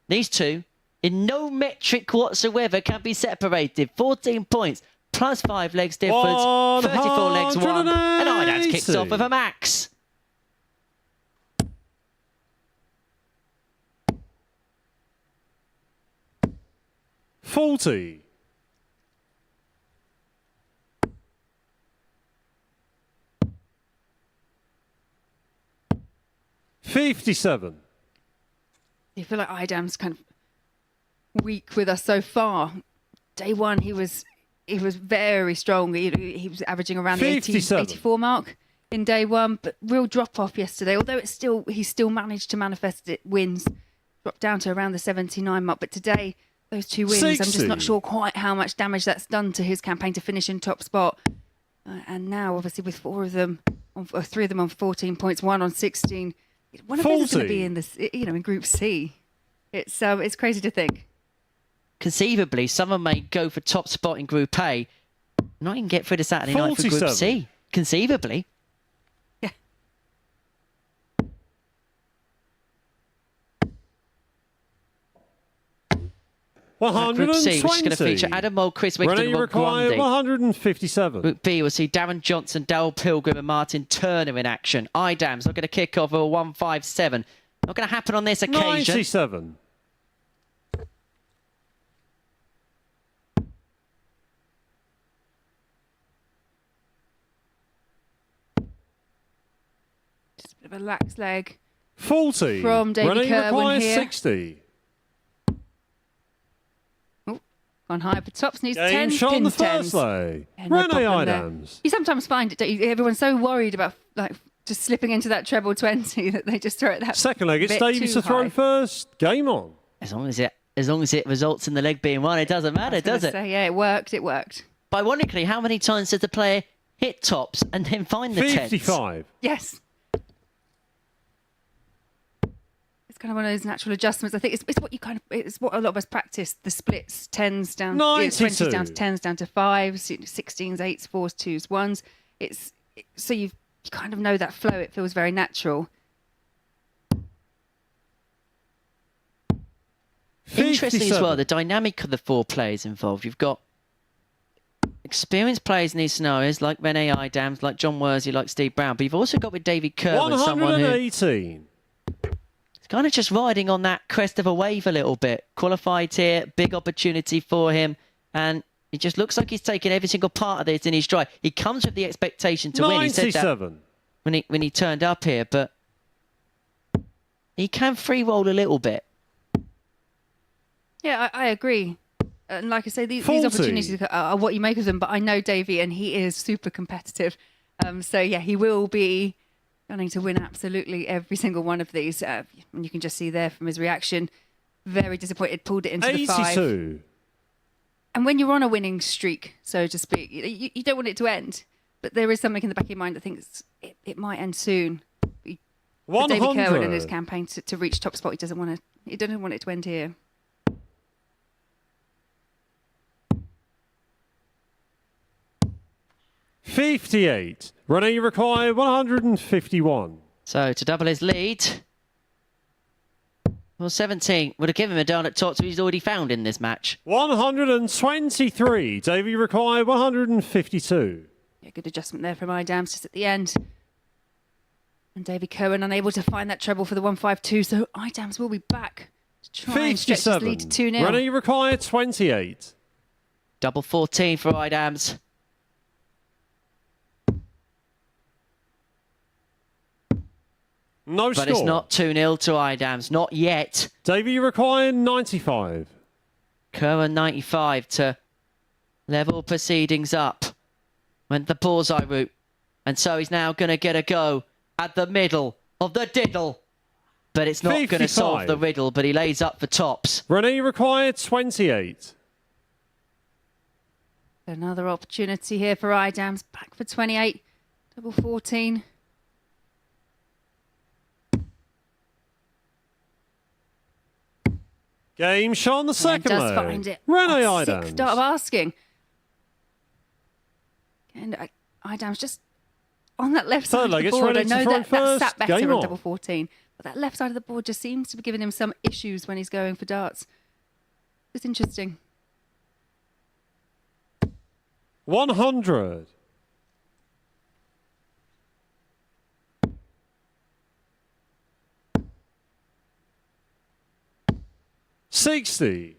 These two, in no metric whatsoever, can be separated. 14 points, plus 5 legs difference, 34 legs won, and Idens kicks off with a max. $40. 57. You feel like Idam's kind of weak with us so far. Day one, he was very strong. He was averaging around the 84 mark in day one, but real drop off yesterday. Although he still managed to manifest it wins, dropped down to around the 79 mark. But today, those 2 wins, 60. I'm just not sure quite how much damage that's done to his campaign to finish in top spot. And now, obviously, with 4 of them, or 3 of them on 14 points, 1 on 16. One of them is going to be in this, in Group C. It's crazy to think. Conceivably, someone may go for top spot in Group A, not even get through to Saturday night for Group C. Conceivably. Yeah. Group C, which is going to feature Adam Mould, Chris Wigton, and Grundy. 157. Group B will see Darren Johnson, Daryl Pilgrim and Martin Turner in action. Idams are going to kick off with a 157. Not going to happen on this occasion. 97. Just a bit of a lax leg. 40. From Davy Kerwin here. 60. On high for tops, needs Game 10 shot on the pin first 10s. lay. Yeah, no Rennie problem there. Idams. You sometimes find it, don't you? Everyone's so worried about just slipping into that treble 20 that they just throw it that Second leg, it's bit Davy too to throw high. first. Game on. As long as it results in the leg being won, it doesn't matter, does it? Yeah, it worked. But ironically, how many times does the player hit tops and then find the 55. Yes. It's kind of one of those natural adjustments. I think it's what a lot of us practice. The splits, 10s down, 20s down to 10s, down to 5s, 16s, 8s, 4s, 2s, 1s. So you kind of know that flow. It feels very natural. 57. Interesting as well, the dynamic of the 4 players involved. You've got experienced players in these scenarios, like Rennie Idams, like John Worsley, like Steve Brown. But you've also got with Davy Kerwin, someone who 118. kind of just riding on that crest of a wave a little bit. Qualified here, big opportunity for him. And it just looks like he's taken every single part of this in his stride. He comes with the expectation to win. He said that when he turned up here, but he can free roll a little bit. Yeah, I agree. And like I say, these opportunities are what you make of them. But I know Davy, and he is super competitive. So, yeah, he will be gunning to win absolutely every single one of these. And you can just see there from his reaction, very disappointed, pulled it into 82. the 5. And when you're on a winning streak, so to speak, you don't want it to end. But there is something in the back of your mind that thinks it might end soon. For Davy Kerwin in his campaign to reach top spot, he doesn't want it to end here. 58. Rennie required 151. So to double his lead, well, 17 would have given him a down at top, so he's already found in this match. 123. Davy required 152. Yeah, good adjustment there from Idams just at the end. And Davy Kerwin unable to find that treble for the 152, so Idams will be back to try and stretch his lead to 2-0. Rennie required 28. Double 14 for Idams. No score. But it's not 2-0 to Idams, not yet. Davy required 95. Kerwin 95 to level proceedings up. Went the bullseye route. And so he's now going to get a go at the middle of the diddle. But it's not going to solve the riddle, but he lays up for tops. Renee required 28. Another opportunity here for Idams. Back for 28. Double 14. Game shot on the second does leg. find it. Renee Sick Idams. start of asking. And Idams just on that left side of leg, the it's board. I ready to know throw that first. sat better Game on on. double 14. But that left side of the board just seems to be giving him some issues when he's going for darts. It's interesting. 100. $60.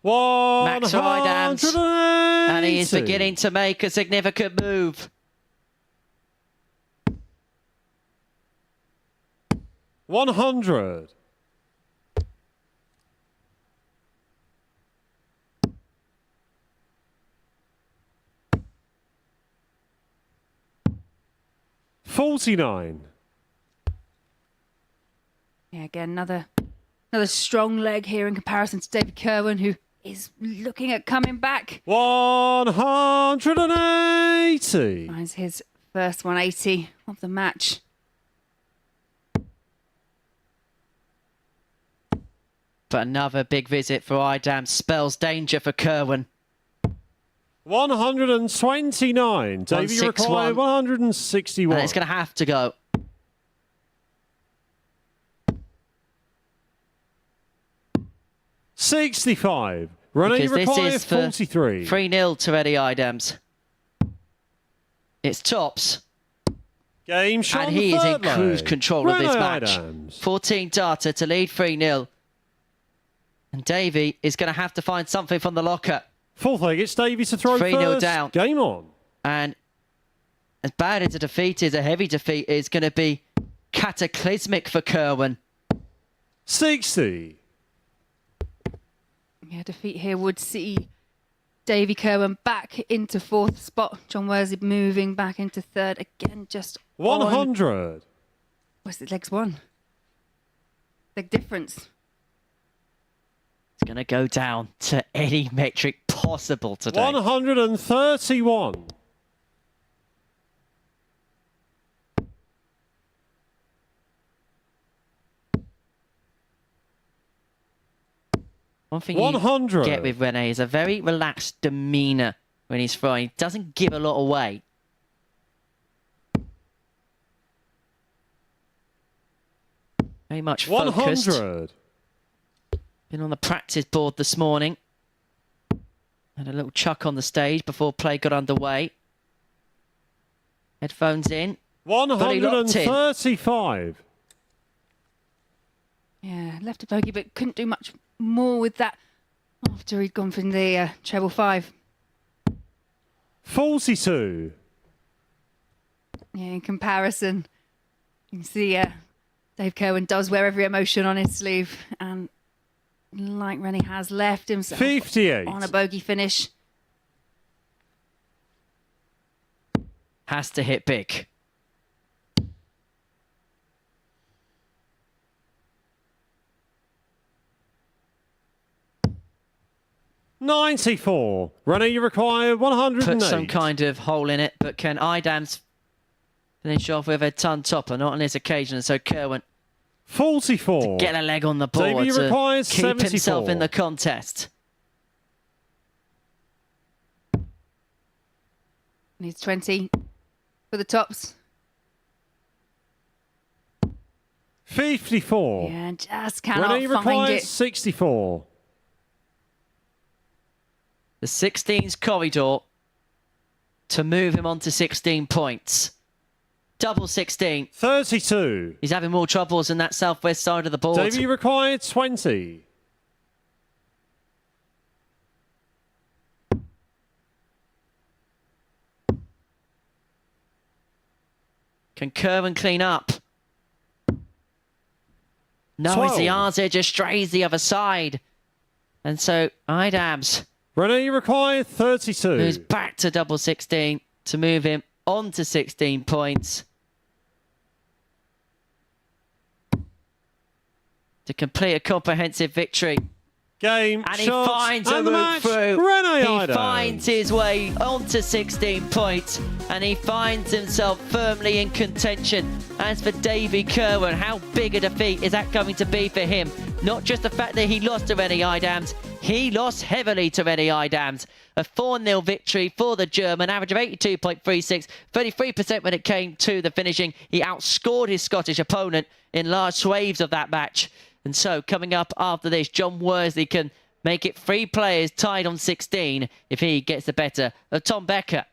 Max Idams. And he is beginning to make a significant move. 100. $49. Yeah, again, another strong leg here in comparison to David Kerwin, who is looking at coming back. 180. Finds his first 180 of the match. But another big visit for Idams spells danger for Kerwin. 129. Davey 161. required 161. And it's going to have to go. $65. Renee Because this required is for 43. 3-0 to Eddie Idams. It's tops. Game shot And on the he is in third leg. cruise control of this Renee match. Idams. 14 data to lead 3-0. And Davey is going to have to find something from the locker. Fourth leg, it's Davey to throw 3-0 first. down. Game on. And as bad as a defeat is, a heavy defeat is going to be cataclysmic for Kerwin. 60. Yeah, defeat here would see Davy Kerwin back into fourth spot. John Worsley moving back into third. Again, just 100. What's the legs one? Big difference. It's going to go down to any metric possible today. 131. One thing 100. you get with Rene is a very relaxed demeanour when he's throwing. He doesn't give a lot away. Very much focused. 100. Been on the practice board this morning. Had a little chuck on the stage before play got underway. Headphones in. Fully locked in. 135. Yeah, left a bogey, but couldn't do much more with that after he'd gone from the treble 5. 42. Yeah, in comparison, you can see Dave Kerwin does wear every emotion on his sleeve, and like Rennie has left himself 58. on a bogey finish. Has to hit big. $94. Rennie, you require 108. Put some kind of hole in it, but can Idams finish off with a ton topper? Not on this occasion, so Kerwin 44. get a leg on the board Davey to requires keep 74. himself in the contest. Needs 20 for the tops. 54. Yeah, just cannot Rennie find requires it. 64. The 16's corridor to move him on to 16 points. Double 16. 32. He's having more troubles in that southwest side of the board. Davey required 20. Can Kerwin clean up? No, 12. as the Arze just strays the other side. And so Idams Renee required 32. moves back to double 16 to move him on to 16 points. To complete a comprehensive victory. Game, And he shots, finds a and the route match. through. Renee He Idams. finds his way onto 16 points and he finds himself firmly in contention. As for Davy Kerwin, how big a defeat is that going to be for him? Not just the fact that he lost to Rennie Idams, he lost heavily to Rennie Idams. A 4-0 victory for the German, average of 82.36, 33% when it came to the finishing. He outscored his Scottish opponent in large swathes of that match. And so, coming up after this, John Worsley can make it 3 players tied on 16 if he gets the better of Tom Becker.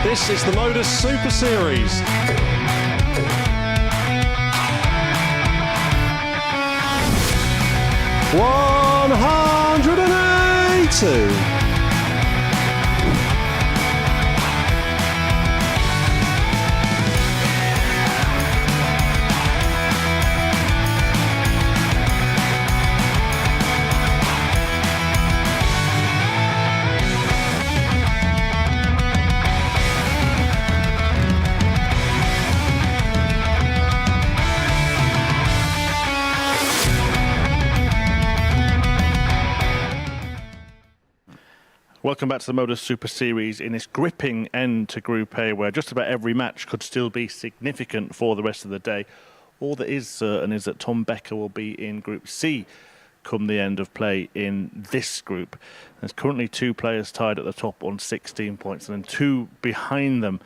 This is the MODUS Super Series. $182. Welcome back to the MODUS Super Series in this gripping end to Group A, where just about every match could still be significant for the rest of the day. All that is certain is that Tom Becker will be in Group C come the end of play in this group. There's currently 2 players tied at the top on 16 points, and then 2 behind them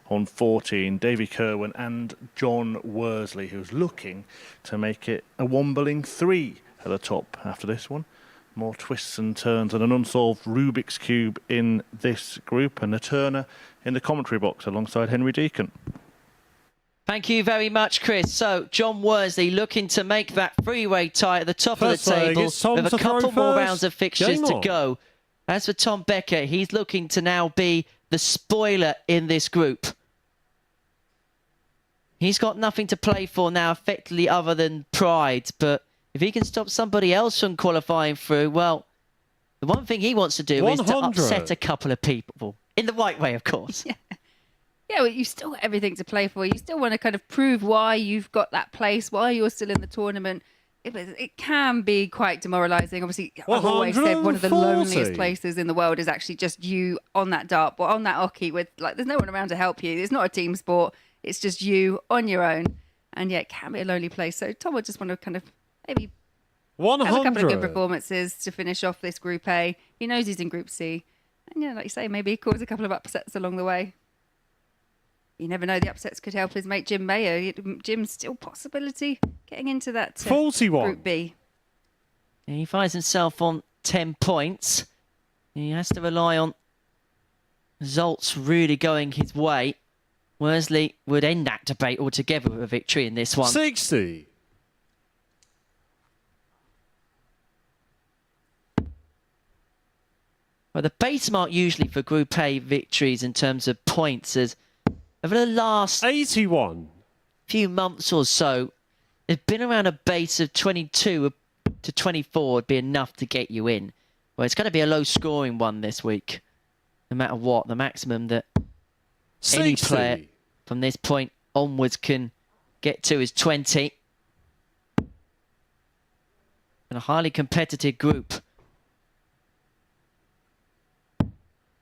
on 14, Davy Kerwin and John Worsley, who's looking to make it a wobbling 3 at the top after this one. More twists and turns and an unsolved Rubik's Cube in this group, and a Turner in the commentary box alongside Henry Deacon. Thank you very much, Chris. So, John Worsley looking to make that three-way tie at the top of the table with a couple more rounds of fixtures to go. As for Tom Becker, he's looking to now be the spoiler in this group. He's got nothing to play for now, effectively, other than pride. But if he can stop somebody else from qualifying through, well, the one thing he wants to do is to upset a couple of people. In the right way, of course. Yeah, well, you've still got everything to play for. You still want to kind of prove why you've got that place, why you're still in the tournament. It can be quite demoralising. Obviously, I've always said one of the loneliest places in the world is actually just you on that dartboard, on that hockey, with there's no one around to help you. It's not a team sport. It's just you on your own. And yeah, it can be a lonely place. So Tom would just want to kind of maybe have a couple of good performances to finish off this Group A. He knows he's in Group C. And yeah, like you say, maybe cause a couple of upsets along the way. You never know, the upsets could help his mate Jim Mayo. Jim's still possibility getting into that 41. Group B. And he finds himself on 10 points. He has to rely on results really going his way. Worsley would end that debate altogether with a victory in this one. 60. Well, the base mark usually for Group A victories in terms of points is over the last 81. few months or so, it's been around a base of 22 to 24 would be enough to get you in. Well, it's going to be a low-scoring one this week, no matter what. The maximum that 60. any player from this point onwards can get to is 20. In a highly competitive group.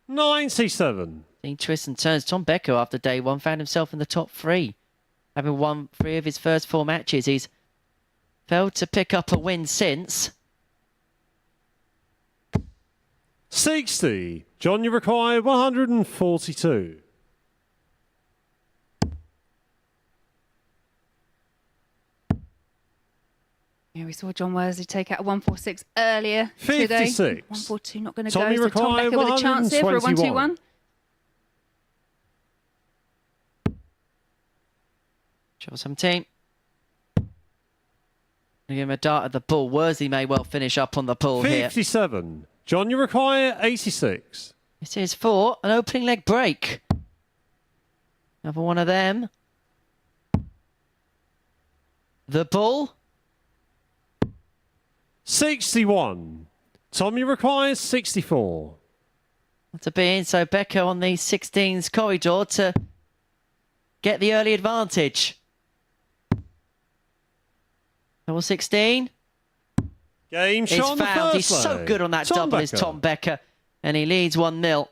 97. Seeing twists and turns, Tom Becker after day one found himself in the top 3. Having won 3 of his first 4 matches, he's failed to pick up a win since. 60. John, you require 142. Yeah, we saw John Worsley take out a 146 earlier 56. today. 142 not going to Tommy go. So Tom Becker with a chance here for a 121. Shot 17. Give him a dart at the ball. Worsley may well finish up on the ball 57. Here. John, you require 86. This is for an opening leg break. Another one of them. The ball. 61. Tommy requires 64. To be in, so Becker on the 16's corridor to get the early advantage. Double 16. Game shot on the found. first He's so leg. good on that double, is Tom Becker. And he leads 1-0.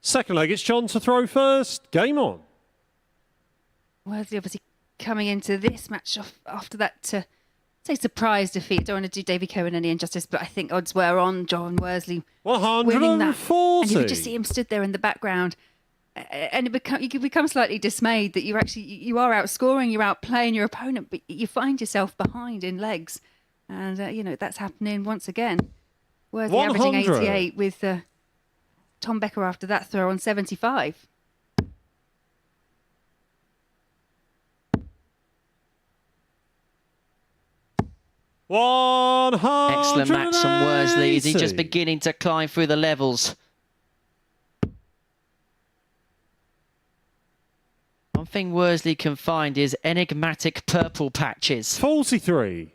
Second leg, it's John to throw first. Game on. Worsley obviously coming into this match after that, say, surprise defeat. Don't want to do Davy Cohen any injustice, but I think odds were on John Worsley winning that. 140. And you could just see him stood there in the background. And you could become slightly dismayed that you are outscoring, you're outplaying your opponent, but you find yourself behind in legs. And, that's happening once again. Worsley averaging 88 with Tom Becker after that throw on 75. Excellent match from Worsley. Is he just beginning to climb through the levels? One thing Worsley can find is enigmatic purple patches. 43.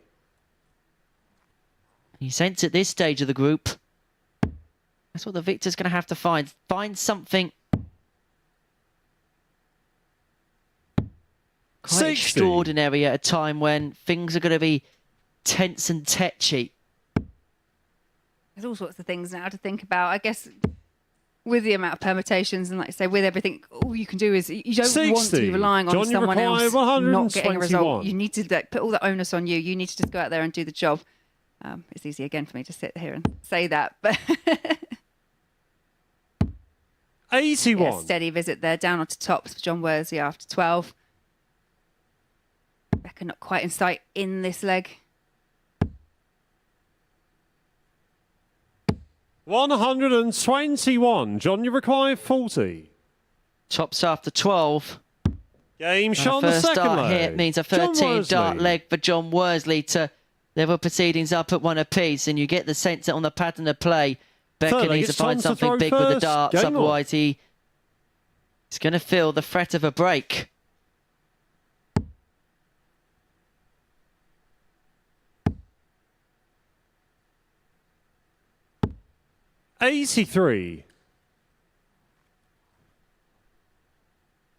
He sense at this stage of the group. That's what the victor's going to have to find. Find something quite 60. extraordinary at a time when things are going to be tense and tetchy. There's all sorts of things now to think about. I guess with the amount of permutations and, like I say, with everything, all you can do is you don't want to be 60. relying on John, you someone require else not getting a 121. result. You need to put all the onus on you. You need to just go out there and do the job. It's easy again for me to sit here and say that, but 81. yeah, steady visit there, down onto tops for John Worsley after 12. Becker not quite in sight in this leg. 121. John, you require 40. Tops after 12. Game shot on the First second start leg. here means a John 13-dart Worsley. leg for John Worsley to level proceedings up at 1 apiece, and you get the sense that on the pattern of play, Becker Third leg, needs to it's time find to something throw big with the first. darts, Game on. otherwise he's going to feel the threat of a break. $83.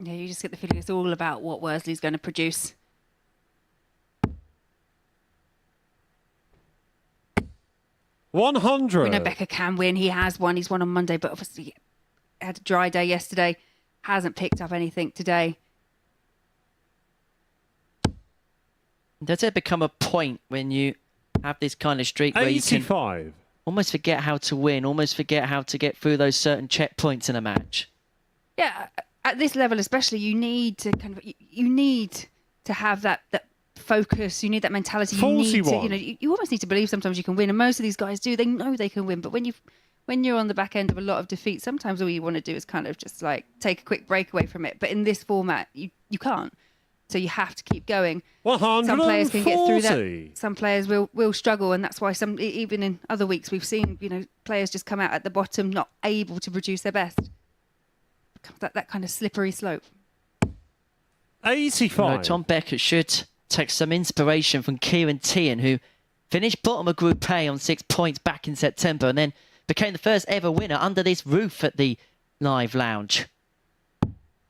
Yeah, you just get the feeling it's all about what Worsley's going to produce. We know 100. Becker can win. He has won. He's won on Monday, but obviously had a dry day yesterday. Hasn't picked up anything today. Does it become a point when you have this kind of streak where you can 85. almost forget how to win, almost forget how to get through those certain checkpoints in a match? Yeah, at this level especially, you need to you need to have that focus. You need that mentality. You need to, 41. you almost need to believe sometimes you can win, and most of these guys do. They know they can win, but when you're on the back end of a lot of defeat, sometimes all you want to do is kind of just like take a quick break away from it. But in this format, you can't. So you have to keep going. 140. Some players can get through that. Some players will struggle, and that's why even in other weeks we've seen players just come out at the bottom, not able to produce their best. That kind of slippery slope. 85. Tom Becker should take some inspiration from Kieran Tian, who finished bottom of Group A on 6 points back in September and then became the first ever winner under this roof at the Live Lounge.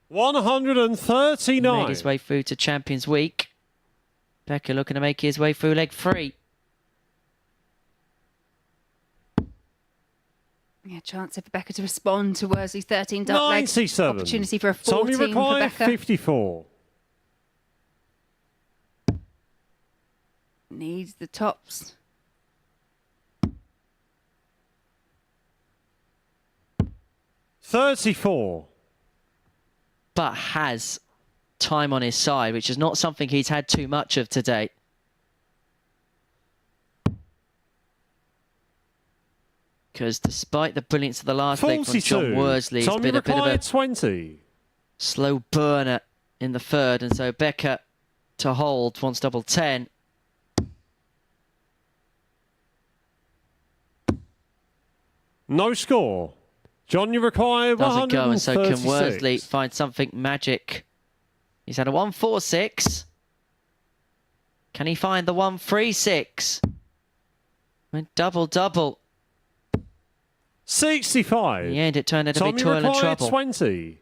139. Made his way through to Champions Week. Becker looking to make his way through leg 3. Yeah, chance for Becker to respond to Worsley's 13 dart leg. 97. Opportunity for a Tommy 14 for required Becker. 54. Needs the tops. $34. But has time on his side, which is not something he's had too much of today. Because despite the brilliance of the last leg from John Worsley, it's been a bit of a 20. slow burner in the third, and so Becker to hold wants double 10. No score. John, you require Doesn't go, and so can 136. Worsley find something magic. He's had a 146. Can he find the 136? Went double. 65. In the end, it turned out to be Tommy toil and required trouble. 20.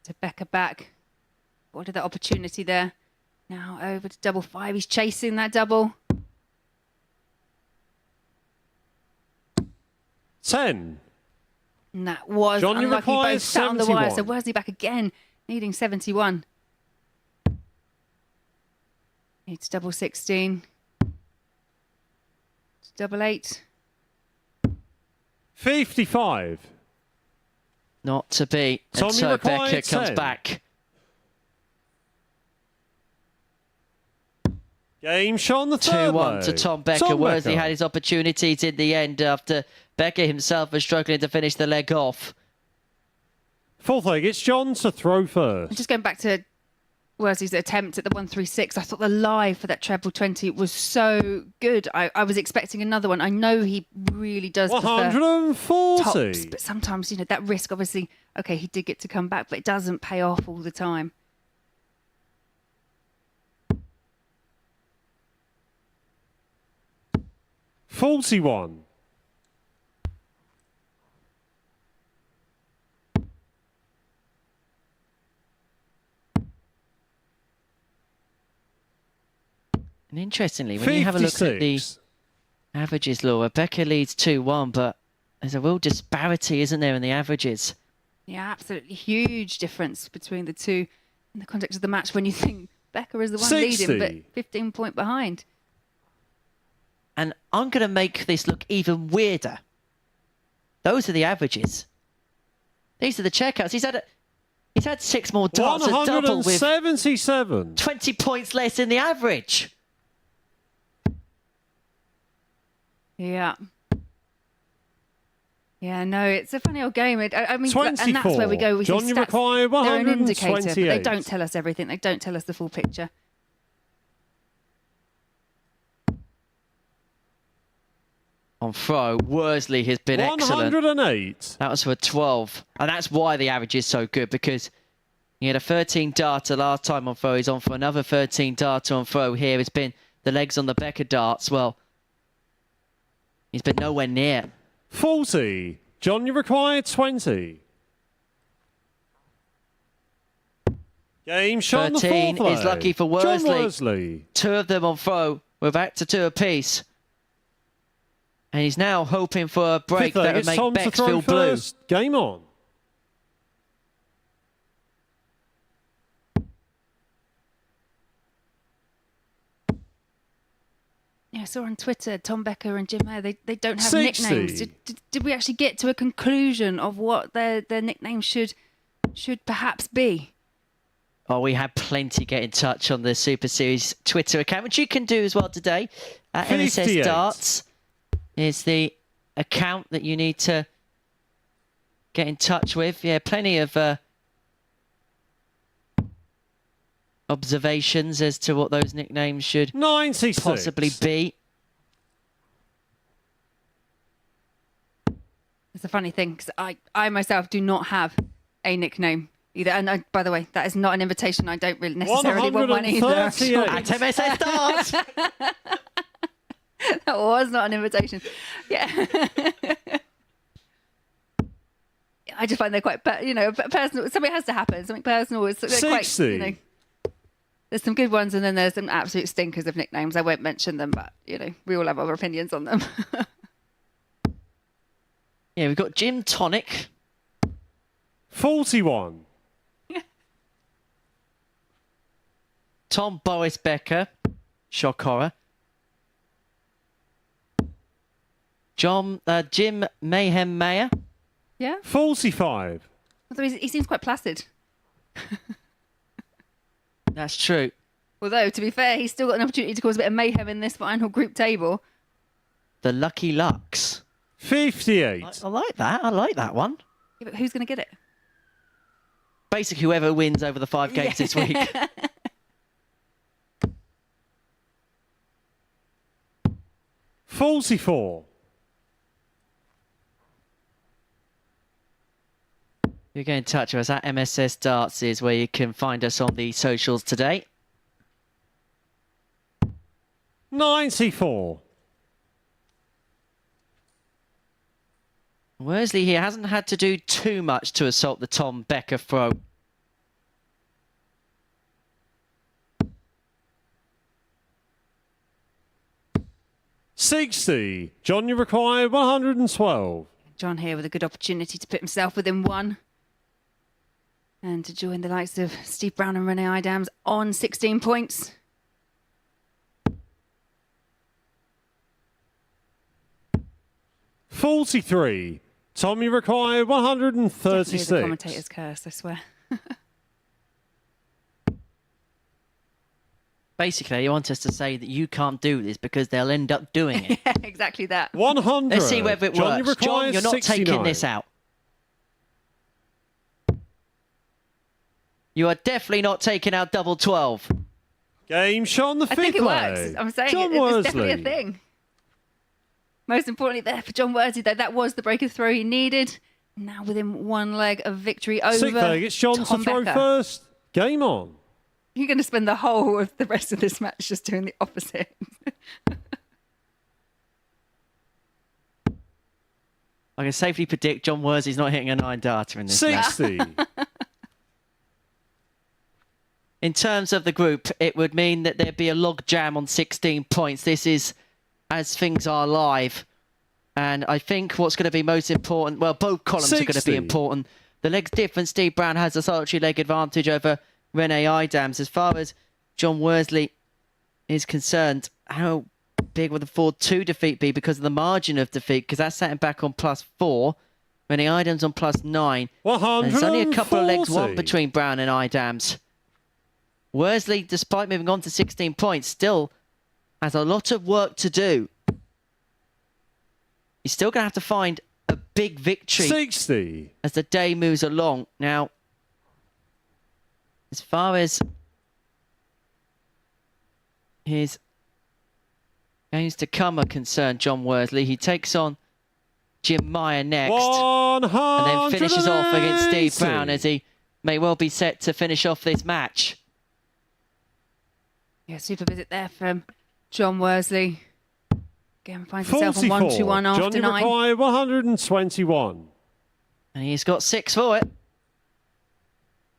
To Becker back. What that opportunity there. Now over to double 5. He's chasing that double. 10. And that was John, you unlucky. require Both sat on the wire. So 71. Worsley back again, needing 71. Needs double 16. Double 8. 55. Not to be. And Tommy so required Becker comes 10. back. Game shot on the third 2-1 to leg. Tom Becker. Tom Worsley Becker. had his opportunities in the end after Becker himself was struggling to finish the leg off. Fourth leg, it's John to throw first. Just going back to Worsley's attempt at the 136, I thought the live for that treble 20 was so good. I was expecting another one. I know he really does prefer 140. tops, but sometimes, that risk, obviously, okay, he did get to come back, but it doesn't pay off all the time. $41. And interestingly, when you have a look at the 56. averages, Laura, Becker leads 2-1, but There's a real disparity, isn't there, in the averages? Yeah, absolutely huge difference between the two in the context of the match when you think Becker is the one leading, but 15-point behind. And I'm going to make this look even weirder. Those are the averages. These are the checkouts. He's had 6 more darts, a double with 177. 20 points less in the average. Yeah. Yeah, no, it's a funny old game. I mean, 24. and that's where we go. We John, see you stats. require They're an indicator, but they 128. don't tell us everything. They don't tell us the full picture. On throw, Worsley has been excellent. 108. That was for 12. And that's why the average is so good, because he had a 13 darter last time on throw. He's on for another 13 darter on throw here. It's been the legs on the Becker darts. Well, he's been nowhere near. 40. John, you require 20. Game shot on the 13 fourth is leg. lucky for John Worsley. Worsley. 2 of them on throw. We're back to 2 apiece. And he's now hoping for a break Fifth leg, that would it's make Tom to Bex throw feel blue. first. Game on. Yeah, I saw on Twitter, Tom Becker and Jim Mayer, they don't have 60. nicknames. Did we actually get to a conclusion of what their nickname should perhaps be? Oh, we had plenty get in touch on the Super Series Twitter account, which you can do as well today. At MSS 58. Darts is the account that you need to get in touch with. Yeah, plenty of observations as to what those nicknames should 96. possibly be. It's a funny thing because I myself do not have a nickname either. And by the way, that is not an invitation. I don't really necessarily want one either. 138. At MSS Darts! That was not an invitation. Yeah. I just find they're quite, personal. Something has to happen. Something personal. They're 60. quite, there's some good ones and then there's some absolute stinkers of nicknames. I won't mention them, but, we all have our opinions on them. Yeah, we've got Gin Tonic. 41. Tom Boris Becker. Shock horror. Jim Mayhem Mayer. Yeah. 45. Although he seems quite placid. That's true. Although, to be fair, he's still got an opportunity to cause a bit of mayhem in this final group table. The Lucky Lux. 58. I like that. I like that one. Yeah, but who's going to get it? Basically, whoever wins over the 5 games this week. 44. You get in touch with us at MSS Darts is where you can find us on the socials today. 94. Worsley here hasn't had to do too much to assault the Tom Becker throw. $60. John, you require 112. John here with a good opportunity to put himself within 1. And to join the likes of Steve Brown and Renee Idams on 16 points. $43. Tom, you require 136. Definitely the commentator's curse, I swear. Basically, you want us to say that you can't do this because they'll end up doing it. Yeah, exactly that. 100. Let's see whether it John, works. John, you're not 69. taking this out. You are definitely not taking out double 12. Game shot on the I fifth think it leg. works. I'm saying John it's definitely a Worsley. thing. Most importantly there for John Worsley, though, that was the break of throw he needed. Now within 1 leg of victory over Sixth leg, it's John Tom to throw Becker. first. Game on. You're going to spend the whole of the rest of this match just doing the opposite. I can safely predict John Worsley's not hitting a 9 darter in this match. 60. In terms of the group, it would mean that there'd be a log jam on 16 points. This is, as things are live, And I think what's going to be most important, well, both columns are going to 60. be important. The legs different. Steve Brown has a solitary leg advantage over Rene Idams. As far as John Worsley is concerned, how big will the 4-2 defeat be because of the margin of defeat? Because that's setting back on +4. Rene Idams on +9. And there's only a couple of legs won between Brown and Idams. Worsley, despite moving on to 16 points, still has a lot of work to do. He's still going to have to find a big victory 60. as the day moves along. Now, as far as his games to come are concerned, John Worsley, he takes on Jim Meyer next. And then finishes off against Steve Brown as he may well be set to finish off this match. Yeah, super visit there from John Worsley. Again, finds himself on 1-2-1 after Johnny 9. Mackay, 121. And he's got 6 for it.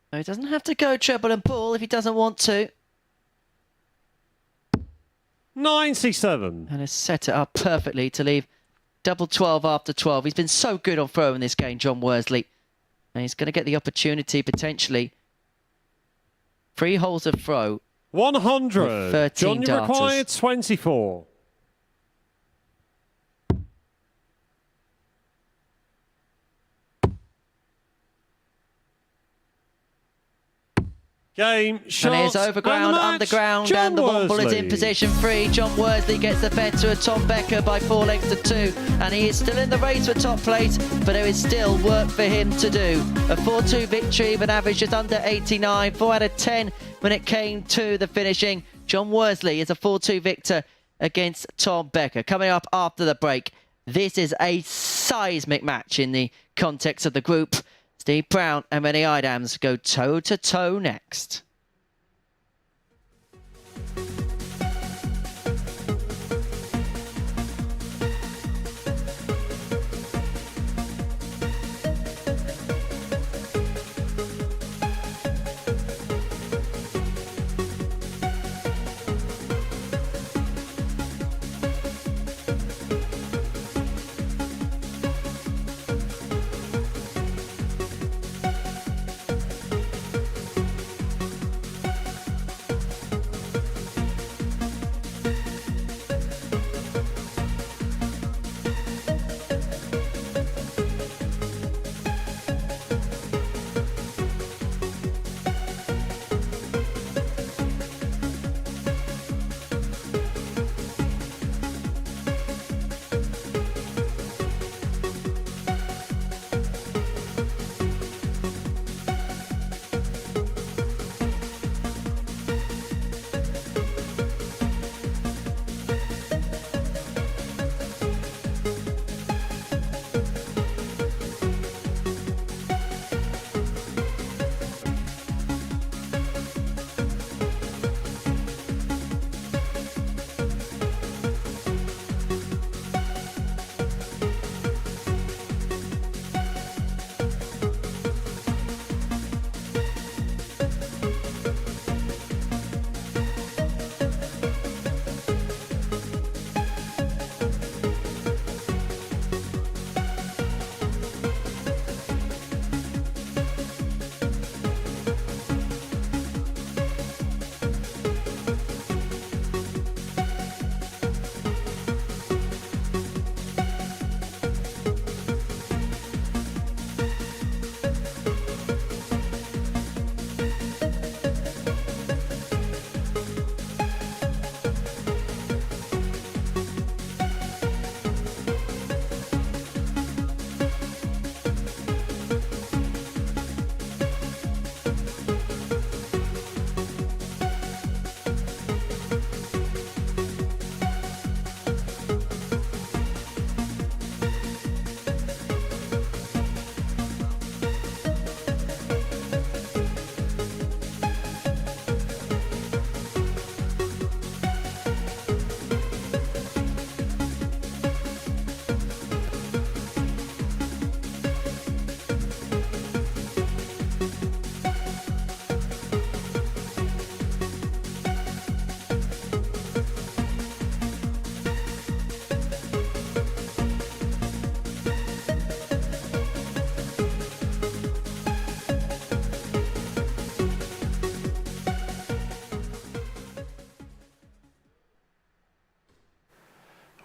So he doesn't have to go treble and ball if he doesn't want to. 97. And has set it up perfectly to leave double 12 after 12. He's been so good on throw in this game, John Worsley. And he's going to get the opportunity, potentially. 3 holes of throw. 100. 13 Johnny Mackay, darters. 24. Game, shot, And here's overground, underground, and the Womble is in position 3. John Worsley gets the better of Tom Becker by 4 lengths to 2. And he is still in the race for top place, but there is still work for him to do. A 4-2 victory, but average just under 89. 4 out of 10 when it came to the finishing. John Worsley is a 4-2 victor against Tom Becker. Coming up after the break, this is a seismic match in the context of the group. Steve Brown and Rene Idams go toe-to-toe next.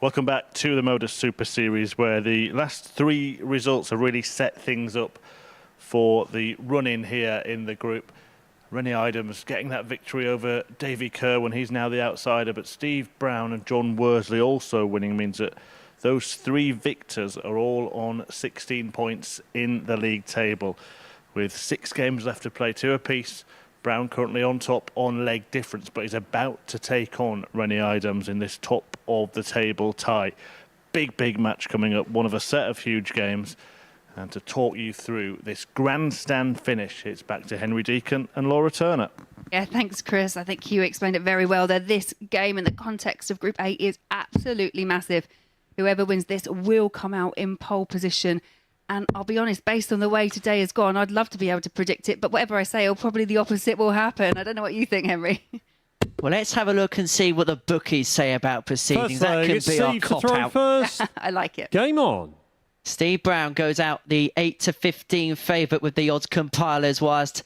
Welcome back to the MODUS Super Series, where the last 3 results have really set things up for the run-in here in the group. Rennie Idams getting that victory over Davy Kerr when he's now the outsider, but Steve Brown and John Worsley also winning means that those 3 victors are all on 16 points in the league table. With 6 games left to play, 2 apiece. Brown currently on top on leg difference, but he's about to take on Rennie Idams in this top of the table tie. Big match coming up, one of a set of huge games. And to talk you through this grandstand finish, it's back to Henry Deacon and Laura Turner. Yeah, thanks, Chris. I think Hugh explained it very well there. This game in the context of Group A is absolutely massive. Whoever wins this will come out in pole position. And I'll be honest, based on the way today has gone, I'd love to be able to predict it. But whatever I say, probably the opposite will happen. I don't know what you think, Henry. Well, let's have a look and see what the bookies say about proceedings. That could be our cop-out. I like it. Game on. Steve Brown goes out the 8-15 favourite with the odds compilers, whilst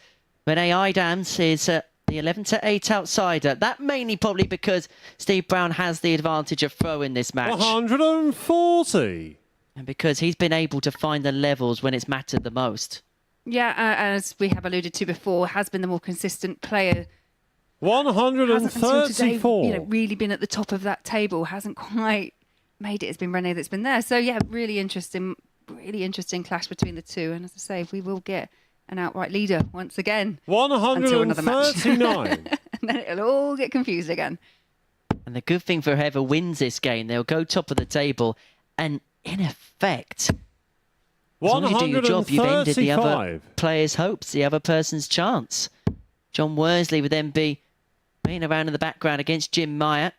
Rennie Idams is the 11-8 outsider. That mainly probably because Steve Brown has the advantage of throwing this match. 140. And because he's been able to find the levels when it's mattered the most. Yeah, as we have alluded to before, has been the more consistent player. 134. Today, really been at the top of that table. Hasn't quite made it. It's been Rennie that's been there. So yeah, really interesting clash between the two. And as I say, we will get an outright leader once again. 139. And then it'll all get confused again. And the good thing for whoever wins this game, they'll go top of the table and in effect, as long as you do your job, you've ended the other player's hopes, the other person's chance. John Worsley would then be playing around in the background against Jim Meyer.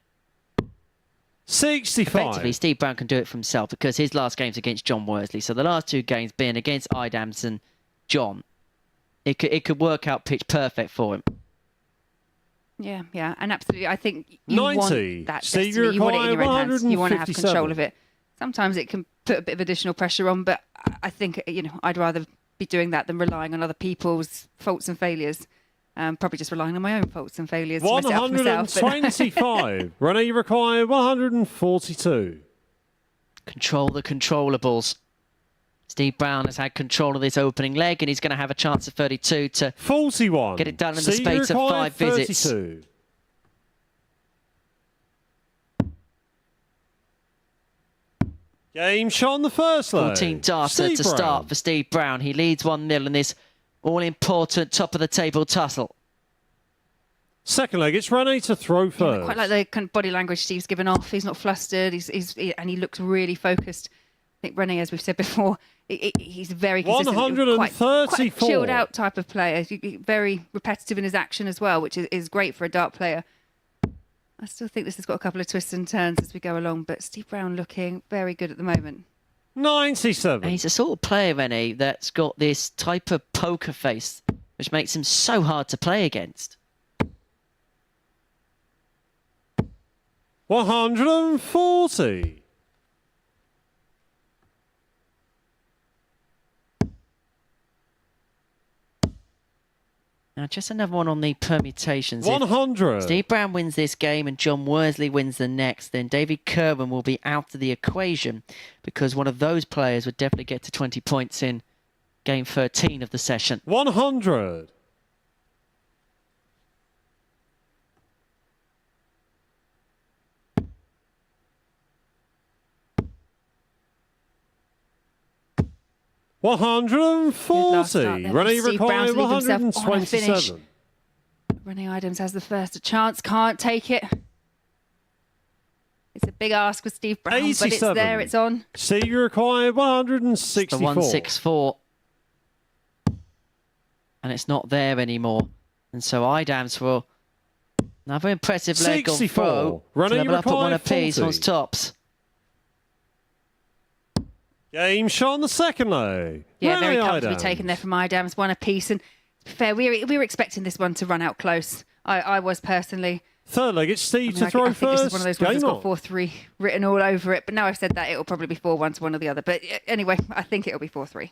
65. Effectively, Steve Brown can do it for himself because his last game's against John Worsley. So the last 2 games being against Idams and John, it could work out pitch perfect for him. Yeah, and absolutely. I think you 90. Want that Steve, destiny. You want it in your own hands. You want to have 157. control of it. Sometimes it can put a bit of additional pressure on, but I think, I'd rather be doing that than relying on other people's faults and failures. Probably just relying on my own faults and failures. 125. Rennie require 142. Control the controllables. Steve Brown has had control of this opening leg, and he's going to have a chance at 32 to 41. Get it done in the space of 5 visits. 32. Game shot on the first leg. 14 darter to start for Steve Brown. He leads 1-0 in this all-important top-of-the-table tussle. Second leg, it's Rennie to throw first. I quite like the kind of body language Steve's given off. He's not flustered, and he looks really focused. I think Rennie, as we've said before, he's very consistent. 134. Quite a chilled out type of player. Very repetitive in his action as well, which is great for a dart player. I still think this has got a couple of twists and turns as we go along, but Steve Brown looking very good at the moment. 97. And he's a sort of player, Rennie, that's got this type of poker face, which makes him so hard to play against. 140. Now, just another one on the permutations. 100. If Steve Brown wins this game and John Worsley wins the next, then David Kerwin will be out of the equation because one of those players would definitely get to 20 points in game 13 of the session. 100. $140. Rennie requires 127. Rennie Idams has the first chance, can't take it. It's a big ask with Steve Brown, 87. but it's there, it's on. Steve requires 164. The 164. And it's not there anymore. And so Idams for another impressive leg on throw. Rennie to level up at one apiece 40. on tops. Game shot on the second leg. Yeah, Rennie very comfortably Idams. taken there from Idams, one apiece. And to be fair, we were expecting this one to run out close. I was personally. Third leg, it's Steve to I throw think first. this is one of those ones Game that's got 4-3 written all over it. But now I've said that, it'll probably be 4-1 to one or the other. But anyway, I think it'll be 4-3.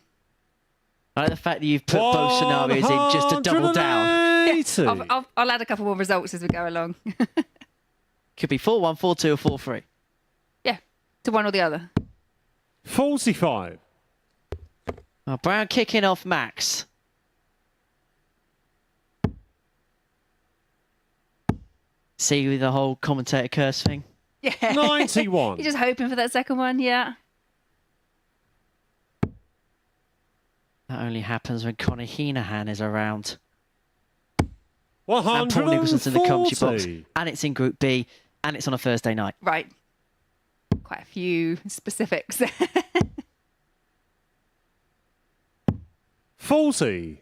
I like the fact that you've put both scenarios in just to double down. Yeah, I'll add a couple more results as we go along. Could be 4-1, 4-2 or 4-3. Yeah, to one or the other. 45. Well, Brown kicking off Max. See with the whole commentator curse thing. Yeah. 91. You're just hoping for that second one, yeah. That only happens when Conor Heenahan is around. And Paul Nicholson's in the commentary box. 140. And it's in Group B. And it's on a Thursday night. Right. Quite a few specifics. 40.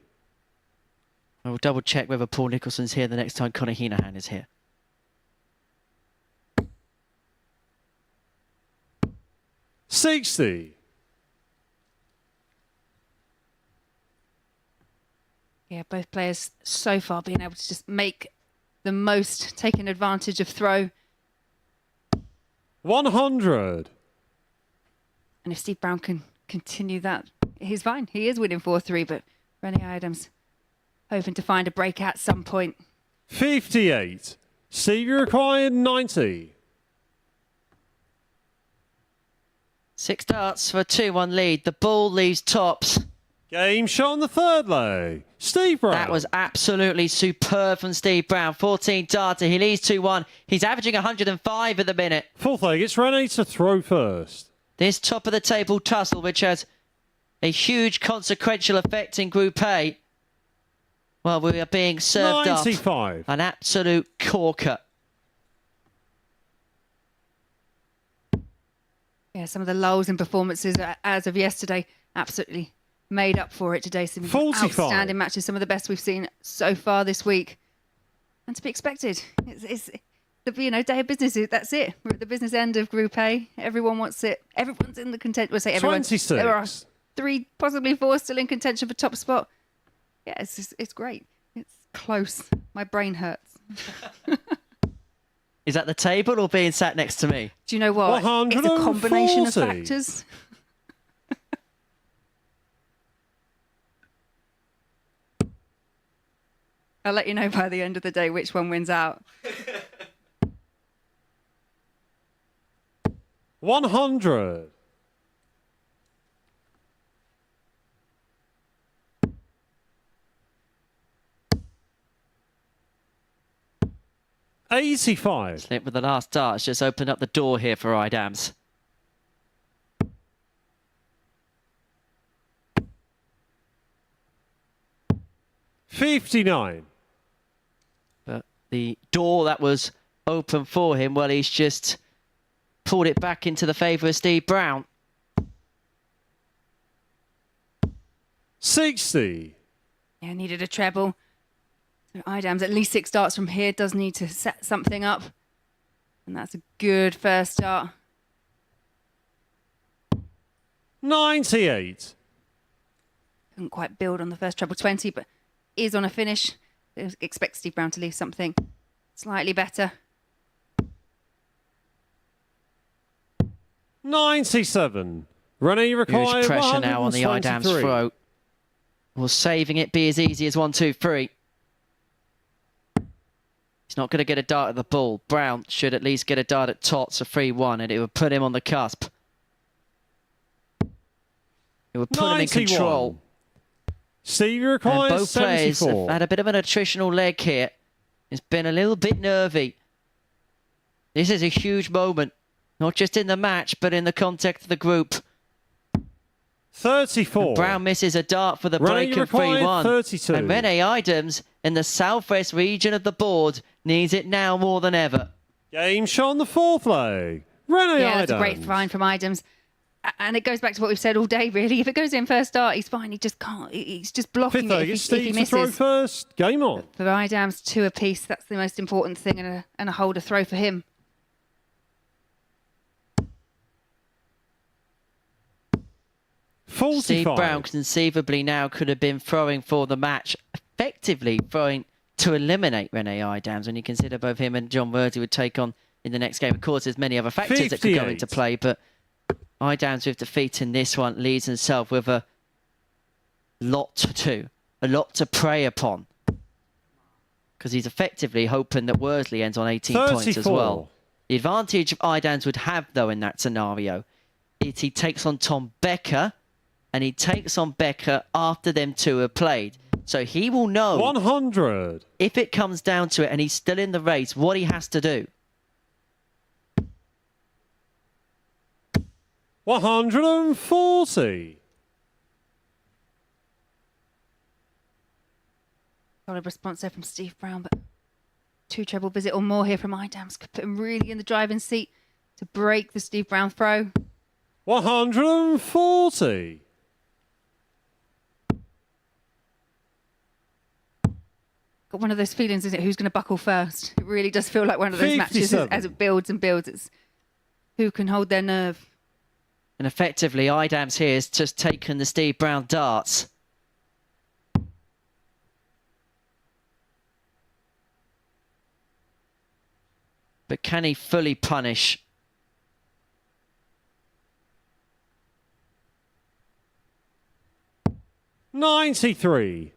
We'll double check whether Paul Nicholson's here the next time Conor Heenahan is here. 60. Yeah, both players so far being able to just make the most, taking advantage of throw. 100. And if Steve Brown can continue that, he's fine. He is winning 4-3, but Rene Adams hoping to find a break at some point. 58. Stevie required 90. 6 darts for a 2-1 lead. The ball leaves tops. Game shot on the third leg. Steve Brown. That was absolutely superb from Steve Brown. 14 darter. He leads 2-1. He's averaging 105 at the minute. Fourth leg. It's Rene to throw first. This top of the table tussle, which has a huge consequential effect in Group A. Well, we are being served 95. up an absolute corker. Yeah, some of the lulls in performances as of yesterday absolutely made up for it today. Some 45. outstanding matches, some of the best we've seen so far this week. And to be expected. It's the day of business. That's it. We're at the business end of Group A. Everyone wants it. Everyone's in the contention. We'll say everyone. 26. There are 3, possibly 4 still in contention for top spot. Yeah, it's great. It's close. My brain hurts. Is that the table or being sat next to me? Do you know what? It's a combination of 140. factors. I'll let you know by the end of the day which one wins out. 100. 85. Slip with the last dart. It's just opened up the door here for Idams. $59. But the door that was open for him, well, he's just pulled it back into the favour of Steve Brown. 60. Yeah, needed a treble. So Idams at least 6 darts from here. Does need to set something up. And that's a good first start. 98. Couldn't quite build on the first treble 20, but is on a finish. Expect Steve Brown to leave something slightly better. 97. Rene required Huge pressure now on the Idams 123. throat. Will saving it be as easy as 1, 2, 3? He's not going to get a dart at the ball. Brown should at least get a dart at Tots, a 3-1, and it would put him on the cusp. It would put him in 91. control. Stevie And requires both players 74. have had a bit of an attritional leg here. It's been a little bit nervy. This is a huge moment, not just in the match, but in the context of the group. 34. And Brown misses a dart for the Rene break of required 3-1. 32. And Rene Idams in the southwest region of the board needs it now more than ever. Game shot on the fourth leg. Rene Yeah, that's a great Idams. find from Idams. And it goes back to what we've said all day, really. If it goes in first start, he's fine. He just can't. He's just blocking Fifth it leg. if It's he, if he Steve to throw misses. first. Game on. For Idams, 2 apiece. That's the most important thing, and a holder throw for him. 45. Steve Brown conceivably now could have been throwing for the match, effectively throwing to eliminate Rene Idams when you consider both him and John Worthy would take on in the next game. Of course, there's many other factors that could go 58. into play, but Idams with defeat in this one leaves himself with a lot to do, a lot to prey upon. Because he's effectively hoping that Worsley ends on 18 points as 34. well. The advantage Idans would have, though, in that scenario is he takes on Tom Becker, and he takes on Becker after them two have played. So he will know 100. if it comes down to it and he's still in the race, what he has to do. 140. Solid response there from Steve Brown, but 2 treble visit or more here from Idams could put him really in the driving seat to break the Steve Brown throw. 140. Got one of those feelings, isn't it? Who's going to buckle first? It really does feel like one of those matches 57. as it builds and builds. It's who can hold their nerve. And effectively, Idams here has just taken the Steve Brown darts. But can he fully punish? $93.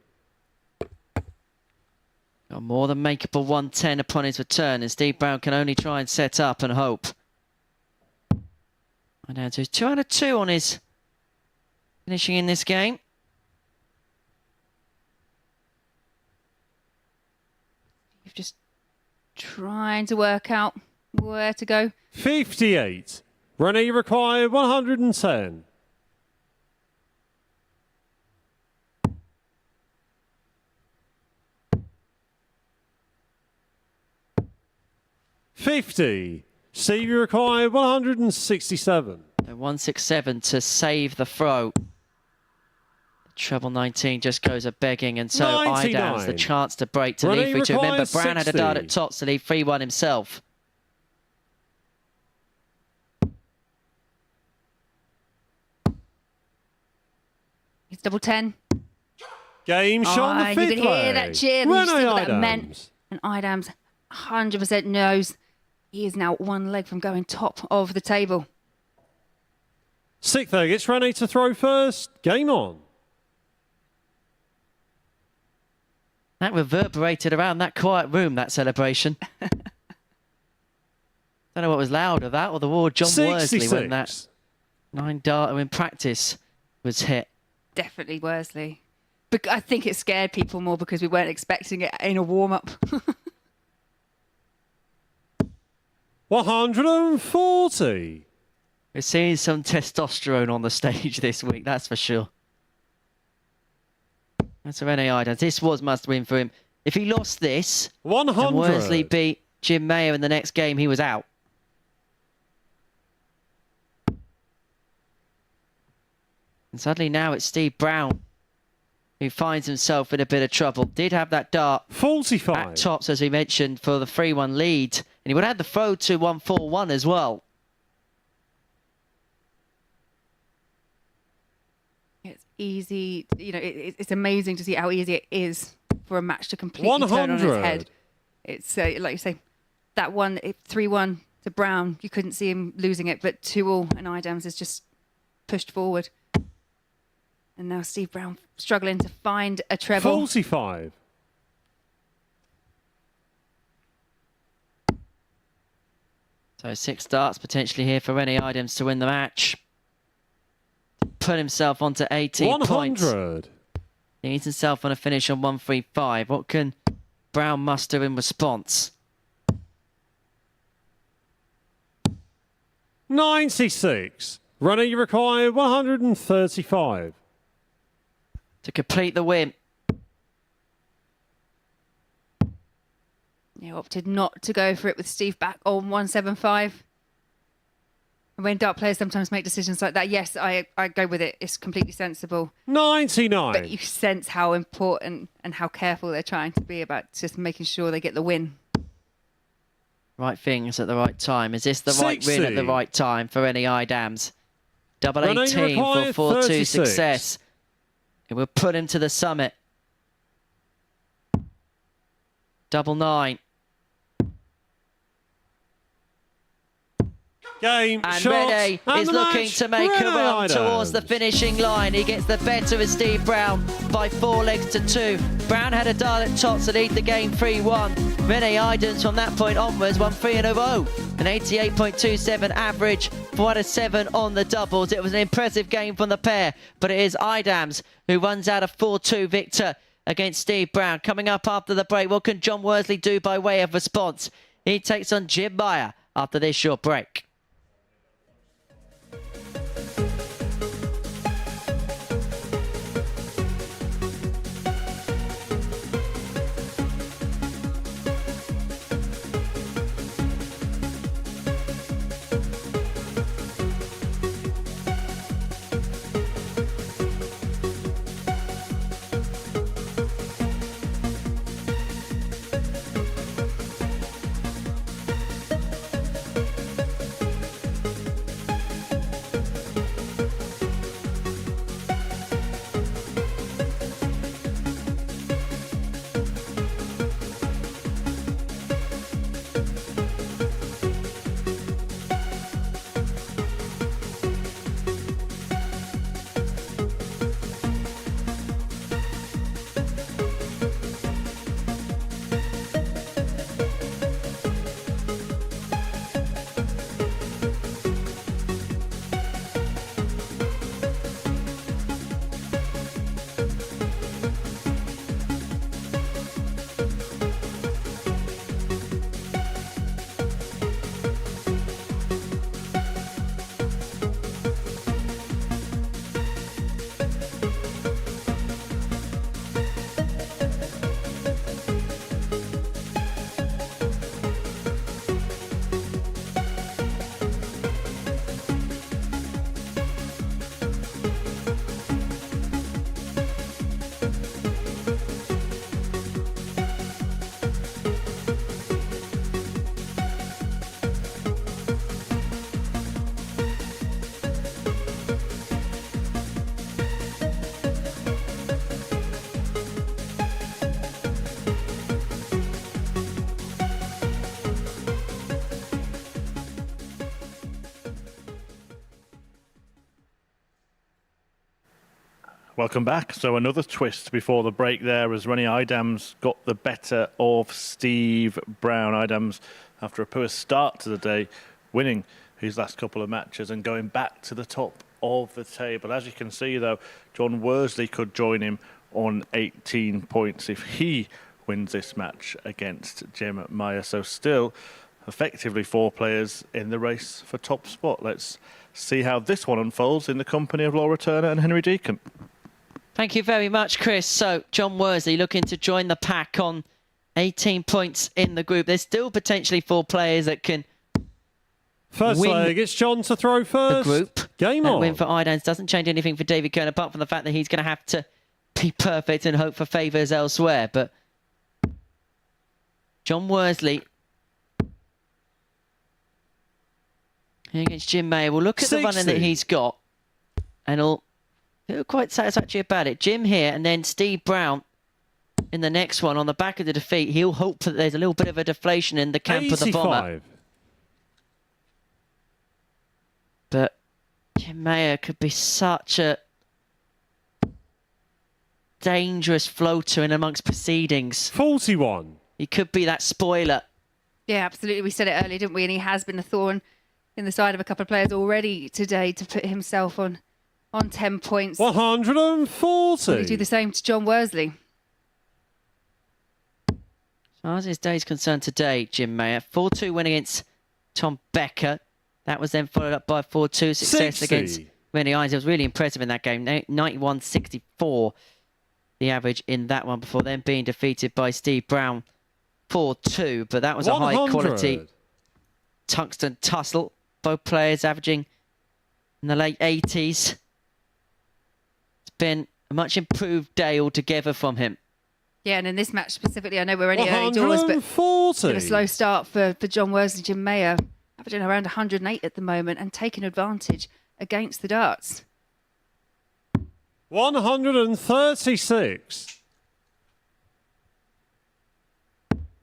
Got more than makeable 110 upon his return, and Steve Brown can only try and set up and hope. And down to 2 out of 2 on his finishing in this game. You've just trying to work out where to go. 58. Rennie required 110. $50. Stevie required 167. 167 to save the throw. Treble 19 just goes a begging, and so 99. Idams the chance to break to Rennie lead 3-2. Remember, requires Brown had a 60. dart at tops to lead 3-1 himself. He's double 10. Game shot on the You fifth could hear that cheer. You Rennie see what that Idams. meant. And Idams 100% knows he is now one leg from going top of the table. Sixth egg, it's Rennie to throw first. Game on. That reverberated around that quiet room, that celebration. Don't know what was louder, that or the war John Worsley when that 9-darter in practice was hit. Definitely Worsley. But I think it scared people more because we weren't expecting it in a warm-up. 140. We're seeing some testosterone on the stage this week, that's for sure. That's Rennie Idams. This was must-win for him. If he lost this, 100. and Worsley beat Jim Mayer in the next game, he was out. And suddenly now it's Steve Brown who finds himself in a bit of trouble. Did have that dart 45. at tops, as we mentioned, for the 3-1 lead. And he would have had the throw to 1-4-1 as well. It's easy. You know, it's amazing to see how easy it is for a match to completely turn on its 100. head. It's like you say, that one, 3-1 to Brown, you couldn't see him losing it, but 2-2 and Idams is just pushed forward. And now Steve Brown struggling to find a treble. 45. So 6 darts potentially here for Rennie Idams to win the match. Put himself onto 18 points. 100. He needs himself on a finish on 135. What can Brown muster in response? 96. Rennie required 135. To complete the win. Yeah, opted not to go for it with Steve back on 175. And when dart players sometimes make decisions like that, yes, I go with it. It's completely sensible. 99. But you sense how important and how careful they're trying to be about just making sure they get the win. Right things at the right time. Is this the right 60. win at the right time for Rennie Idams? Double Rennie 18 required for 4-2 36. success. It will put him to the summit. Double 9. Game, And shot, Rene and is the looking match. to make a Rene run towards the Idams. finishing line. He gets the better of Steve Brown by 4 legs to 2. Brown had a dial at top to lead the game 3-1. Rene Idams from that point onwards won 3 in a row. An 88.27 average, 4 out of 7 on the doubles. It was an impressive game from the pair, but it is Idams who runs out a 4-2 victor against Steve Brown. Coming up after the break, what can John Worsley do by way of response? He takes on Jim Meyer after this short break. Welcome back. So another twist before the break there as Rene Idams got the better of Steve Brown. Idams, after a poor start to the day, winning his last couple of matches and going back to the top of the table. As you can see, though, John Worsley could join him on 18 points if he wins this match against Jim Meyer. So still effectively 4 players in the race for top spot. Let's see how this one unfolds in the company of Laura Turner and Henry Deacon. Thank you very much, Chris. So, John Worsley looking to join the pack on 18 points in the group. There's still potentially 4 players that can First win leg, it's John to throw the first. group. Game That on. win for Idans doesn't change anything for David Kern, apart from the fact that he's going to have to be perfect and hope for favours elsewhere. But John Worsley against Jim Meyer. We'll look at the running that 60. he's got and he'll feel quite satisfactory about it. Jim here and then Steve Brown in the next one on the back of the defeat. He'll hope that there's a little bit of a deflation in the camp of the bomber. 85. But Jim Meyer could be such a dangerous floater in amongst proceedings. 41. He could be that spoiler. Yeah, absolutely. We said it earlier, didn't we? And he has been a thorn in the side of a couple of players already today to put himself on 10 points. 140. Will he do the same to John Worsley? As far as his day's concerned today, Jim Meyer, 4-2 win against Tom Becker. That was then followed up by a 4-2 success 60. against Rene Idams. It was really impressive in that game. 91.64, the average in that one, before then being defeated by Steve Brown 4-2. But that was a 100. high-quality tungsten tussle. Both players averaging in the late 80s. It's been a much improved day altogether from him. Yeah, and in this match specifically, I know we're only early doors, but 140. bit of a slow start for John Worsley. Jim Meyer averaging around 108 at the moment and taking advantage against the darts. 136.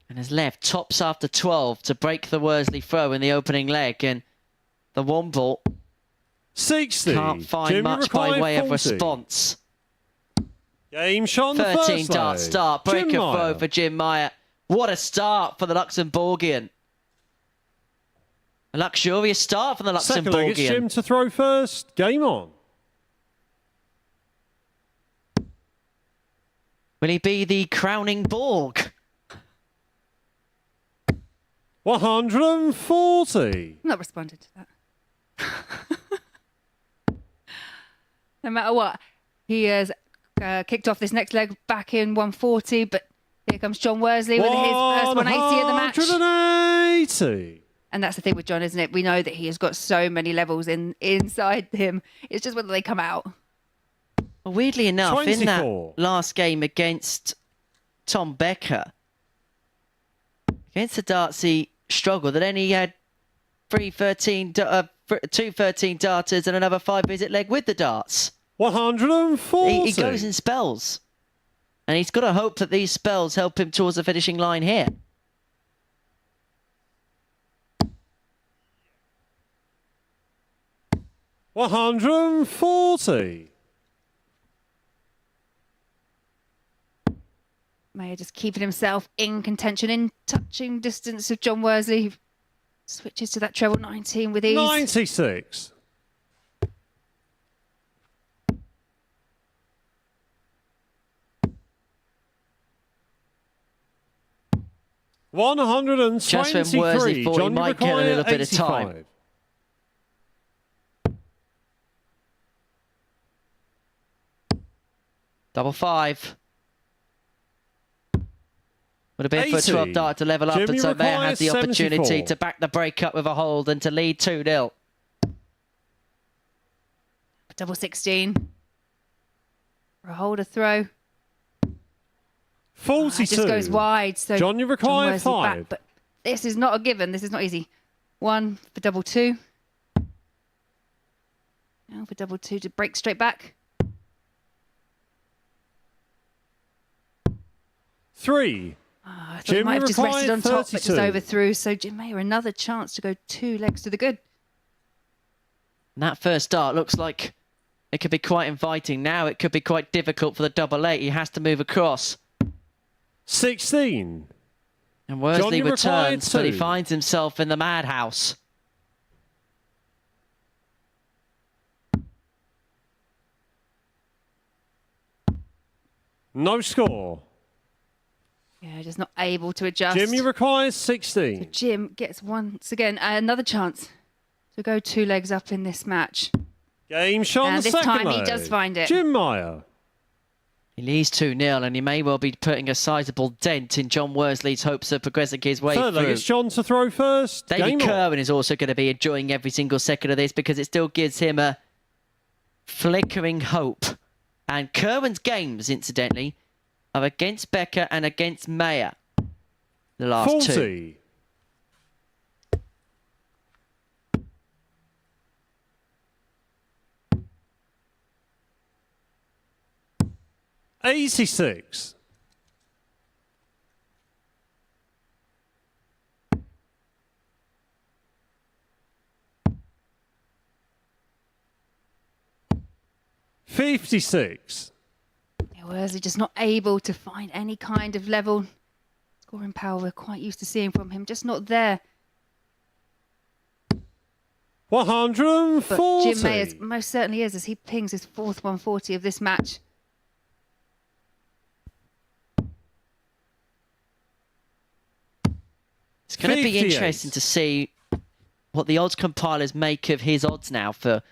And has left tops after 12 to break the Worsley throw in the opening leg. And The Womble 60. can't find Jimmy much by required way of 40. response. Game shot on the 13 first dart leg. start. Break Jim a throw Meyer. for Jim Meyer. What a start for the Luxembourgian. A luxurious start for the Second leg, it's Luxembourgian. Jim to throw first. Game on. Will he be the crowning Borg? 140. Not responded to that. No matter what, he has kicked off this next leg back in 140, but here comes John Worsley with his first 180 of the match. 180. And that's the thing with John, isn't it? We know that he has got so many levels inside him. It's just whether they come out. Well, weirdly enough, in 24. that last game against Tom Becker, against the darts he struggled, and then he had two 13 darters and another 5-visit leg with the darts. 140. He goes in spells. And he's got to hope that these spells help him towards the finishing line here. $140. Mayer just keeping himself in contention, in touching distance of John Worsley. Switches to that treble 19 with ease. 96. Just when Worsley thought he might get a little bit of time. Double 5. Would have been for a 12 dart to level up, Jimmy and so Mayer has the requires opportunity 74. to back the break up with a hold and to lead 2-0. Double 16. For a holder throw. 42. It just goes wide. So John, you require Worsley 5. back, but this is not a given. This is not easy. 1 for double 2. Now for double 2 to break straight back. 3. I thought he might have just rested on top, but just 32. overthrew. So Jim Mayer, another chance to go 2 legs to the good. And that first dart looks like it could be quite inviting. Now it could be quite difficult for the double 8. He has to move across. 16. And Worsley Johnny required returns, but he 2. finds himself in the madhouse. No score. Yeah, just not able to adjust. Jimmy requires 16. Jim gets once again another chance to go 2 legs up in this match. Game shot on And the this second time he leg. does find it. Jim Meyer. He leads 2-0, and he may well be putting a sizable dent in John Worsley's hopes of progressing his way Third leg, through. it's John to throw first. David Game on. Kerwin is also going to be enjoying every single second of this because it still gives him a flickering hope. And Kerwin's games, incidentally, are against Becker and against Mayer. The last 40. 2. $86. $56. Yeah, Worsley just not able to find any kind of level scoring power we're quite used to seeing from him. Just not there. But 140. Jim Mayers most certainly is, as he pings his 4th 140 of this match. It's going to be 58. interesting to see what the odds compilers make of his odds now for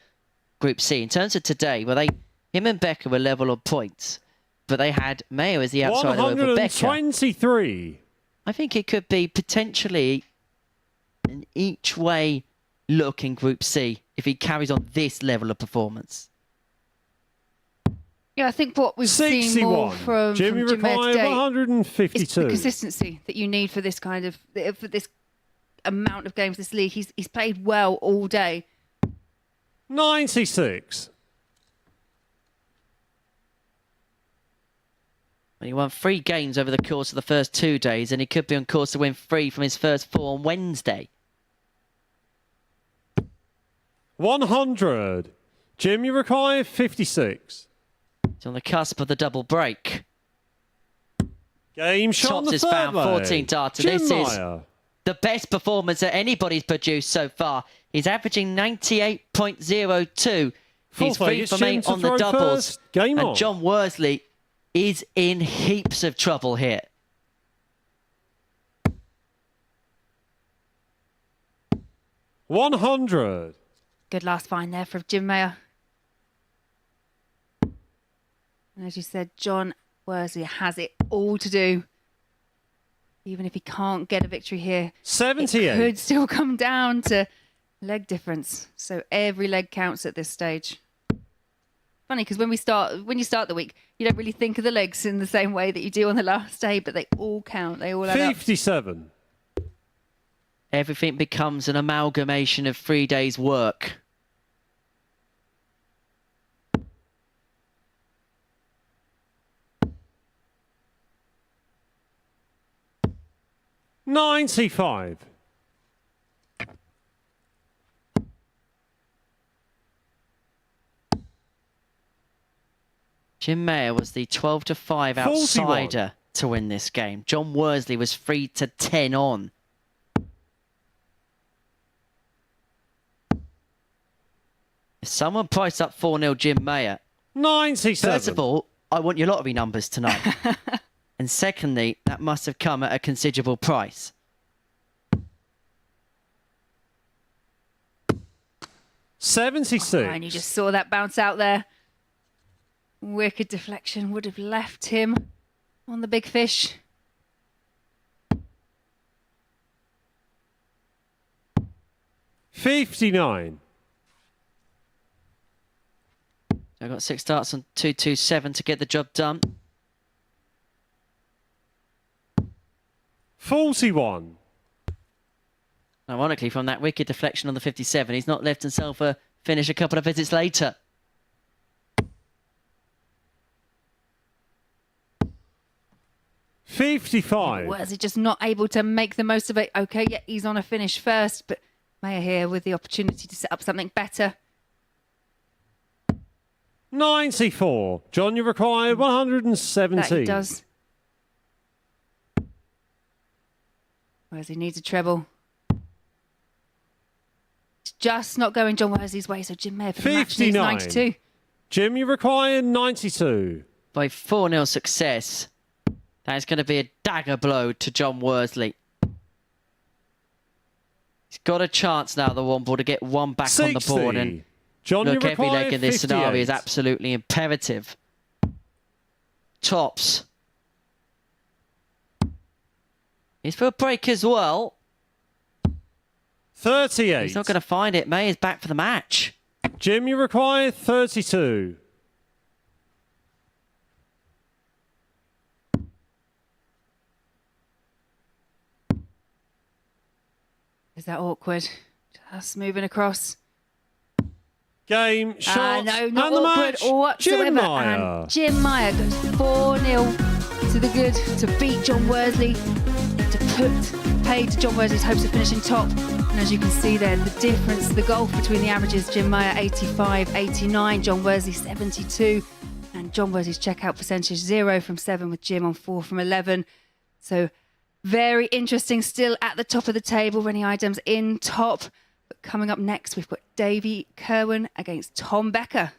Group C. In terms of today, well, him and Becker were level on points, but they had Mayo as the outsider over Becker. 123. I think it could be potentially an each way look in Group C if he carries on this level of performance. Yeah, I think what we've seen 61. more from Jimmy Jim Mayer required today 152. is the consistency that you need for this kind of for this amount of games this league. He's played well all day. 96. And he won 3 games over the course of the first 2 days, and he could be on course to win 3 from his first 4 on Wednesday. 100. Jim, you require 56. It's on the cusp of the double break. Game shot on Tops the has third found leg. 14 darter. Jim This is Meyer. the best performance that anybody's produced so far. He's averaging 98.02. He's Fourth leg, 3 it's for Jim 8 to on the throw doubles. first. Game and on. John Worsley is in heaps of trouble here. $100. Good last find there from Jim Mayer. And as you said, John Worsley has it all to do. Even if he can't get a victory here, 78. it could still come down to leg difference. So every leg counts at this stage. Funny, because when you start the week, you don't really think of the legs in the same way that you do on the last day, but they all count. They all add up. 57. Everything becomes an amalgamation of 3 days' work. $95. Jim Mayer was the 12-5 outsider to win this game. John Worsley was 3-10 on. If someone priced up 4-0 Jim Mayer, 97. first of all, I want your lottery numbers tonight. And secondly, that must have come at a considerable price. $76. And you just saw that bounce out there. Wicked deflection would have left him on the big fish. $59. I got 6 starts on 227 to get the job done. $41. Ironically, from that wicked deflection on the 57, he's not left himself a finish a couple of visits later. $55. Was he just not able to make the most of it? Okay, yeah, he's on a finish first, but Mayer here with the opportunity to set up something better. 94. John, you require 117. That he does. Whereas he needs a treble. It's just not going John Worsley's way, so Jim Mayer for the match needs 59. 92. Jim, you require 92. By 4-0 success, that is going to be a dagger blow to John Worsley. He's got a chance now, the one ball, to get one back 60. on the board. And John, look, you every require leg in this 58. scenario is absolutely imperative. Tops. He's for a break as well. 38. He's not going to find it. May is back for the match. Jim, you require 32. Is that awkward? Just moving across. Game, shot, No, not and the awkward match. whatsoever. Jim Meyer. And Jim Meyer goes 4-0 to the good to beat John Worsley, to put paid to John Worsley's hopes of finishing top. And as you can see there, the difference, the gulf between the averages, Jim Meyer 85, 89, John Worsley 72. And John Worsley's checkout percentage 0 from 7 with Jim on 4 from 11. So very interesting still at the top of the table. Rennie Idem's in top. But coming up next, we've got Davey Kerwin against Tom Becker.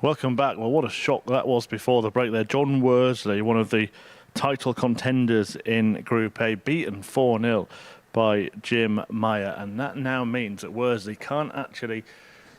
Welcome back. Well, what a shock that was before the break there. John Worsley, one of the title contenders in Group A, beaten 4-0 by Jim Meyer. And that now means that Worsley can't actually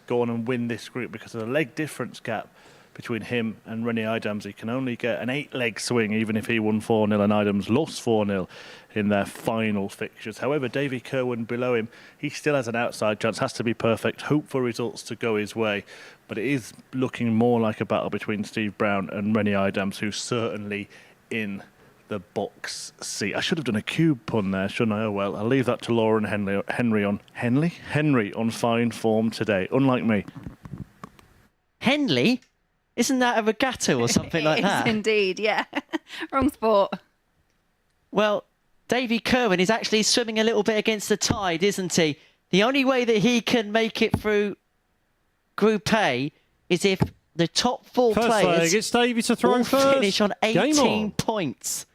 go on and win this group because of the leg difference gap between him and Rennie Idams. He can only get an 8-leg swing even if he won 4-0 and Idams lost 4-0 in their final fixtures. However, Davy Kerwin below him, he still has an outside chance, has to be perfect, hope for results to go his way. But it is looking more like a battle between Steve Brown and Rennie Idams, who's certainly in the box seat. I should have done a cube pun there, shouldn't I? Oh well, I'll leave that to Lauren Henry on fine form today, unlike me. Henley? Isn't that a regatta or something like that? It is indeed, yeah. Wrong sport. Well, Davy Kerwin is actually swimming a little bit against the tide, isn't he? The only way that he can make it through Group A is if the top four players it's Davy to throw all first. finish on Game 18 on. points.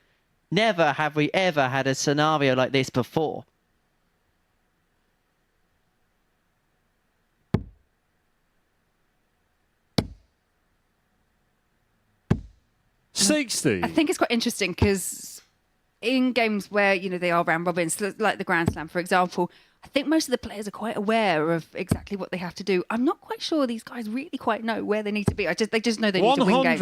Never have we ever had a scenario like this before. $60. I think it's quite interesting because in games where, you know, they are round robins, like the Grand Slam, for example, I think most of the players are quite aware of exactly what they have to do. I'm not quite sure these guys really quite know where they need to be. They just know they need to win games.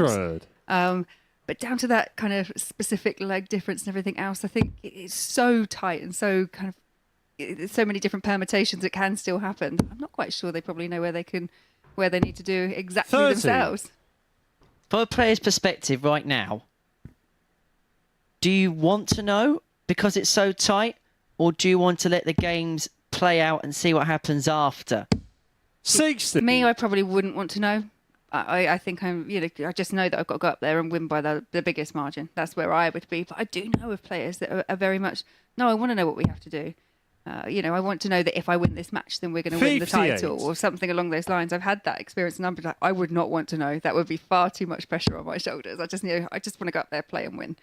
100. But down to that kind of specific leg difference and everything else, I think it's so tight and so kind of so many different permutations it can still happen. I'm not quite sure they probably know where they need to do exactly 30. themselves. From a player's perspective right now, do you want to know because it's so tight, or do you want to let the games play out and see what happens after? 60. Me, I probably wouldn't want to know. I think I just know that I've got to go up there and win by the biggest margin. That's where I would be. But I do know of players that are very much, no, I want to know what we have to do. I want to know that if I win this match, then we're going to win the 58. title or something along those lines. I've had that experience and I'm like, I would not want to know. That would be far too much pressure on my shoulders. I just want to go up there, play and win,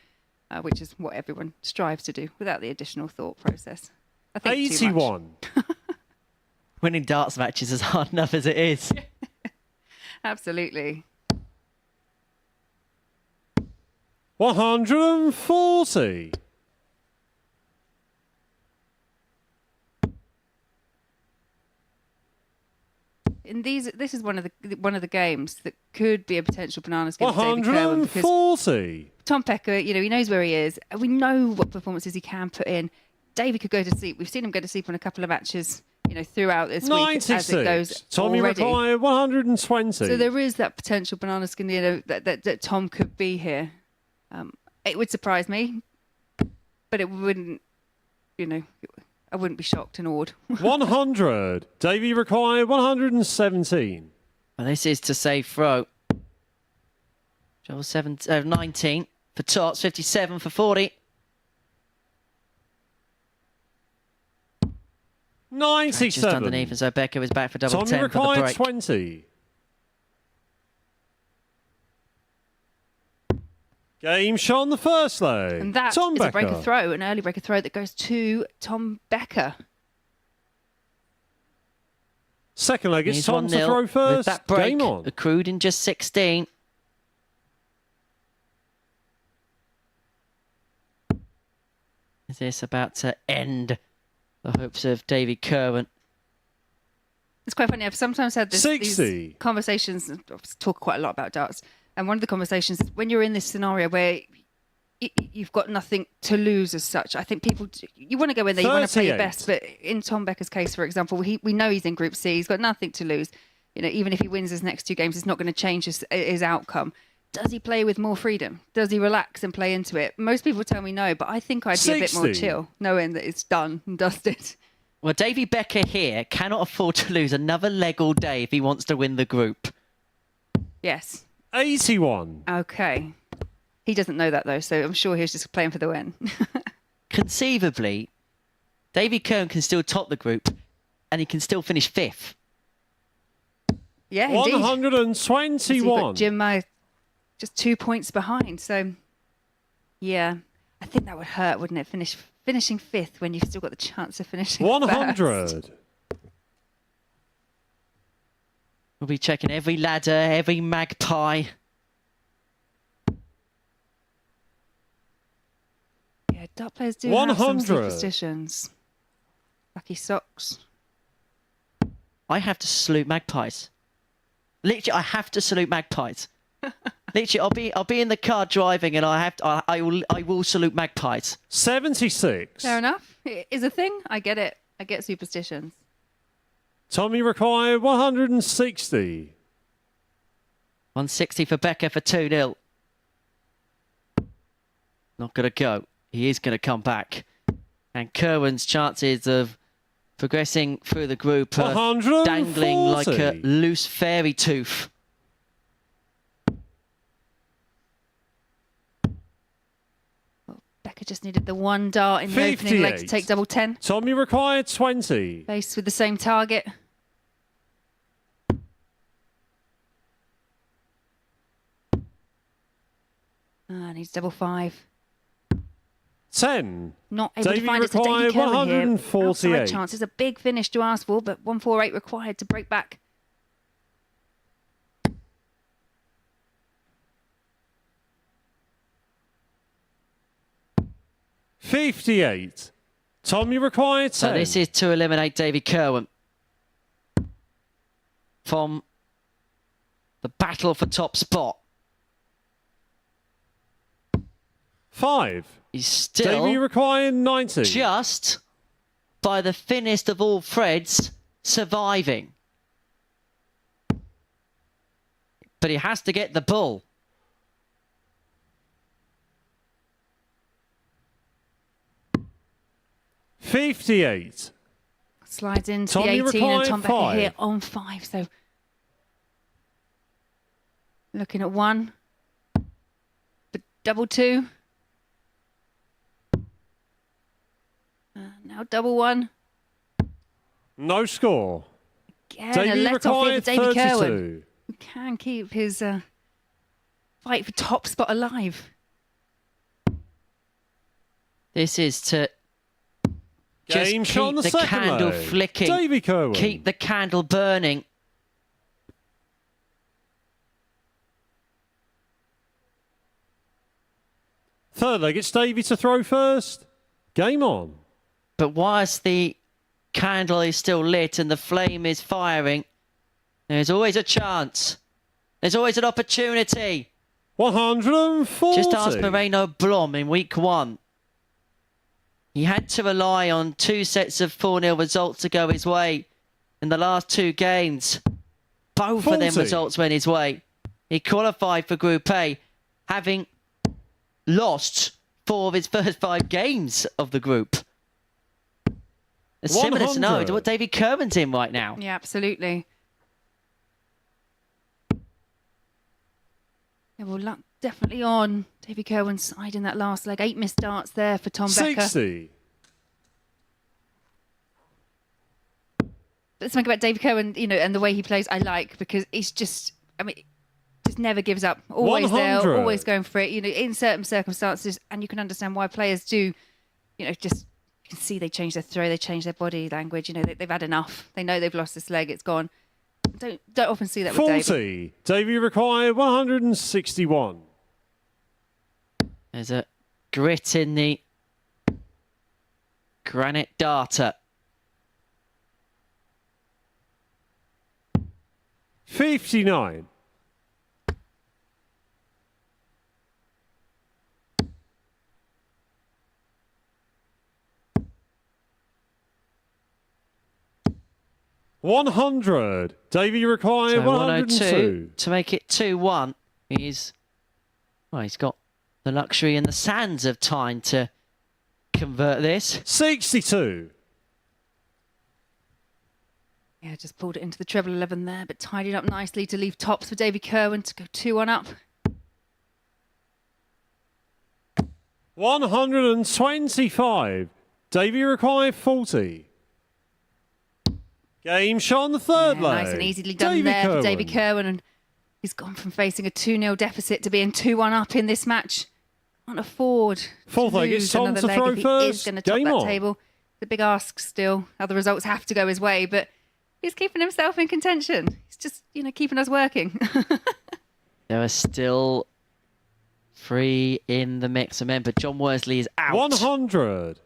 which is what everyone strives to do without the additional thought process. I think 81. Winning darts matches is hard enough as it is. Absolutely. 140. This is one of the games that could be a potential banana skin for David Kerwin, because 140. Tom Becker, he knows where he is. We know what performances he can put in. Davey could go to sleep. We've seen him go to sleep on a couple of matches, throughout this week as it goes. Tommy already. required 120. So there is that potential banana skin, that Tom could be here. It would surprise me, but it wouldn't, I wouldn't be shocked and awed. 100. Davey required 117. Well, this is to save throw. Joel 19 for Tots, 57 for 40. 97. Just underneath, and so Becker was back for double Tommy 10 for the required break. 20. Game shot on the first leg. And that Tom is Becker. a breaker throw, an early breaker throw that goes to Tom Becker. Second leg, it's He's Tom to 1-0 throw with first. that break Game on. accrued in just 16. Is this about to end the hopes of Davy Kerwin? It's quite funny. I've sometimes had these 60. conversations, talk quite a lot about darts. And one of the conversations is when you're in this scenario where you've got nothing to lose as such. I think you want to go in there, you want to play your 38. best. But in Tom Becker's case, for example, we know he's in Group C. He's got nothing to lose. Even if he wins his next two games, it's not going to change his outcome. Does he play with more freedom? Does he relax and play into it? Most people tell me no, but I think I'd be a bit more 60. chill, knowing that it's done and dusted. Well, Davy Becker here cannot afford to lose another leg all day if he wants to win the group. Yes. 81. Okay. He doesn't know that, though, so I'm sure he's just playing for the win. Conceivably, Davy Kerwin can still top the group and he can still finish 5th. Yeah, indeed. 121. Jim Meyer just 2 points behind. So, yeah, I think that would hurt, wouldn't it? Finishing 5th when you've still got the chance of finishing 100. first. We'll be checking every ladder, every magpie. Yeah, dart players do have some 100. superstitions. Lucky socks. I have to salute magpies. Literally, I have to salute magpies. Literally, I'll be in the car driving, and I will salute magpies. 76. Fair enough. It is a thing. I get it. I get superstitions. Tommy required 160. 160 for Becker for 2-0. Not going to go. He is going to come back. And Kerwin's chances of progressing through the group are 140. dangling like a loose fairy tooth. Becker just needed the one dart in the opening leg to 58. take double 10. Tommy required 20. Faced with the same target. Needs double 5. 10. Not able to Davey find it to Davey required Kerwin here. 148. Outside chance. It's a big finish to ask for, but 148 required to break back. $58. Tommy required 10. So this is to eliminate Davy Kerwin from the battle for top spot. 5. He's still Davey required 90. just by the thinnest of all threads surviving. But he has to get the bull. $58. Slides into Tommy the 18 and required Tom Becker 5. here on 5. So looking at 1. But double 2. Now double 1. No score. Again, a Davey let off here required for Davy Kerwin. 32. Who can keep his fight for top spot alive. This is to just Game shot on keep the the second candle leg. flicking, Davey Kerwin. keep the candle burning. Third leg, it's Davey to throw first. Game on. But whilst the candle is still lit and the flame is firing, there's always a chance. There's always an opportunity. 140. Just ask Moreno Blom in week 1. He had to rely on 2 sets of 4-0 results to go his way in the last 2 games. Both of them 40. results went his way. He qualified for Group A, having lost 4 of his first 5 games of the group. A similar scenario 100. to what Davy Kerwin's in right now. Yeah, absolutely. Yeah, well, luck definitely on Davy Kerwin's side in that last leg. 8 missed darts there for Tom Becker. 60. But something about Davy Kerwin, you know, and the way he plays, I like, because he's just, I mean, just never gives up. Always 100. there, always going for it, you know, in certain circumstances. And you can understand why players do, you know, just, you can see they change their throw, they change their body language. You know, they've had enough. They know they've lost this leg, it's gone. Don't often see that with Davy. 40. Davey required 161. There's a grit in the granite darter. 59. $100. Davey required So 102. to make it 2-1. He's got the luxury and the sands of time to convert this. 62. Yeah, just pulled it into the treble 11 there, but tied it up nicely to leave tops for Davy Kerwin to go 2-1 up. 125. Davey required 40. Game shot on the third Yeah, leg. nice and easily done Davey there for Kerwin. Davy Kerwin. And he's gone from facing a 2-0 deficit to being 2-1 up in this match. Can't afford Fourth to leg, it's lose Tom another to leg throw if he is first. going to top Game that on. table. The big ask still. Now the results have to go his way, but He's keeping himself in contention. He's just, keeping us working. There are still 3 in the mix. Remember, John Worsley is out. 100.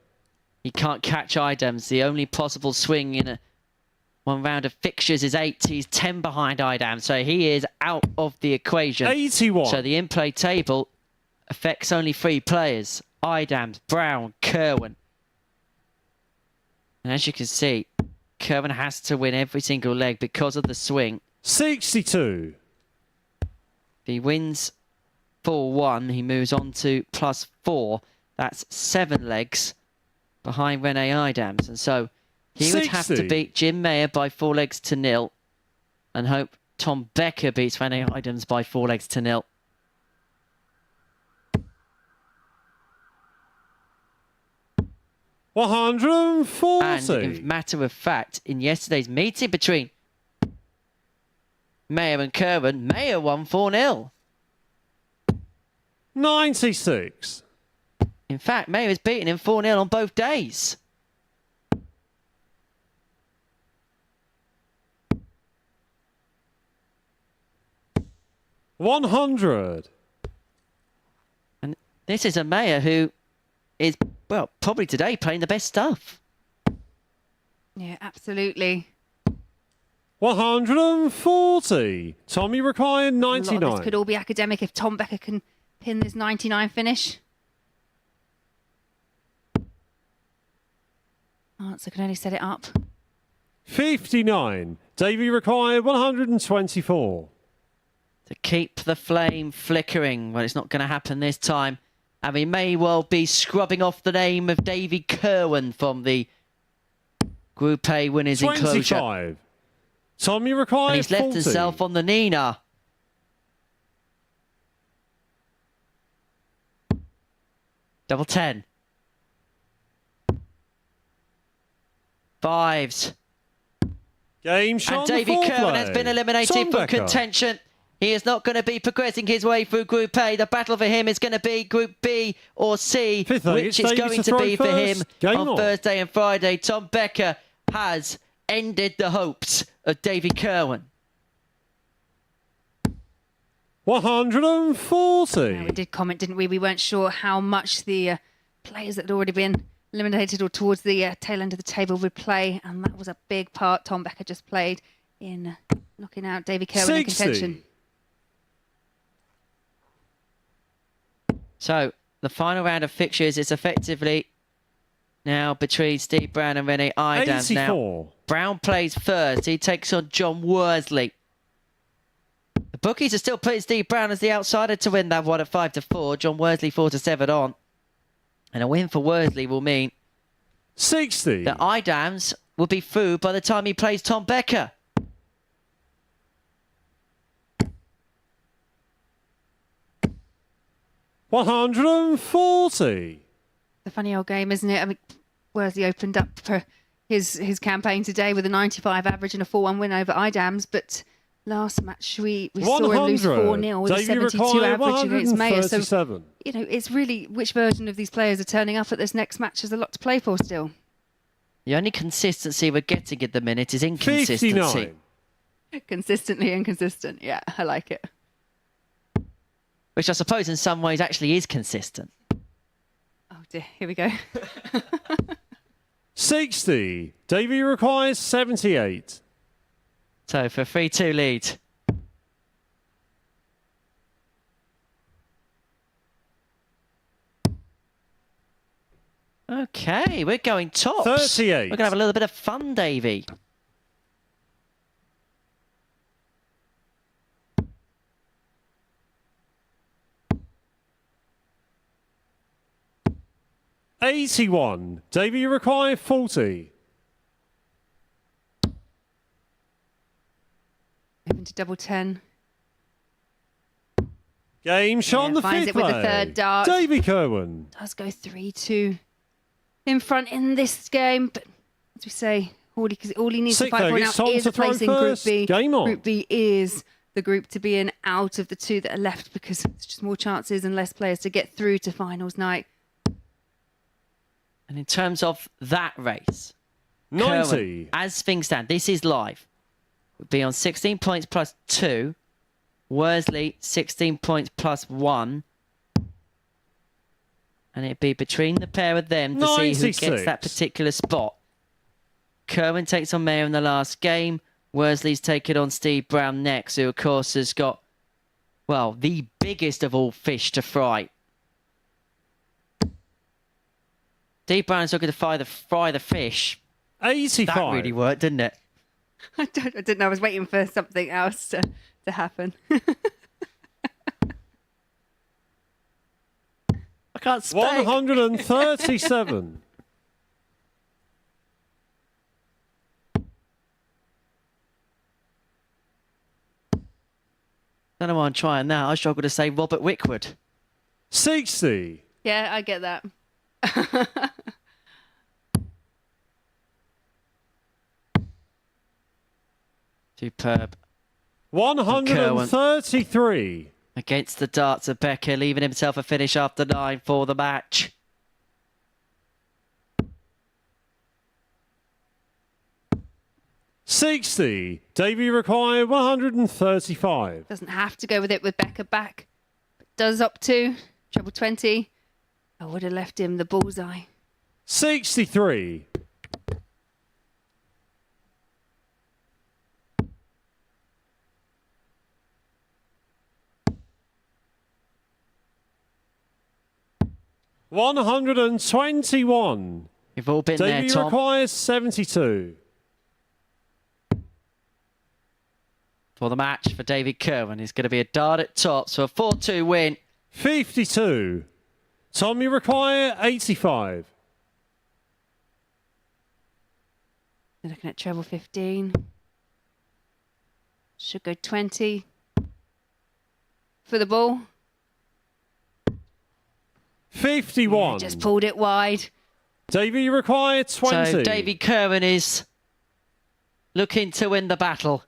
He can't catch Idams. The only possible swing in one round of fixtures is 8. He's 10 behind Idams, so he is out of the equation. 81. So the in-play table affects only 3 players. Idams, Brown, Kerwin. And as you can see, Kerwin has to win every single leg because of the swing. 62. If he wins 4-1, he moves on to +4. That's 7 legs behind Rene Idams. And so he would have to 60. beat Jim Mayer by 4 legs to 0 and hope Tom Becker beats Rene Idams by 4 legs to 0. $140. And in matter of fact, in yesterday's meeting between Mayer and Kerwin, Mayer won 4-0. 96. In fact, Mayer has beaten him 4-0 on both days. $100. And this is a Mayer who is, well, probably today playing the best stuff. Yeah, absolutely. 140. Tommy required A lot of 99. this could all be academic if Tom Becker can pin this 99 finish. Answer can only set it up. 59. Davey required 124. To keep the flame flickering. Well, it's not going to happen this time. And we may well be scrubbing off the name of Davy Kerwin from the Group A winners enclosure. 25. Tommy required And he's left 40. himself on the Nina. Double 10. 5s. Game shot And Davy Kerwin has been eliminated from contention. He is not going to be progressing his way through Group A. The battle for him is going to be Group B or C, which is going to be for him on Thursday and Friday. Tom Becker has ended the hopes of Davy Kerwin. 140. Yeah, we did comment, didn't we? We weren't sure how much the players that had already been eliminated or towards the tail end of the table would play, and that was a big part Tom Becker just played in knocking out Davy Kerwin in contention. So the final round of fixtures is effectively now between Steve Brown and Rene Idams. 84. Now, Brown plays first. He takes on John Worsley. The bookies are still putting Steve Brown as the outsider to win that one at 5-4. John Worsley 4-7 on. And a win for Worsley will mean 60. that Idams will be through by the time he plays Tom Becker. $140. The funny old game, isn't it? I mean, Worsley opened up for his campaign today with a 95 average and a 4-1 win over Idams, but last match we saw him lose 4-0 with a 72 average against Mayer. So, it's really which version of these players are turning up at this next match. There's a lot to play for still. The only consistency we're getting at the minute is inconsistency. 59. Consistently inconsistent. Yeah, I like it. Which I suppose in some ways actually is consistent. Oh dear, here we go. 60. Davey requires 78. So for a 3-2 lead. Okay, we're going tops. 38. We're going to have a little bit of fun, Davey. $81. Davey, you require 40. Moving to double 10. Game shot on the finds fifth it with the leg. third dart. Davey Kerwin. Does go 3-2 in front in this game, but as we say, all he needs to fight for now is a place in Group B. Game on. Group B is the group to be in out of the two that are left because it's just more chances and less players to get through to finals night. And in terms of that race, 90. Kerwin, as things stand, this is live, would be on 16 points plus 2. Worsley, 16 points plus 1. And it'd be between the pair of them to see who gets that particular spot. Kerwin takes on Mayer in the last game. Worsley's taken on Steve Brown next, who, of course, has got, well, the biggest of all fish to fry. Steve Brown's looking to fry the fish. 85. That really worked, didn't it? I didn't know. I was waiting for something else to happen. I can't speak. 137. Don't know why I'm trying that. I struggle to say Robert Wickwood. 60. Yeah, I get that. Superb. 133. Against the darts of Becker, leaving himself a finish after 9 for the match. $60. Davey required 135. Doesn't have to go with it with Becker back. But does up to treble 20. I would have left him the bullseye. 63. $121. You've all been Davey there, Tom. requires 72. For the match for David Kerwin, he's going to be a dart at tops for a 4-2 win. 52. Tommy require 85. You're looking at treble 15. Should go 20 for the ball. 51. Yeah, just pulled it wide. Davey required 20. So David Kerwin is looking to win the battle.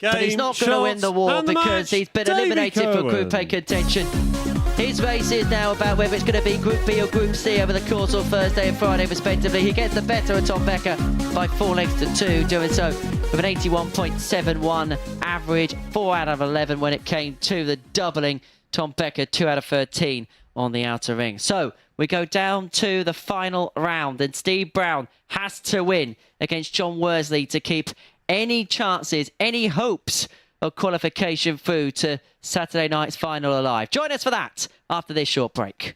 But he's not going to win the war because he's been eliminated from Group A contention. His race is now about whether it's going to be Group B or Group C over the course of Thursday and Friday, respectively. He gets the better of Tom Becker by 4 lengths to 2, doing so with an 81.71 average, 4 out of 11 when it came to the doubling. Tom Becker, 2 out of 13 on the outer ring. So we go down to the final round, and Steve Brown has to win against John Worsley to keep any chances, any hopes of qualification through to Saturday night's final alive. Join us for that after this short break.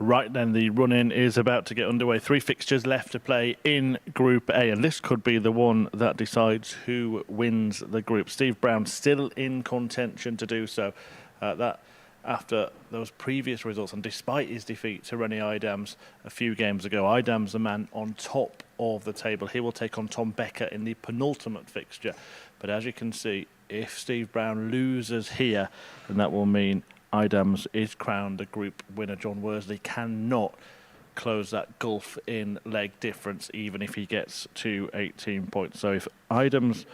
Right then, the run-in is about to get underway. 3 fixtures left to play in Group A, and this could be the one that decides who wins the group. Steve Brown still in contention to do so. That after those previous results, and despite his defeat to Rennie Idams a few games ago. Idams, the man on top of the table. He will take on Tom Becker in the penultimate fixture. But as you can see, if Steve Brown loses here, then that will mean Idams is crowned the group winner. John Worsley cannot close that gulf in leg difference, even if he gets to 18 points. So if Idams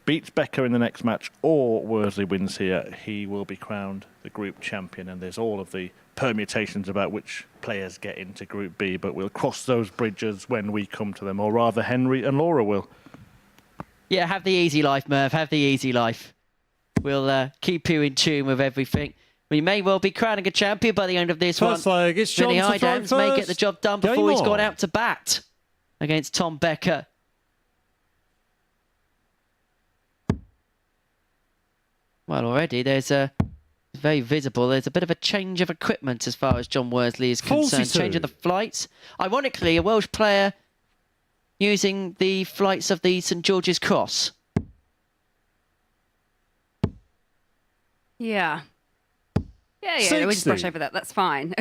beats Becker in the next match or Worsley wins here, he will be crowned the group champion. And there's all of the permutations about which players get into Group B, but we'll cross those bridges when we come to them, or rather Henry and Laura will. Yeah, have the easy life, Merv. Have the easy life. We'll keep you in tune with everything. We may well be crowning a champion by the end of this First one. leg, it's John Vinny to throw Idams may first. get the job done Game before he's on. gone out to bat against Tom Becker. Well, already there's a very visible. There's a bit of a change of equipment as far as John Worsley is concerned. 42. Change of the flights. Ironically, a Welsh player using the flights of the St George's Cross. Yeah. Yeah, we just brush 60. over that. That's fine.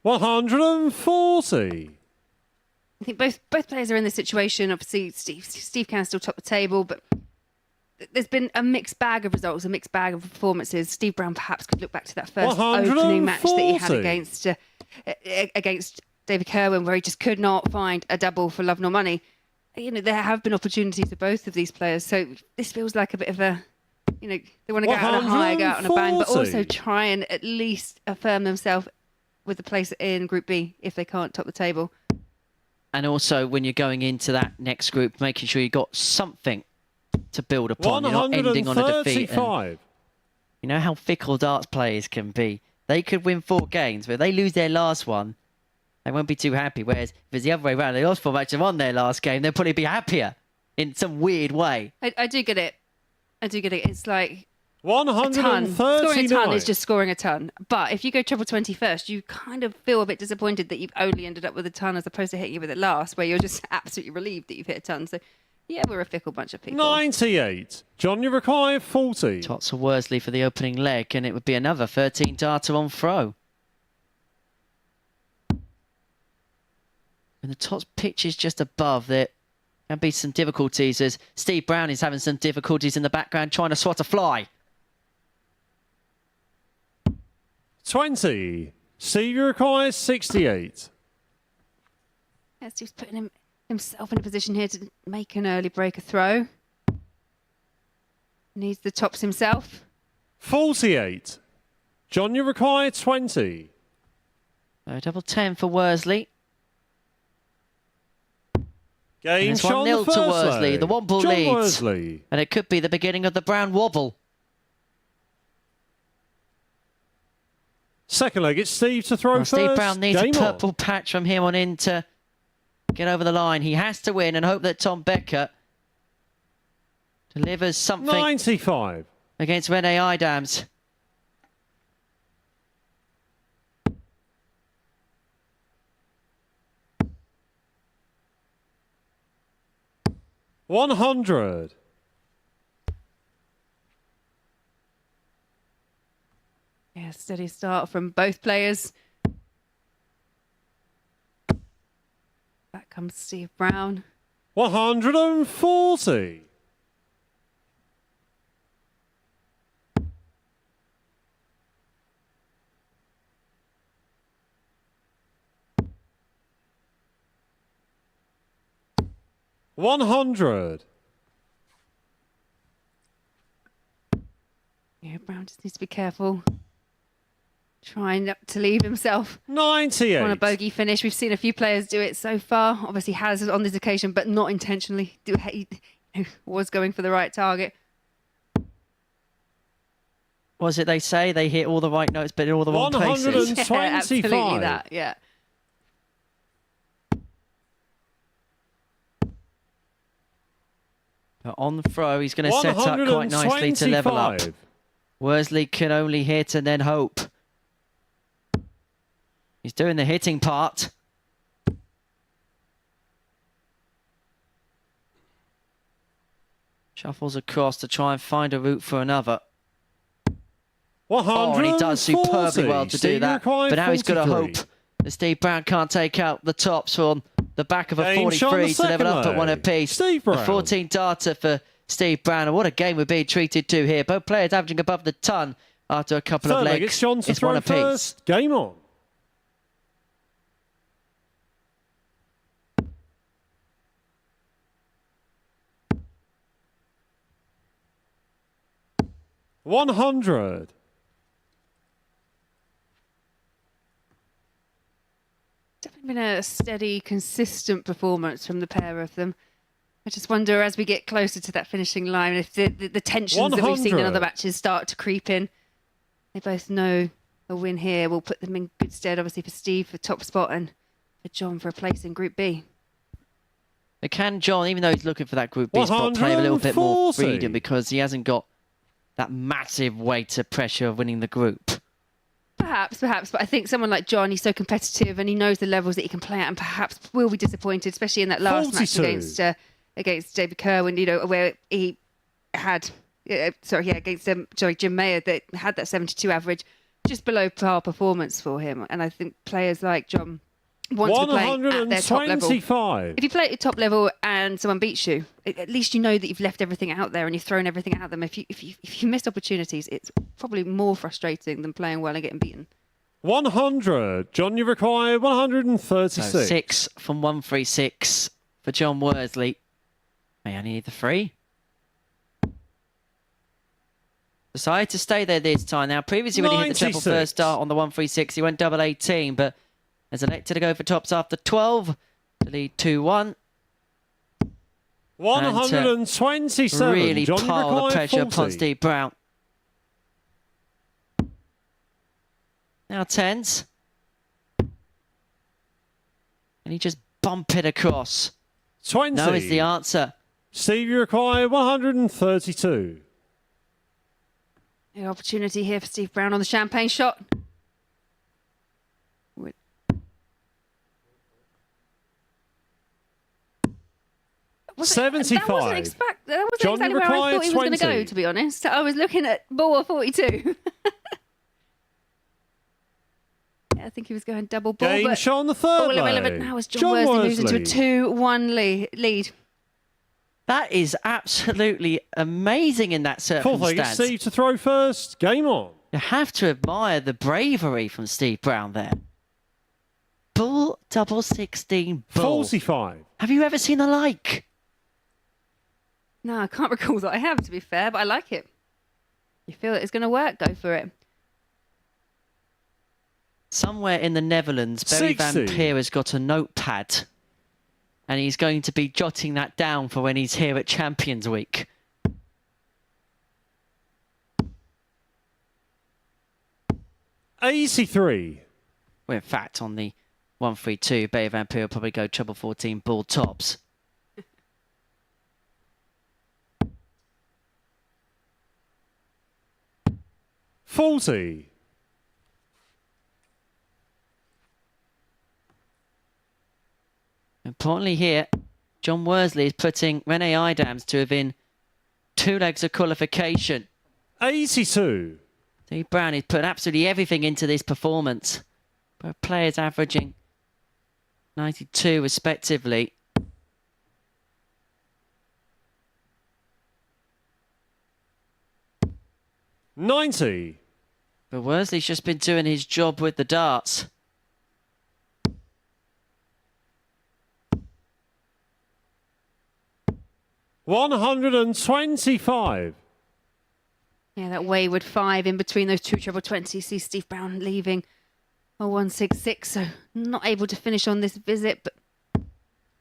$140. I think both players are in this situation. Obviously, Steve can still top the table, but there's been a mixed bag of results, a mixed bag of performances. Steve Brown perhaps could look back to that first opening match that he had 140. against David Kerwin, where he just could not find a double for love nor money. You know, there have been opportunities for both of these players, so this feels like a bit of a, you know, they want to go out on a high, go out on a bang, but also 140. try and at least affirm themselves with a place in Group B if they can't top the table. And also, when you're going into that next group, making sure you've got something to build upon. You're not ending on a defeat. And 135. you know how fickle darts players can be. They could win 4 games, but if they lose their last one, they won't be too happy. Whereas if it's the other way around, they lost 4 matches and won their last game, they'll probably be happier in some weird way. I do get it. I do get it. It's like a ton. 139. Scoring a ton is just scoring a ton. But if you go treble 20 first, you kind of feel a bit disappointed that you've only ended up with a ton as opposed to hitting it with it last, where you're just absolutely relieved that you've hit a ton. So, yeah, we're a fickle bunch of people. 98. John, you require 40. Tots of Worsley for the opening leg, and it would be another 13 darter on throw. And the Tots pitch is just above. There can be some difficulties as Steve Brown is having some difficulties in the background trying to swat a fly. 20. Steve, you require 68. Yeah, Steve's putting himself in a position here to make an early breaker throw. Needs the tops himself. 48. John, you require 20. So double 10 for Worsley. Game It's shot 1-0 on the to first Worsley. leg. The Womble John leads. Worsley. And it could be the beginning of the Brown wobble. Second leg, it's Steve to throw Well, first. Steve Brown needs Game a on. purple patch from here on in to get over the line. He has to win and hope that Tom Becker delivers something 95. against Rennie Idams. $100. Yeah, steady start from both players. Back comes Steve Brown. 140. $100. Yeah, Brown just needs to be careful. Trying not to leave himself 98. on a bogey finish. We've seen a few players do it so far. Obviously has on this occasion, but not intentionally. He was going for the right target. What is it they say? They hit all the right notes, but in all the wrong places. 125. Yeah, absolutely that, yeah. But on the throw, he's going to set up quite nicely to level up. Worsley can only hit and then hope. He's doing the hitting part. Shuffles across to try and find a route for another. Oh, and he does superbly well to do that. But now he's got to hope that Steve Brown can't take out the tops from the back of a 43 to level up at one apiece. A 14 darter for Steve Brown. And what a game we're being treated to here. Both players averaging above the ton after a couple of legs. It's John to throw first. Game on. $100. Definitely been a steady, consistent performance from the pair of them. I just wonder, as we get closer to that finishing line, if the tensions 100. that we've seen in other matches start to creep in. They both know a win here will put them in good stead, obviously, for Steve for top spot and for John for a place in Group B. But can John, even though he's looking for that Group B spot, play a little bit more freedom because he hasn't got that massive weight of pressure of winning the group? Perhaps, but I think someone like John, he's so competitive and he knows the levels that he can play at, and perhaps will be disappointed, especially in that last match against David Kerwin, where he had, against Jim Mayer, that had that 72 average, just below par performance for him. And I think players like John want to play at their top level. If you play at your top level and someone beats you, at least you know that you've left everything out there and you've thrown everything at them. If you miss opportunities, it's probably more frustrating than playing well and getting beaten. 100. John, you require 136. So 6 from 136 for John Worsley. May I need the 3? Decided to stay there this time. Now, previously when he hit the treble first start on the 136, he went double 18, but has elected to go for tops after 12 to lead 2-1. 127. Really John, pile the pressure upon Steve Brown. Now 10s. And he just bump it across. 20. No is the answer. Steve, you require 132. An opportunity here for Steve Brown on the champagne shot. 75. That wasn't exactly John, where I thought he was going to go, to be honest. I was looking at ball 42. Yeah, I think he was going double ball. Game but shot on the third all irrelevant now as John Worsley moves into a 2-1 lead. That is absolutely amazing in that circumstance. Fourth, Steve to throw first. Game on. You have to admire the bravery from Steve Brown there. Bull double 16 bull. 45. Have you ever seen the like? No, I can't recall that I have, to be fair, but I like it. You feel that it's going to work, go for it. Somewhere in the Netherlands, Barry Van Peer has got a notepad and he's going to be jotting that down for when he's here at Champions Week. $83. Well, in fact, on the 132, Barry Van Peer will probably go treble 14 bull tops. $40. Importantly here, John Worsley is putting Rene Idams to within 2 legs of qualification. 82. Steve Brown is putting absolutely everything into this performance. Both players averaging 92 respectively. $90. But Worsley's just been doing his job with the darts. $125. Yeah, that wayward 5 in between those two treble 20s. See Steve Brown leaving a 166, so not able to finish on this visit, but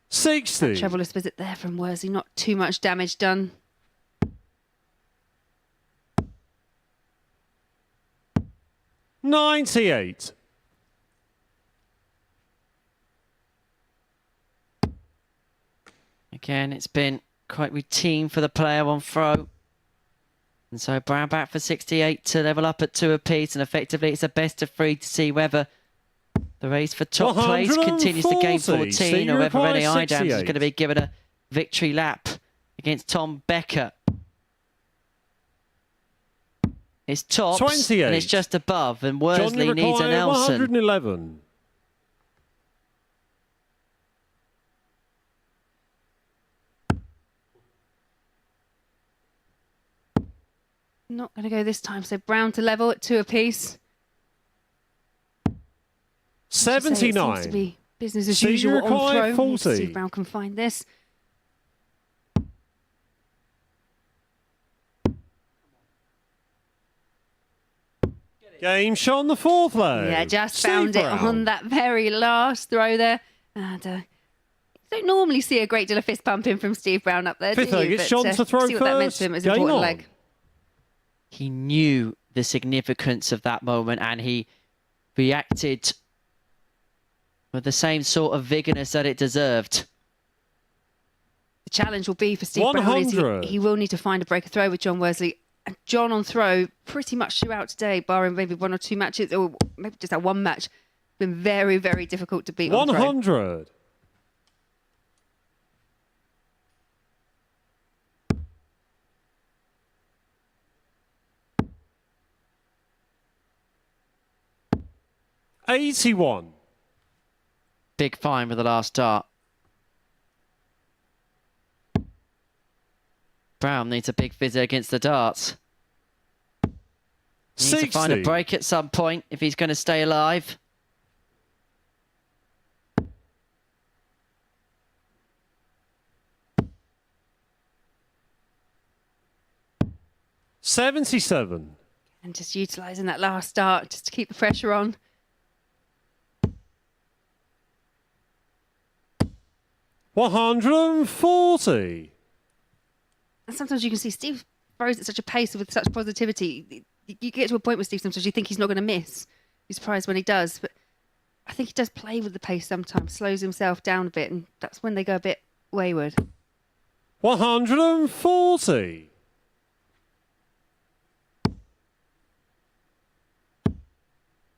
60. that trebleless visit there from Worsley, not too much damage done. $98. Again, it's been quite routine for the player on throw. And so Brown back for 68 to level up at 2 apiece, and effectively it's a best of 3 to see whether the race for top place continues to gain 14 or whether Rennie Idams is going to be given a victory lap against Tom Becker. It's tops 28. And it's just above, and Worsley needs a Nelson. 111. Not going to go this time. So Brown to level at 2 apiece. 79. It seems to be business as Senior usual on required throw. 40. Let's see if Brown can find this. Game shot on the 4th leg. Yeah, just Steve found it Brown. on that very last throw there. And don't normally see a great deal of fist pumping from Steve Brown up there, do 5th leg, you? it's John to throw see what that meant to him as an Game important on. leg. He knew the significance of that moment, and he reacted with the same sort of vigorous that it deserved. The challenge will be for Steve Brown is he will need to find a breaker throw with John Worsley. And John on throw pretty much throughout today, barring maybe 1 or 2 matches, or maybe just that 1 match, been very, very difficult to beat on throw. 100. $81. Big fine with the last dart. Brown needs a big visit against the darts. Needs 60. to find a break at some point if he's going to stay alive. $77. And just utilising that last dart just to keep the pressure on. $140. And sometimes you can see Steve throws at such a pace with such positivity. You get to a point with Steve sometimes you think he's not going to miss. You're surprised when he does. But I think he does play with the pace sometimes, slows himself down a bit, and that's when they go a bit wayward. 140.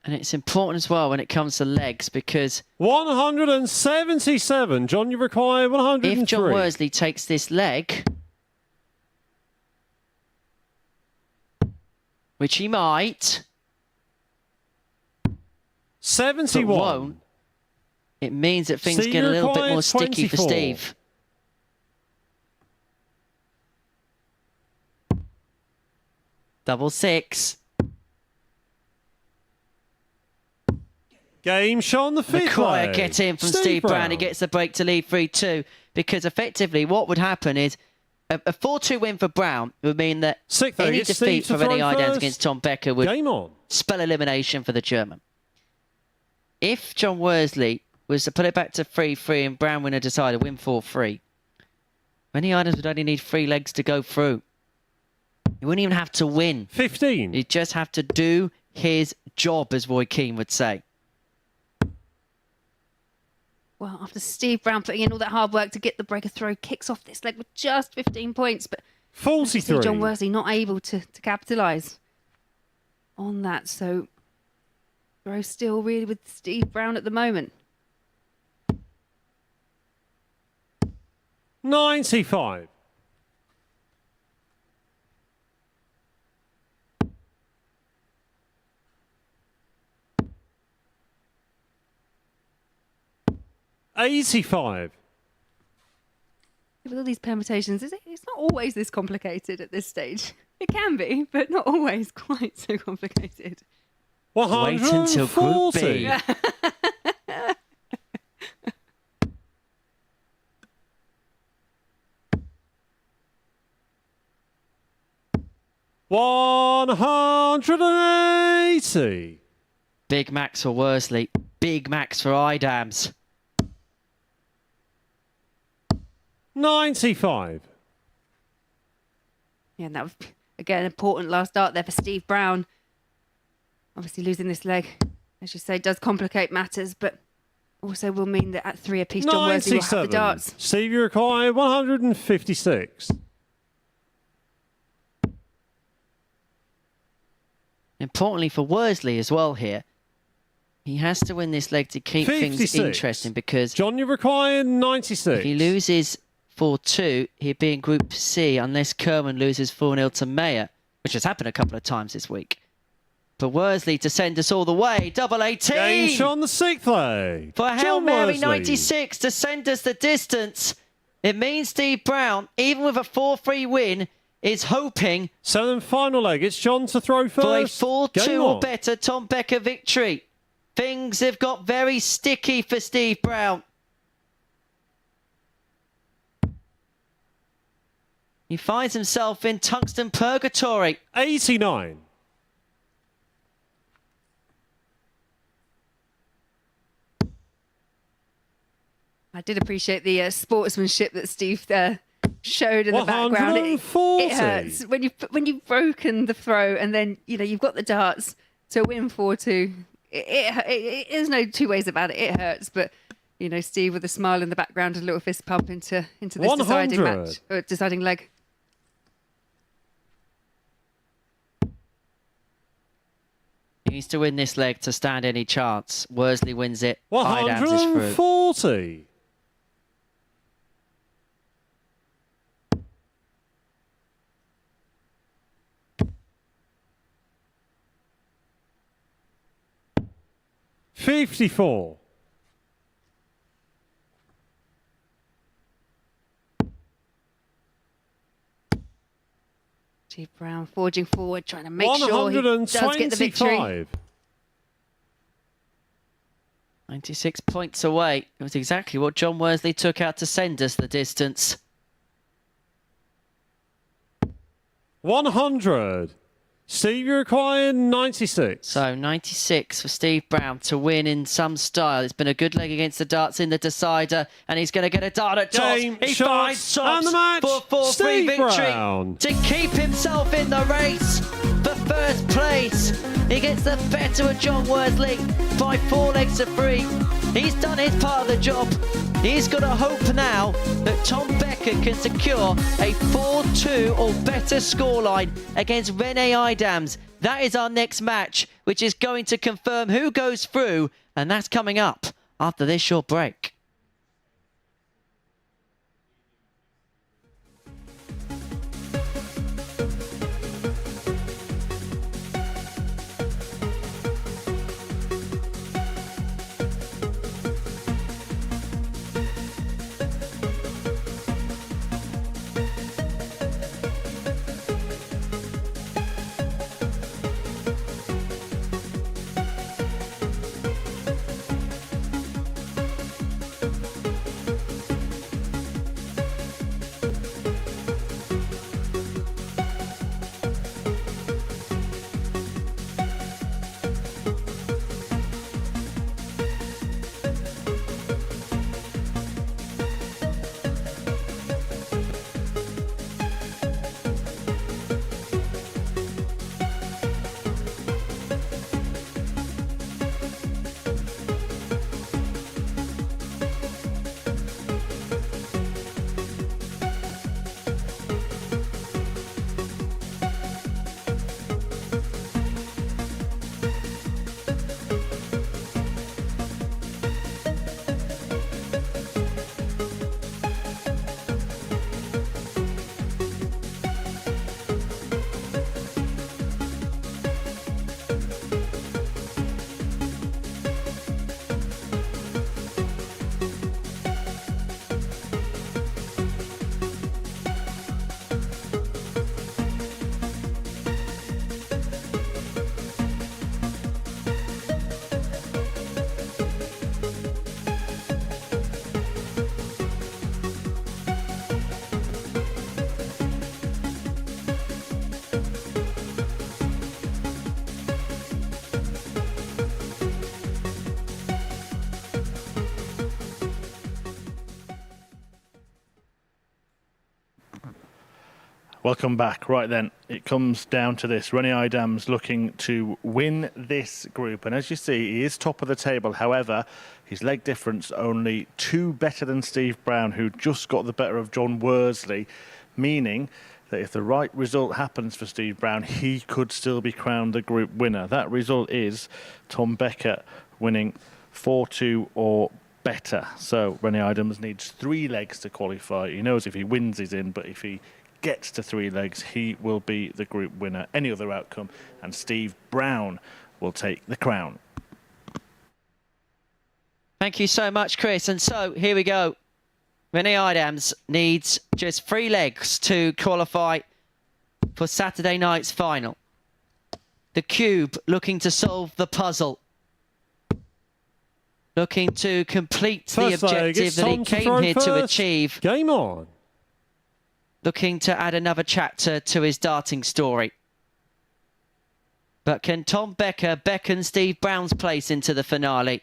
And it's important as well when it comes to legs, because 177. John, you require 103. if John Worsley takes this leg, which he might, 71. but won't, it means that things Steve get a little bit more requires sticky for 24. Steve. Double 6. Game shot on the 5th Maguire leg. get in from Steve Brown. He gets the break to lead 3-2, because effectively what would happen is a 4-2 win for Brown would mean that 6th leg, any it's defeat Steve for to Rennie throw Idams first. against Tom Becker would Game on. spell elimination for the German. If John Worsley was to put it back to 3-3 and Brown winner decided win 4-3, Rennie Idams would only need 3 legs to go through. He wouldn't even have to win. 15. He'd just have to do his job, as Roy Keane would say. Well, after Steve Brown putting in all that hard work to get the breaker throw, kicks off this leg with just 15 points, but 43. John Worsley not able to capitalise on that. So throw still really with Steve Brown at the moment. 95. $85. With all these permutations, it's not always this complicated at this stage. It can be, but not always quite so complicated. 140. Wait until Group B. $180. Big Max for Worsley. Big Max for Idams. 95. Yeah, and that was, again, an important last start there for Steve Brown. Obviously losing this leg, as you say, does complicate matters, but also will mean that at 3 apiece, John Worsley will have the darts. Steve, you require 156. Importantly for Worsley as well here, he has to win this leg to keep 56. things interesting, because John, you require 96. if he loses 4-2, he'd be in Group C unless Kerman loses 4-0 to Mayer, which has happened a couple of times this week. For Worsley to send us all the way, double 18! Game Sean, the 6th leg. For Hail Mary 96 to send us the distance. It means Steve Brown, even with a 4-3 win, is hoping 7th and final leg. It's John to throw first. for a 4-2 or better Tom Becker victory. Things have got very sticky for Steve Brown. He finds himself in tungsten purgatory. 89. I did appreciate the sportsmanship that Steve showed in the background. 140. It hurts when you've broken the throw and then you've got the darts to win 4-2. There's no two ways about it. It hurts, but Steve with a smile in the background and a little fist pump into this deciding match, deciding leg. He needs to win this leg to stand any chance. Worsley wins it. Idams is through. 140. $54. Steve Brown forging forward, trying to make sure he does get the victory. 125. 96 points away. It was exactly what John Worsley took out to send us the distance. 100. Steve, you require 96. So 96 for Steve Brown to win in some style. It's been a good leg against the darts in the decider, and he's going to get a dart at tops. Game, He shots, finds tops and the match. for 4-3 Steve victory Brown. to keep himself in the race for first place. He gets the better of John Worsley by 4 legs to 3. He's done his part of the job. He's got a hope now that Tom Becker can secure a 4-2 or better scoreline against Rene Idams. That is our next match, which is going to confirm who goes through, and that's coming up after this short break. Welcome back. Right then, it comes down to this. Rennie Idams looking to win this group. And as you see, he is top of the table. However, his leg difference only 2 better than Steve Brown, who just got the better of John Worsley, meaning that if the right result happens for Steve Brown, he could still be crowned the group winner. That result is Tom Becker winning 4-2 or better. So Rennie Idams needs 3 legs to qualify. He knows if he wins, he's in, but if he gets to 3 legs, he will be the group winner. Any other outcome, and Steve Brown will take the crown. Thank you so much, Chris. And so here we go. Rennie Idams needs just 3 legs to qualify for Saturday night's final. The Cube looking to solve the puzzle. Looking to complete the objective that he came here to achieve. Game on. Looking to add another chapter to his darting story. But can Tom Becker beckon Steve Brown's place into the finale?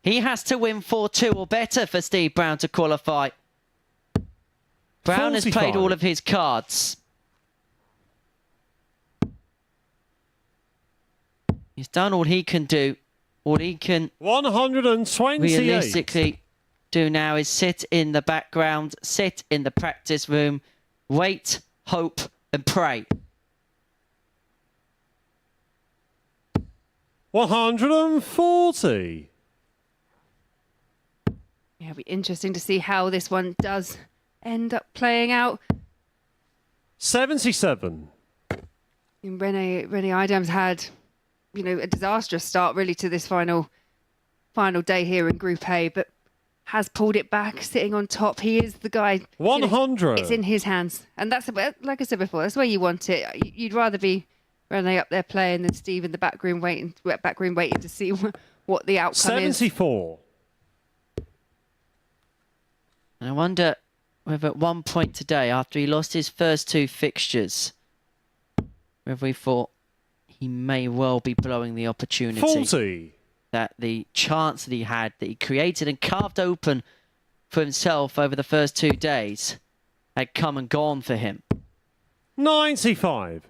He has to win 4-2 or better for Steve Brown to qualify. Brown has played all of his cards. He's done all he can do. All he can 128. realistically do now is sit in the background, sit in the practice room, wait, hope, and pray. 140. Yeah, it'll be interesting to see how this one does end up playing out. 77. And Rennie Idams had, you know, a disastrous start really to this final day here in Group A, but has pulled it back, sitting on top. He is the guy. 100. You know, it's in his hands, and that's like I said before. That's where you want it. You'd rather be Rennie up there playing than Steve in the back room waiting to see what the outcome 74. is. And I wonder whether at one point today, after he lost his first 2 fixtures, whether he thought he may well be blowing the opportunity. 40. That the chance that he had, that he created and carved open for himself over the first 2 days, had come and gone for him. 95.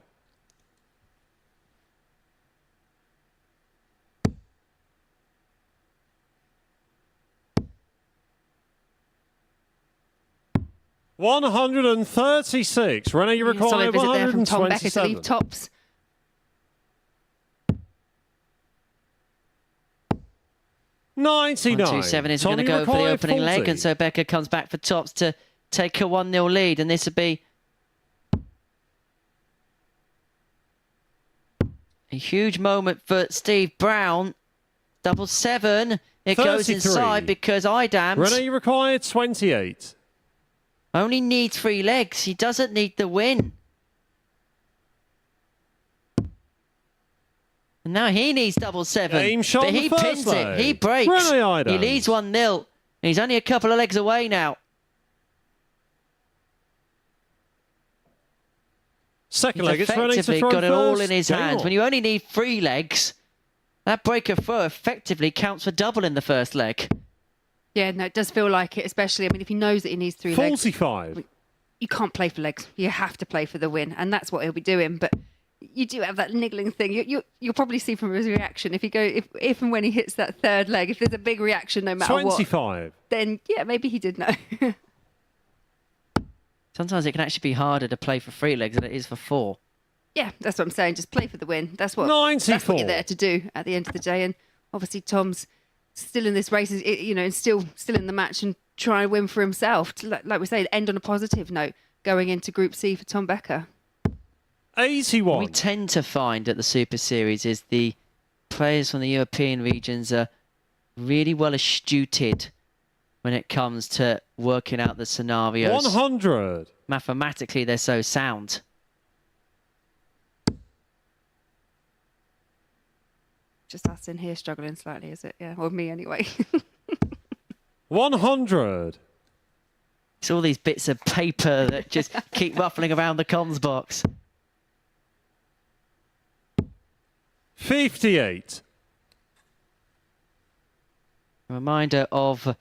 $136. Rennie, you require Solid visit there from Tom Becker to 127. leave tops. 99. 127 is going to go for the opening leg, and so Becker comes back for tops to take a 1-0 lead, and this would be a huge moment for Steve Brown. 7-7. It 33. goes inside because Idams Rennie, you require 28. only needs 3 legs. He doesn't need the win. And now he needs 7-7. Game shot But he the first pins leg. it. He breaks. Rennie Idams. He leads 1-0. He's only a couple of legs away now. Second He's leg, it's Rennie to effectively throw got it all first. in his Game hands. on. When you only need 3 legs, that breaker throw effectively counts for double in the first leg. Yeah, no, it does feel like it, especially, I mean, if he knows that he needs 3 legs. 45. You can't play for legs. You have to play for the win, and that's what he'll be doing. But you do have that niggling thing. You'll probably see from his reaction if and when he hits that 3rd leg, if there's a big reaction, no matter 25. what, then yeah, maybe he did know. Sometimes it can actually be harder to play for 3 legs than it is for 4. Yeah, that's what I'm saying. Just play for the win. That's what 94. you're there to do at the end of the day. And obviously, Tom's still in this race, you know, and still in the match and try and win for himself. Like we say, end on a positive note going into Group C for Tom Becker. 81. What we tend to find at the Super Series is the players from the European regions are really well astuted when it comes to working out the scenarios. 100. Mathematically, they're so sound. Just us in here struggling slightly, is it? Yeah, or me anyway. 100. It's all these bits of paper that just keep ruffling around the comms box. 58. A reminder of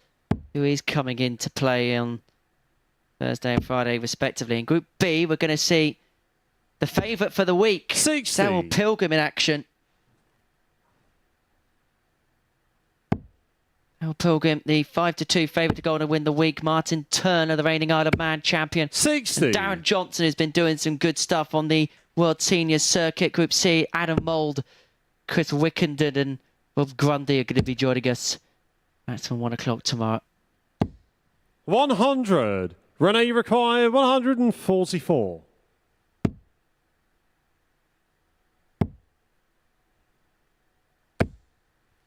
who is coming into play on Thursday and Friday, respectively. In Group B, we're going to see the favourite for the week, 60. Samuel Pilgrim, in action. Samuel Pilgrim, the 5-2 favourite to go on and win the week. Martin Turner, the reigning Isle of Man champion. 60. And Darren Johnson has been doing some good stuff on the World Seniors Circuit. Group C, Adam Mould, Chris Wickenden and Rob Grundy are going to be joining us. That's from 1 o'clock tomorrow. 100. Renee required 144.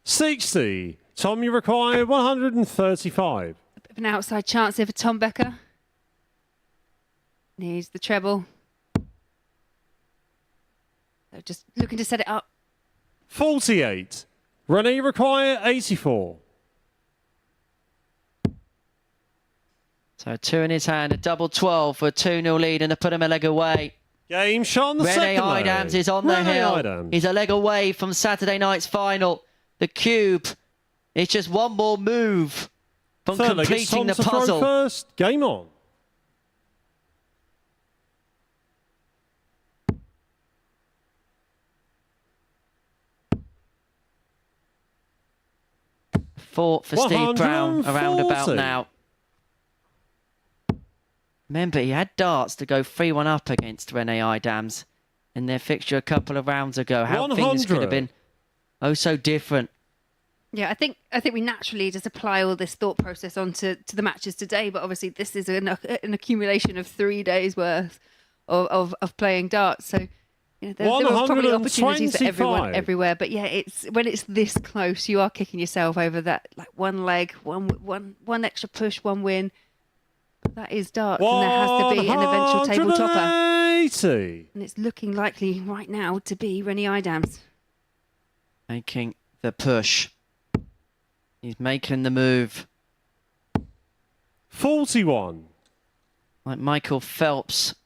$60. Tom, you require 135. A bit of an outside chance here for Tom Becker. Needs the treble. So just looking to set it up. 48. Renee require 84. So 2 in his hand, a double 12 for a 2-0 lead and to put him a leg away. Game shot on the Rene second leg. Idams is on the Rene hill. Idams. He's a leg away from Saturday night's final. The cube, it's just one more move from Third leg, it's completing Tom the to throw puzzle. first. Game on. Fought for Steve Brown around about 140. now. Remember, he had darts to go 3-1 up against Rene Idams in their fixture a couple of rounds ago. How things could have 100. been oh so different. Yeah, I think we naturally just apply all this thought process onto the matches today, but obviously this is an accumulation of 3 days worth of playing darts. So there are probably opportunities for everyone 125. everywhere, but yeah, it's when it's this close, you are kicking yourself over that, like one leg, one extra push, one win. But that is darts, and there has to be an eventual table topper. 180. And it's looking likely right now to be Rene Idams. Making the push. He's making the move. 41. Like Michael Phelps.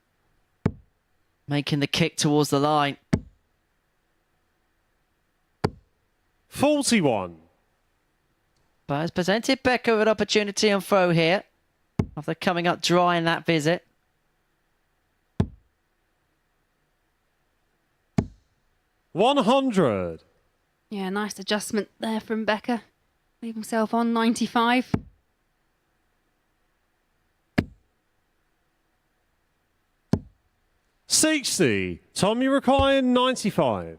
Making the kick towards the line. 41. But has presented Becker an opportunity on throw here. After coming up dry in that visit. 100. Yeah, nice adjustment there from Becker. Leave himself on 95. $60. Tom, you require 95.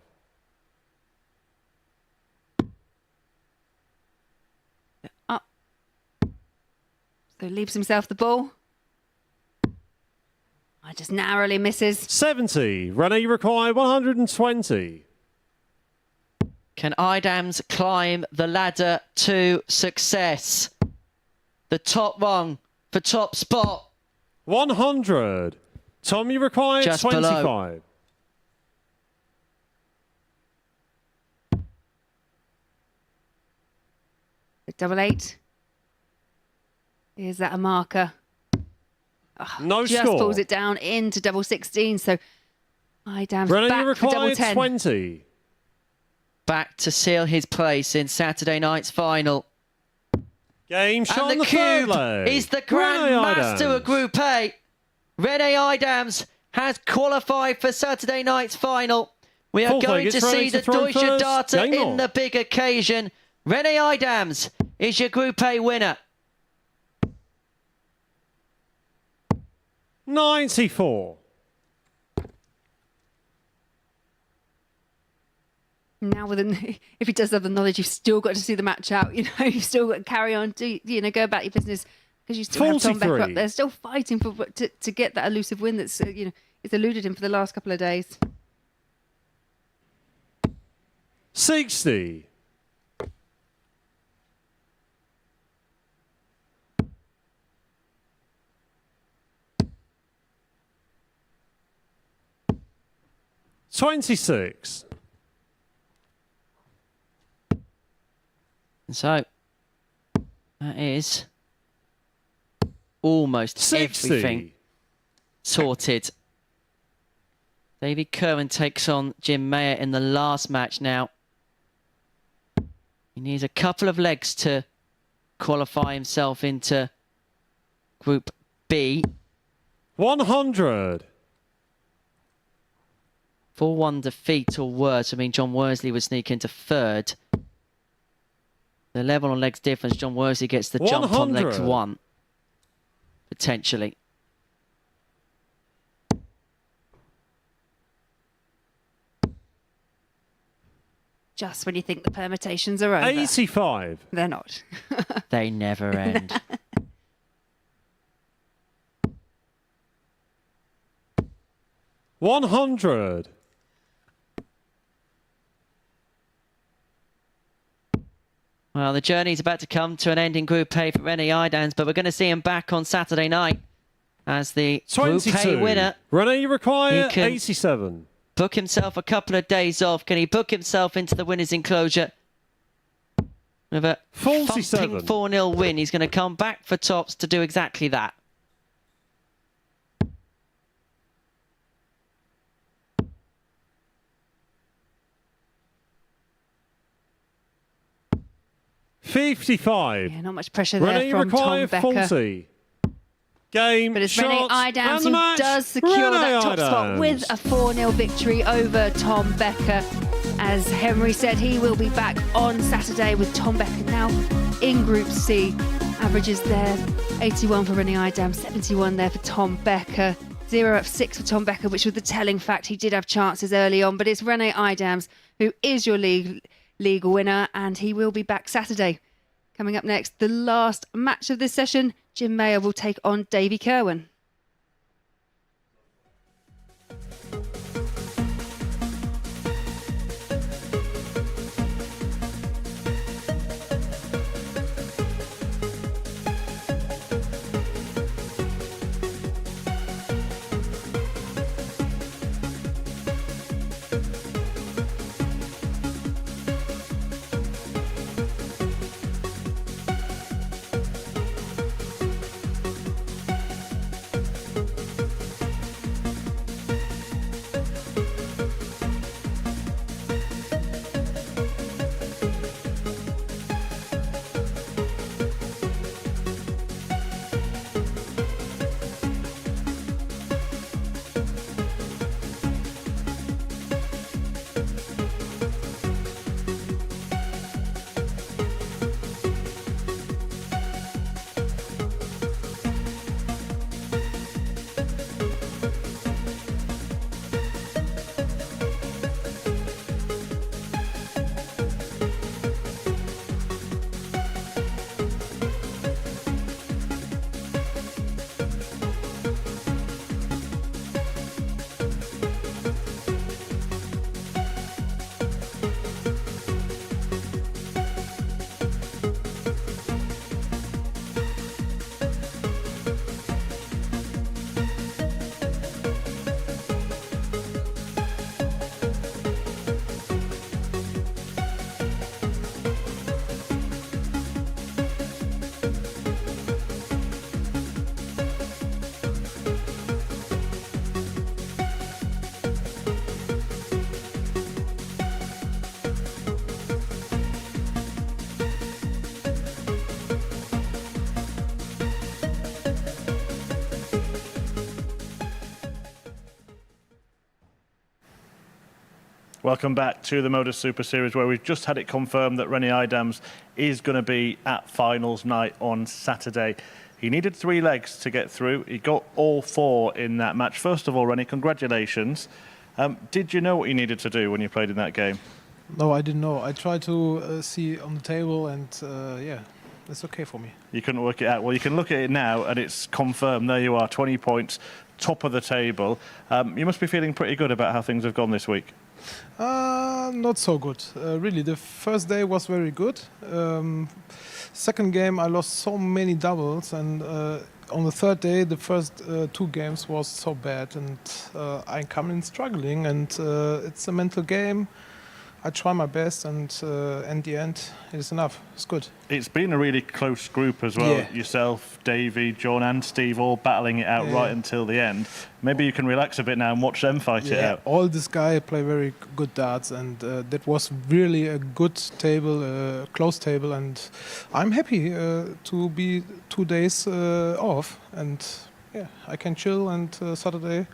Up. So leaves himself the ball. I just narrowly misses. 70. Renee, you require 120. Can Idams climb the ladder to success? The top rung for top spot. 100. Tom, you require Just 25. below. Double 8. Is that a marker? Oh, No just score. pulls it down into double 16. So Idams Renee, you back for double require 10. 20. Back to seal his place in Saturday night's final. Game shot on And the the third cube leg. is the Rene Grand Master Idams. of Group A. Rene Idams has qualified for Saturday night's final. We are Fourth leg, going to it's ready see to the throw Deutsche first. Data Game in on. the big occasion. Rene Idams is your Group A winner. 94. Now, if he does have the knowledge, you've still got to see the match out. You've still got to carry on, go about your business, because you still have Tom Becker up 43. there, still fighting to get that elusive win that's it's eluded him for the last couple of days. 60. $26. So, that is almost 60. everything sorted. David Kerwin takes on Jim Mayer in the last match now. He needs a couple of legs to qualify himself into Group B. 100. 4-1 defeat or worse. I mean, John Worsley would sneak into third. The level on legs difference. John Worsley gets the jump on legs 1. Potentially. Just when you think the permutations are over. 85. They're not. They never end. $100. Well, the journey's about to come to an end in Group A for René Idams, but we're going to see him back on Saturday night as the Group 22. A winner. René require He can 87. Book himself a couple of days off. Can he book himself into the winner's enclosure with a 47. 4-0 win? He's going to come back for tops to do exactly that. $55. Yeah, not much pressure there René from Tom require Becker. 40. Game, But it's shots, René Idams and the who match. does secure that top spot with a 4-0 victory over Tom Becker. As Henry said, he will be back on Saturday with Tom Becker now in Group C. Averages there, 81 for René Idams, 71 there for Tom Becker. 0 of 6 for Tom Becker, which was the telling fact. He did have chances early on, but it's René Idams who is your league winner, and he will be back Saturday. Coming up next, the last match of this session, Jim Mayer will take on Davy Kerwin. Welcome back to the MODUS Super Series, where we've just had it confirmed that René Idams is going to be at finals night on Saturday. He needed 3 legs to get through. He got all 4 in that match. First of all, René, congratulations. Did you know what you needed to do when you played in that game? No, I didn't know. I tried to see on the table, and yeah, it's okay for me. You couldn't work it out. Well, you can look at it now, and it's confirmed. There you are, 20 points, top of the table. You must be feeling pretty good about how things have gone this week. Not so good. Really, the first day was very good. Second game, I lost so many doubles, and on the third day, the first 2 games was so bad, and I come in struggling, and it's a mental game. I try my best, and in the end, it's enough. It's good. It's been a really close group as well. Yeah. Yourself, Davey, John and Steve all battling it out right until the end. Maybe you can relax a bit now and watch them fight it out. All this guy play very good darts, and that was really a good table, close table, and I'm happy to be 2 days off, and yeah, I can chill, and Saturday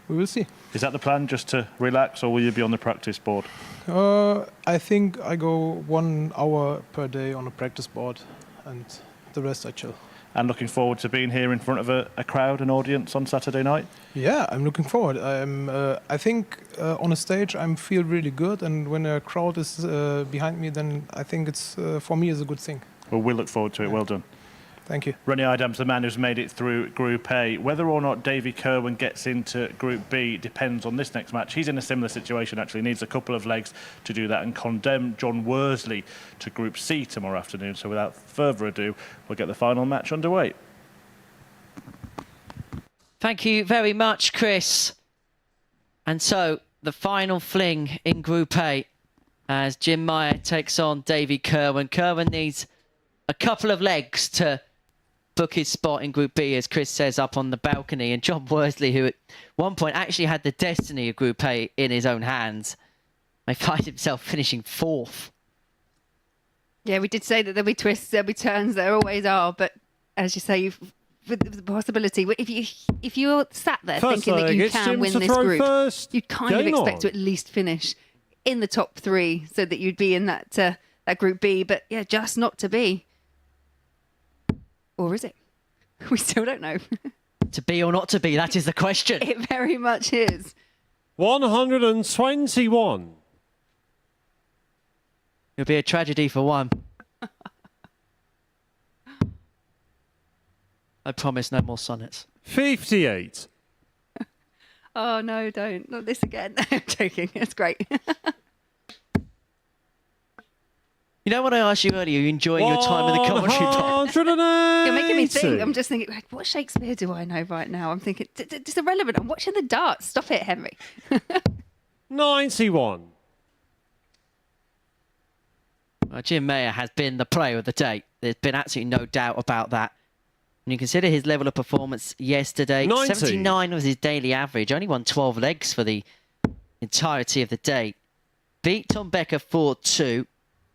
we will see. Is that the plan, just to relax, or will you be on the practice board? I think I go 1 hour per day on a practice board, and the rest I chill. And looking forward to being here in front of a crowd, an audience on Saturday night? Yeah, I'm looking forward. I think on a stage I feel really good, and when a crowd is behind me, then I think it's for me is a good thing. Well, we'll look forward to it. Well done. Thank you. Ronnie Idams, the man who's made it through Group A. Whether or not Davy Kerwin gets into Group B depends on this next match. He's in a similar situation, actually. Needs a couple of legs to do that and condemn John Worsley to Group C tomorrow afternoon. So without further ado, we'll get the final match underway. Thank you very much, Chris. And so, the final fling in Group A as Jim Meyer takes on Davy Kerwin. Kerwin needs a couple of legs to book his spot in Group B, as Chris says, up on the balcony. And John Worsley, who at one point actually had the destiny of Group A in his own hands, may find himself finishing 4th. Yeah, we did say that there'll be twists, there'll be turns, there always are. But as you say, with the possibility, if you're sat there thinking that you can win this group, you'd kind of expect to at least finish in the top 3 so that you'd be in that Group B. But yeah, just not to be. Or is it? We still don't know. To be or not to be, that is the question. It very much is. 121. It'll be a tragedy for one. I promise no more sonnets. 58. Oh, no, don't. Not this again. I'm joking. It's great. You know what I asked you earlier? Are you enjoying your time in the commentary box? You're making me think. I'm just thinking, what Shakespeare do I know right now? I'm thinking, it's irrelevant. I'm watching the darts. Stop it, Henry. 91. Well, Jim Mayer has been the player of the day. There's been absolutely no doubt about that. When you consider his level of performance yesterday, 90. 79 was his daily average. Only won 12 legs for the entirety of the day. Beat Tom Becker 4-2.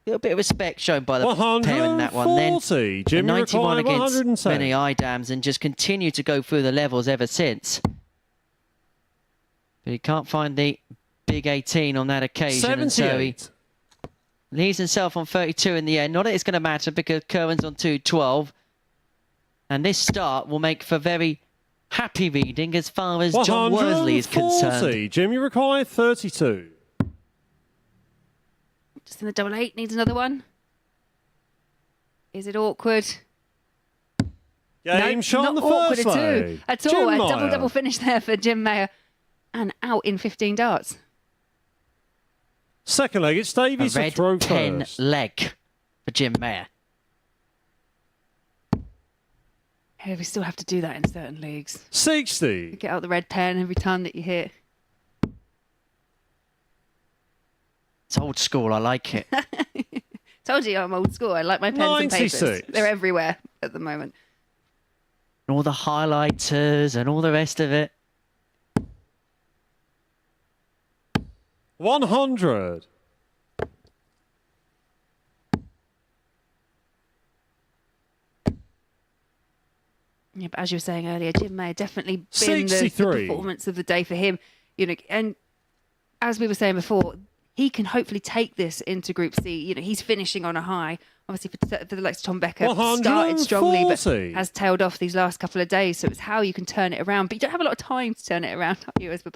A little bit of respect shown by the pair in that one. Then Jimmy 91 against 110. Rennie Idams, and just continue to go through the levels ever since. But he can't find the big 18 on that occasion. And so he leaves himself on 32 in the end. Not that it's going to matter because Kerwin's on 212. And this start will make for very happy reading as far as John Worsley is concerned. Jimmy Mackay 32. Just in the double 8, needs another one. Is it awkward? Game shot on the awkward first leg. at all. A double finish there for Jim Mayer. And out in 15 darts. Second leg, it's Davies to throw 10 first. leg for Jim Mayer. Yeah, we still have to do that in certain leagues. 60. Get out the red pen every time that you hit. It's old school, I like it. Told you I'm old school. I like my pens and papers. 96. They're everywhere at the moment. And all the highlighters and all the rest of it. 100. Yeah, but as you were saying earlier, Jim Mayer definitely been the 63. performance of the day for him. You know, and as we were saying before, he can hopefully take this into Group C. You know, he's finishing on a high. Obviously, for the likes of Tom Becker, started strongly, but has tailed off these last couple of days. So it's how you can turn it around. But you don't have a lot of time to turn it around, are you? As you're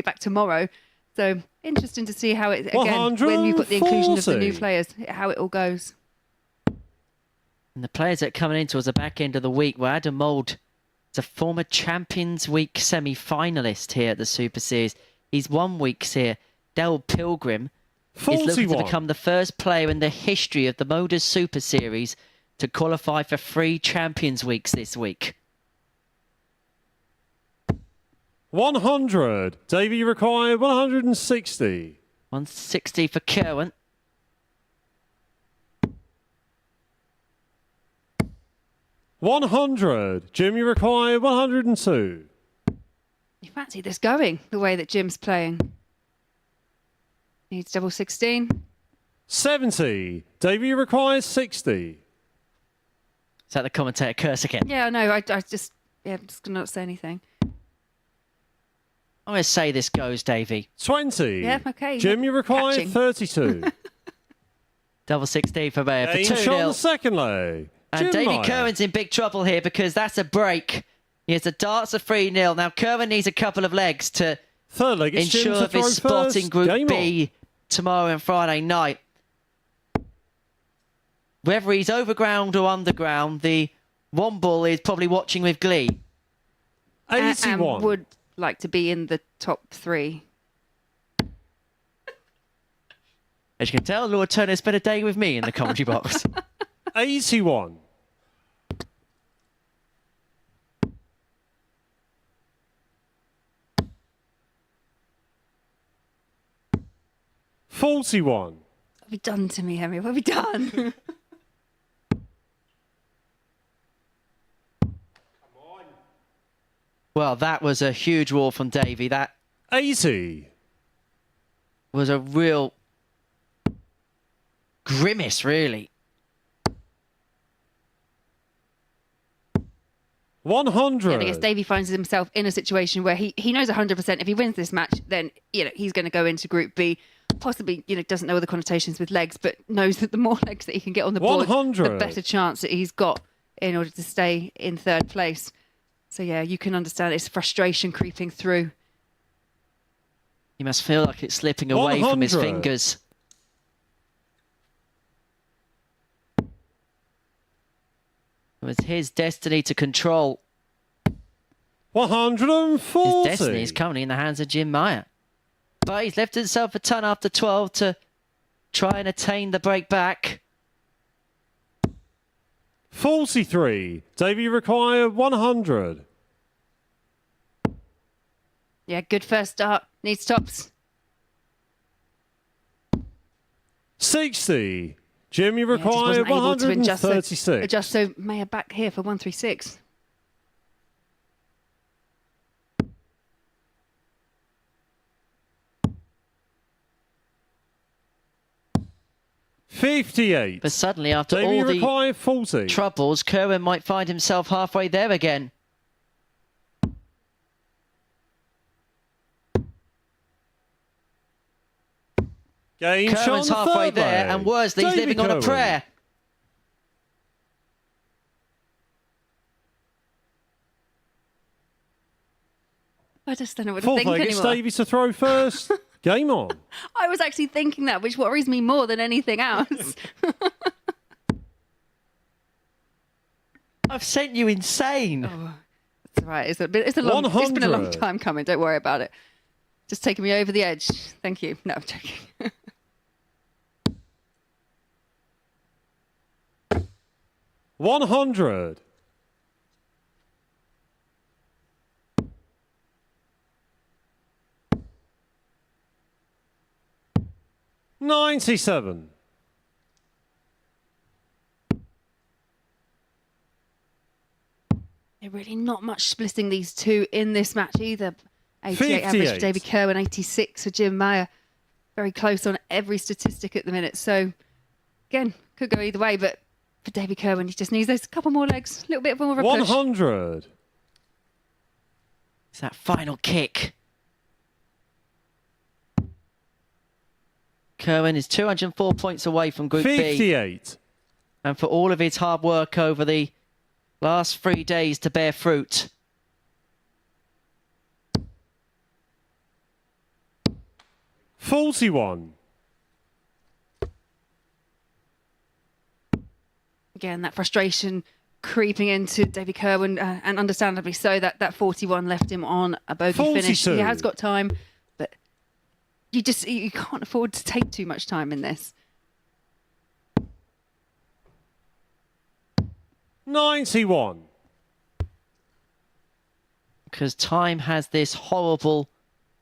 back tomorrow. So interesting to see how it again when you've got the inclusion of the new players, how it all goes. And the players that are coming in towards the back end of the week were Adam Mould. He's a former Champions Week semi-finalist here at the Super Series. He's won weeks here. Del Pilgrim 41. is looking to become the first player in the history of the MODUS Super Series to qualify for 3 Champions Weeks this week. 100. Davy required 160. 160 for Kerwin. $100. Jimmy required 102. You fancy this going the way that Jim's playing? Needs double 16. 70. Davy requires 60. Is that the commentator curse again? Yeah, no, I just Yeah, I'm just going to not say anything. I'm going to say this goes, Davey. 20. Yeah, okay. Jim, you require Catching. 32. Double 16 for Mayer for Game 2-0. shot on the second leg. And Jim Davy Meyer. Kerwin's in big trouble here because that's a break. Yes, the darts are 3-0. Now, Kerwin needs a couple of legs to Third leg, it's Jim ensure to throw this spot first. in Group Game B tomorrow and Friday night. Whether he's overground or underground, the Womble is probably watching with glee. on. 81. And would like to be in the top 3. As you can tell, Lord Turner spent a day with me in the commentary box. 81. $41. What have you done to me, Henry? What have you done? Well, that was a huge wall from Davy. That 80. was a real grimace, really. 100. Yeah, I guess Davey finds himself in a situation where he knows 100% if he wins this match, then he's going to go into Group B. Possibly, doesn't know the connotations with legs, but knows that the more legs that he can get on the board, 100. the better chance that he's got in order to stay in third place. So yeah, you can understand his frustration creeping through. He must feel like it's slipping away from his 100. fingers. It was his destiny to control. 140. His destiny is currently in the hands of Jim Meyer. But he's left himself a ton after 12 to try and attain the break back. 43. Davey require 100. Yeah, good first start. Needs tops. 60. Jim, you Yeah, just require wasn't able to 136. adjust, so Mayer back here for 136. $58. But suddenly, after Davey all the require 40. troubles, Kerwin might find himself halfway there again. Game shot on Kerwin's the halfway third there, leg. and Worsley's Davey living on a Kerwin. prayer. I just don't know what to Fourth think leg, it's anymore. Davey to throw first. Game on. I was actually thinking that, which worries me more than anything else. I've sent you insane. That's all right. It's been a long 100. time coming. Don't worry about it. Just taking me over the edge. Thank you. No, I'm joking. 100. $97. Yeah, really not much splitting these two in this match either. 88 average for 58. Davy Kerwin, 86 for Jim Meyer. Very close on every statistic at the minute. So, again, could go either way, but for Davy Kerwin, he just needs those couple more legs, a little bit more of a push. 100. It's that final kick. Kerwin is 204 points away from Group B. 58. And for all of his hard work over the last 3 days to bear fruit. $41. Again, that frustration creeping into Davy Kerwin, and understandably so, that 41 left him on a bogey finish. 42. He has got time, but you can't afford to take too much time in this. 91. Because time has this horrible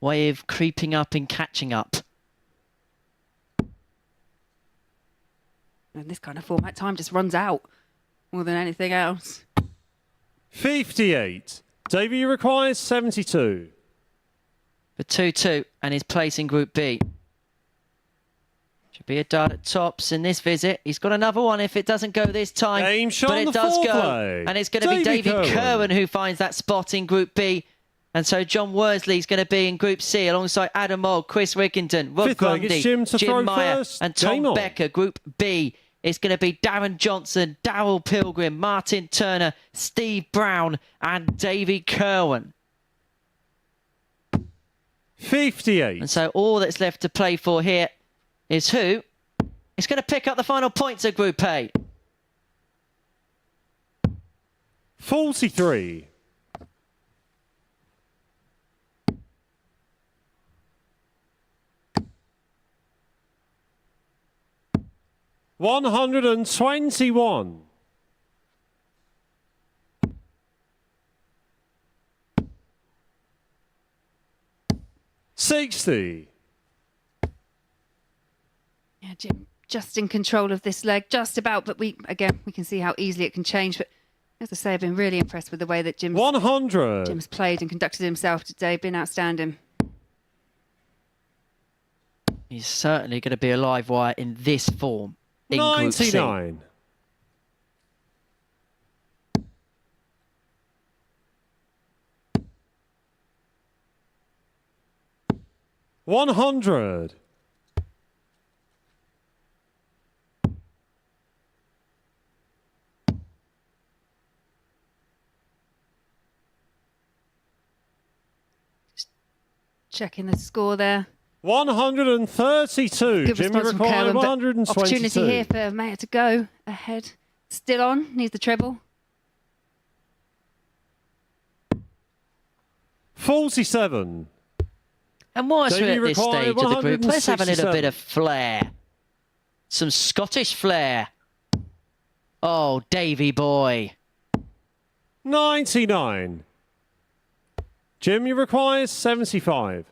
way of creeping up and catching up. In this kind of format, time just runs out more than anything else. 58. Davey requires 72. For 2-2 and his place in Group B. Should be a dart at tops in this visit. He's got another one if it doesn't go this time. Game shot but on it the does fourth go. leg. And it's going to be Davy Davy Kerwin. Kerwin who finds that spot in Group B. And so John Worsley's going to be in Group C alongside Adam Mould, Chris Wickington, Rob Fifth leg, it's Grundy, Jim to throw Meyer first. and Game Tom on. Becker. Group B. It's going to be Darren Johnson, Darryl Pilgrim, Martin Turner, Steve Brown and Davy Kerwin. 58. And so all that's left to play for here is who is going to pick up the final points of Group A. 43. $121. $60. Yeah, Jim, just in control of this leg, just about. But we can see how easily it can change. But as I say, I've been really impressed with the way that Jim's 100. Jim's played and conducted himself today. Been outstanding. He's certainly going to be a live wire in this form in Group C. 99. $100. Checking the score there. 132. Good Jimmy response from required Kerwin, but 122. opportunity here for Mayer to go ahead. Still on, needs the treble. 47. And whilst we're Davy at this required stage of the group, let's have a little 167. bit of flair. Some Scottish flair. Oh, Davy boy. 99. Jimmy requires 75.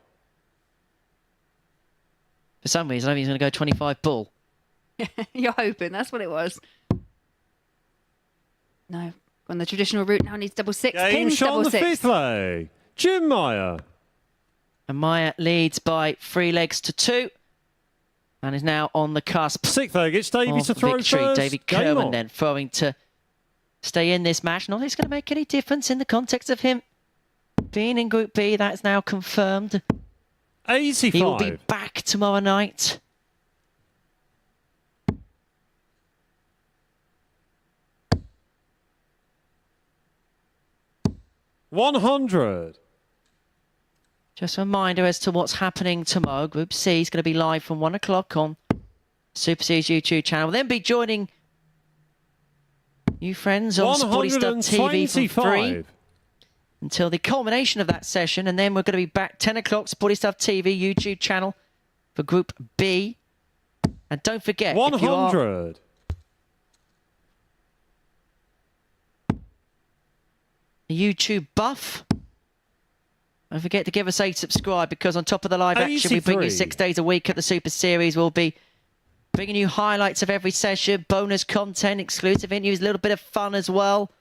For some reason, I think he's going to go 25 bull. You're hoping, that's what it was. No, on the traditional route now needs double six. Game Pins shot on double the six. fifth leg. Jim Meyer. And Meyer leads by 3 legs to 2. And is now on the cusp Sixth leg, it's Davy of to throw victory. first. Davy Game Kerwin on. then throwing to stay in this match. Not that it's going to make any difference in the context of him being in Group B. That's now confirmed. 85. He will be back tomorrow night. $100. Just a reminder as to what's happening tomorrow. Group C is going to be live from 1 o'clock on Super Series YouTube channel. We'll then be joining you friends on Sporty Stuff TV from 3 until the culmination of that session. And then we're going to be back 10 o'clock, Sporty Stuff TV YouTube channel for Group B. And don't forget, if you are 100. a YouTube buff, don't forget to give us a subscribe, because on top of the live action we bring you 83. 6 days a week at the Super Series. We'll be bringing you highlights of every session, bonus content, exclusive interviews, a little bit of fun as well.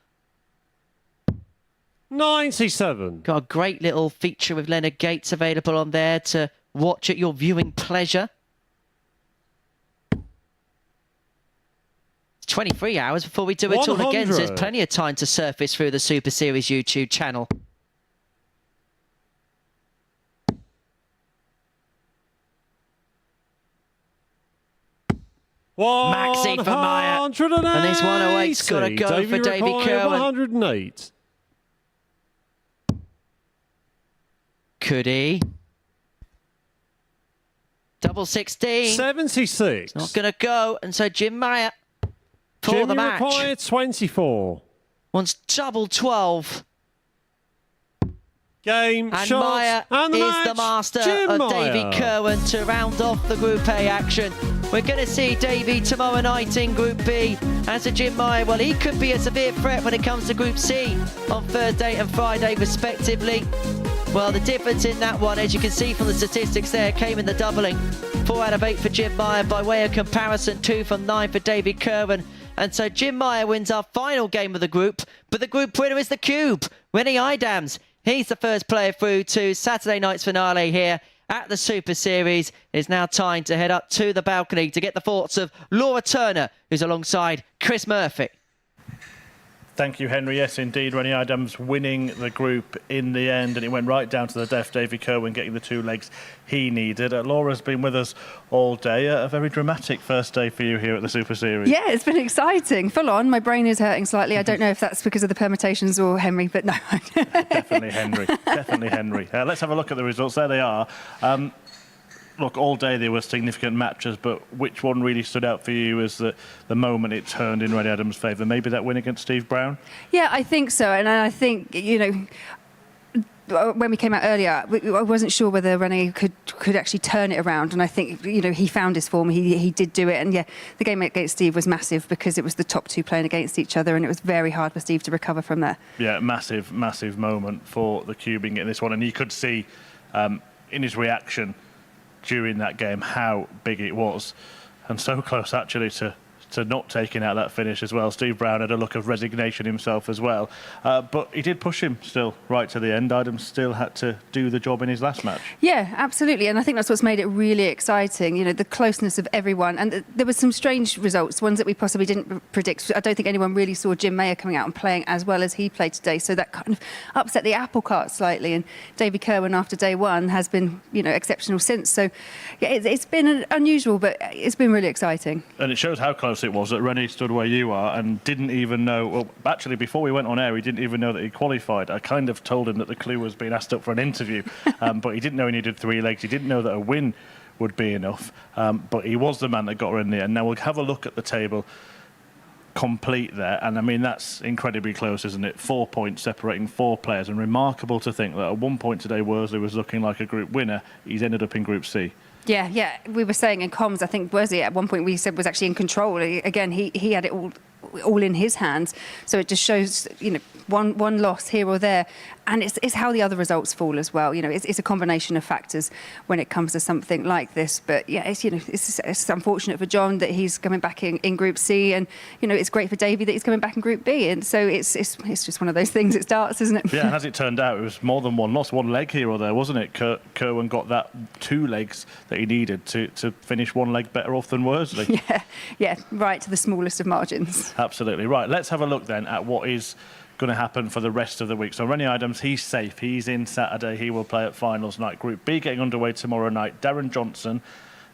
97. Got a great little feature with Leonard Gates available on there to watch at your viewing pleasure. It's 23 hours before we do it all again, so there's 100. plenty of time to surface through the Super Series YouTube channel. Maxi for Meyer. 180. And this 108's got to go for Davy required Kerwin. 108. Could he? Double 16. 76. Not going to go. And so Jim Meyer for Jimmy the match required 24. wants double 12. Game, And shot, Meyer and the is match. the master Jim of Meyer. Davy Kerwin to round off the Group A action. We're going to see Davy tomorrow night in Group B. As for Jim Meyer, well, he could be a severe threat when it comes to Group C on Thursday and Friday, respectively. Well, the difference in that one, as you can see from the statistics there, came in the doubling. 4 out of 8 for Jim Meyer. By way of comparison, 2 from 9 for Davy Kerwin. And so Jim Meyer wins our final game of the group, but the group winner is the Cube, winning Idams. He's the first player through to Saturday night's finale here at the Super Series. It's now time to head up to the balcony to get the thoughts of Laura Turner, who's alongside Chris Murphy. Thank you, Henry. Yes, indeed. Rennie Adams winning the group in the end, and it went right down to the death. Davy Kerwin getting the 2 legs he needed. Laura's been with us all day. A very dramatic first day for you here at the Super Series. Yeah, it's been exciting. Full on. My brain is hurting slightly. I don't know if that's because of the permutations or Henry, but no. Definitely Henry. Definitely Henry. Let's have a look at the results. There they are. Look, all day there were significant matches, but which one really stood out for you as the moment it turned in Rennie Adams' favour? Maybe that win against Steve Brown? Yeah, I think so. And I think, when we came out earlier, I wasn't sure whether Rennie could actually turn it around. And I think, he found his form. He did do it. And yeah, the game against Steve was massive because it was the top 2 playing against each other, and it was very hard for Steve to recover from there. Yeah, massive moment for the Cube in getting this one. And you could see in his reaction during that game how big it was, and so close actually to not taking out that finish as well. Steve Brown had a look of resignation himself as well, but he did push him still right to the end. Adams still had to do the job in his last match. Yeah, absolutely, and I think that's what's made it really exciting, the closeness of everyone. And there were some strange results, ones that we possibly didn't predict. I don't think anyone really saw Jim Mayer coming out and playing as well as he played today, so that kind of upset the apple cart slightly. And Davy Kerwin, after day one, has been exceptional since. So yeah, it's been unusual, but it's been really exciting. And it shows how close it was that Rennie stood where you are and didn't even know. Well, actually, before we went on air, he didn't even know that he qualified. I kind of told him that the clue was being asked up for an interview, but he didn't know he needed 3 legs. He didn't know that a win would be enough, but he was the man that got her in the end. Now we'll have a look at the table complete there, and I mean that's incredibly close, isn't it? 4 points separating 4 players, and remarkable to think that at 1 point today Worsley was looking like a group winner. He's ended up in Group C. Yeah. We were saying in comms, I think Worsley at one point we said was actually in control. Again, he had it all in his hands. So it just shows, one loss here or there, and it's how the other results fall as well. It's a combination of factors when it comes to something like this. But yeah, it's unfortunate for John that he's coming back in Group C, and it's great for Davey that he's coming back in Group B. And so it's just one of those things. It starts, isn't it? Yeah, and as it turned out, it was more than one loss, 1 leg here or there, wasn't it? Kerwin got that 2 legs that he needed to finish 1 leg better off than Worsley. Yeah, right to the smallest of margins. Absolutely. Right, let's have a look then at what is going to happen for the rest of the week. So Rennie Adams, he's safe. He's in Saturday. He will play at finals night. Group B getting underway tomorrow night. Darren Johnson,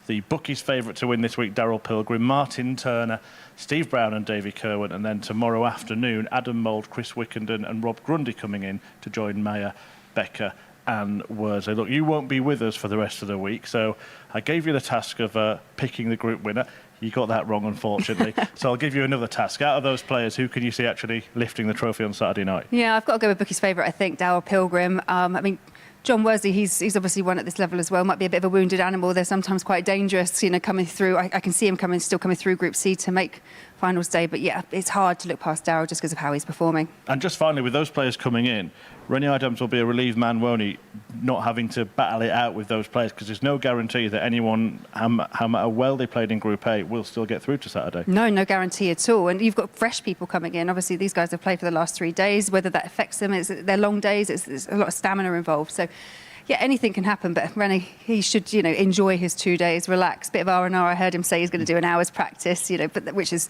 the bookies' favourite to win this week, Daryl Pilgrim, Martin Turner, Steve Brown and Davy Kerwin. And then tomorrow afternoon, Adam Mould, Chris Wickenden and Rob Grundy coming in to join Mayer, Becker and Worsley. Look, you won't be with us for the rest of the week, so I gave you the task of picking the group winner. You got that wrong, unfortunately. So I'll give you another task. Out of those players, who can you see actually lifting the trophy on Saturday night? Yeah, I've got to go with bookie's favourite, I think, Daryl Pilgrim. John Worsley, he's obviously won at this level as well. Might be a bit of a wounded animal. They're sometimes quite dangerous, coming through. I can see him still coming through Group C to make finals day. But yeah, it's hard to look past Daryl just because of how he's performing. And just finally, with those players coming in, Rennie Adams will be a relieved man, won't he, not having to battle it out with those players, because there's no guarantee that anyone, how matter well they played in Group A, will still get through to Saturday. No guarantee at all. And you've got fresh people coming in. Obviously, these guys have played for the last 3 days. Whether that affects them, they're long days. It's a lot of stamina involved. So yeah, anything can happen, but Rennie, he should, enjoy his 2 days, relax, bit of R&R. I heard him say he's going to do an hour's practice, but which is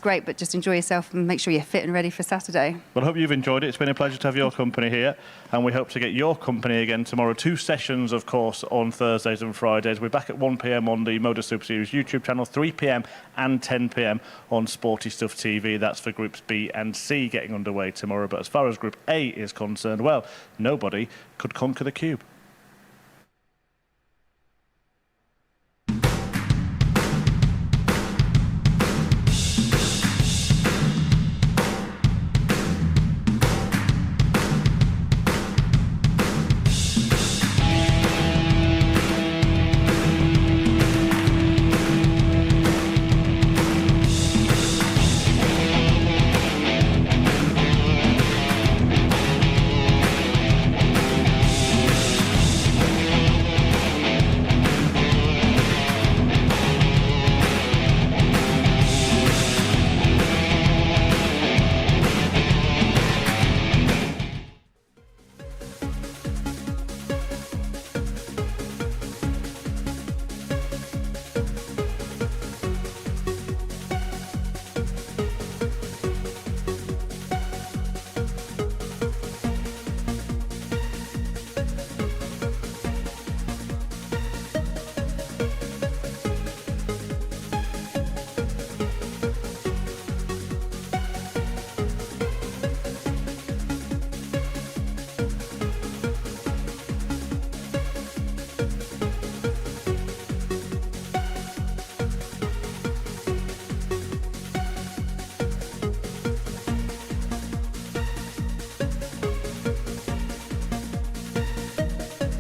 great, but just enjoy yourself and make sure you're fit and ready for Saturday. Well, I hope you've enjoyed it. It's been a pleasure to have your company here, and we hope to get your company again tomorrow. 2 sessions, of course, on Thursdays and Fridays. We're back at 1 p.m. on the MODUS Super Series YouTube channel, 3 p.m. and 10 p.m. on Sporty Stuff TV. That's for Groups B and C getting underway tomorrow. But as far as Group A is concerned, well, nobody could conquer the Cube.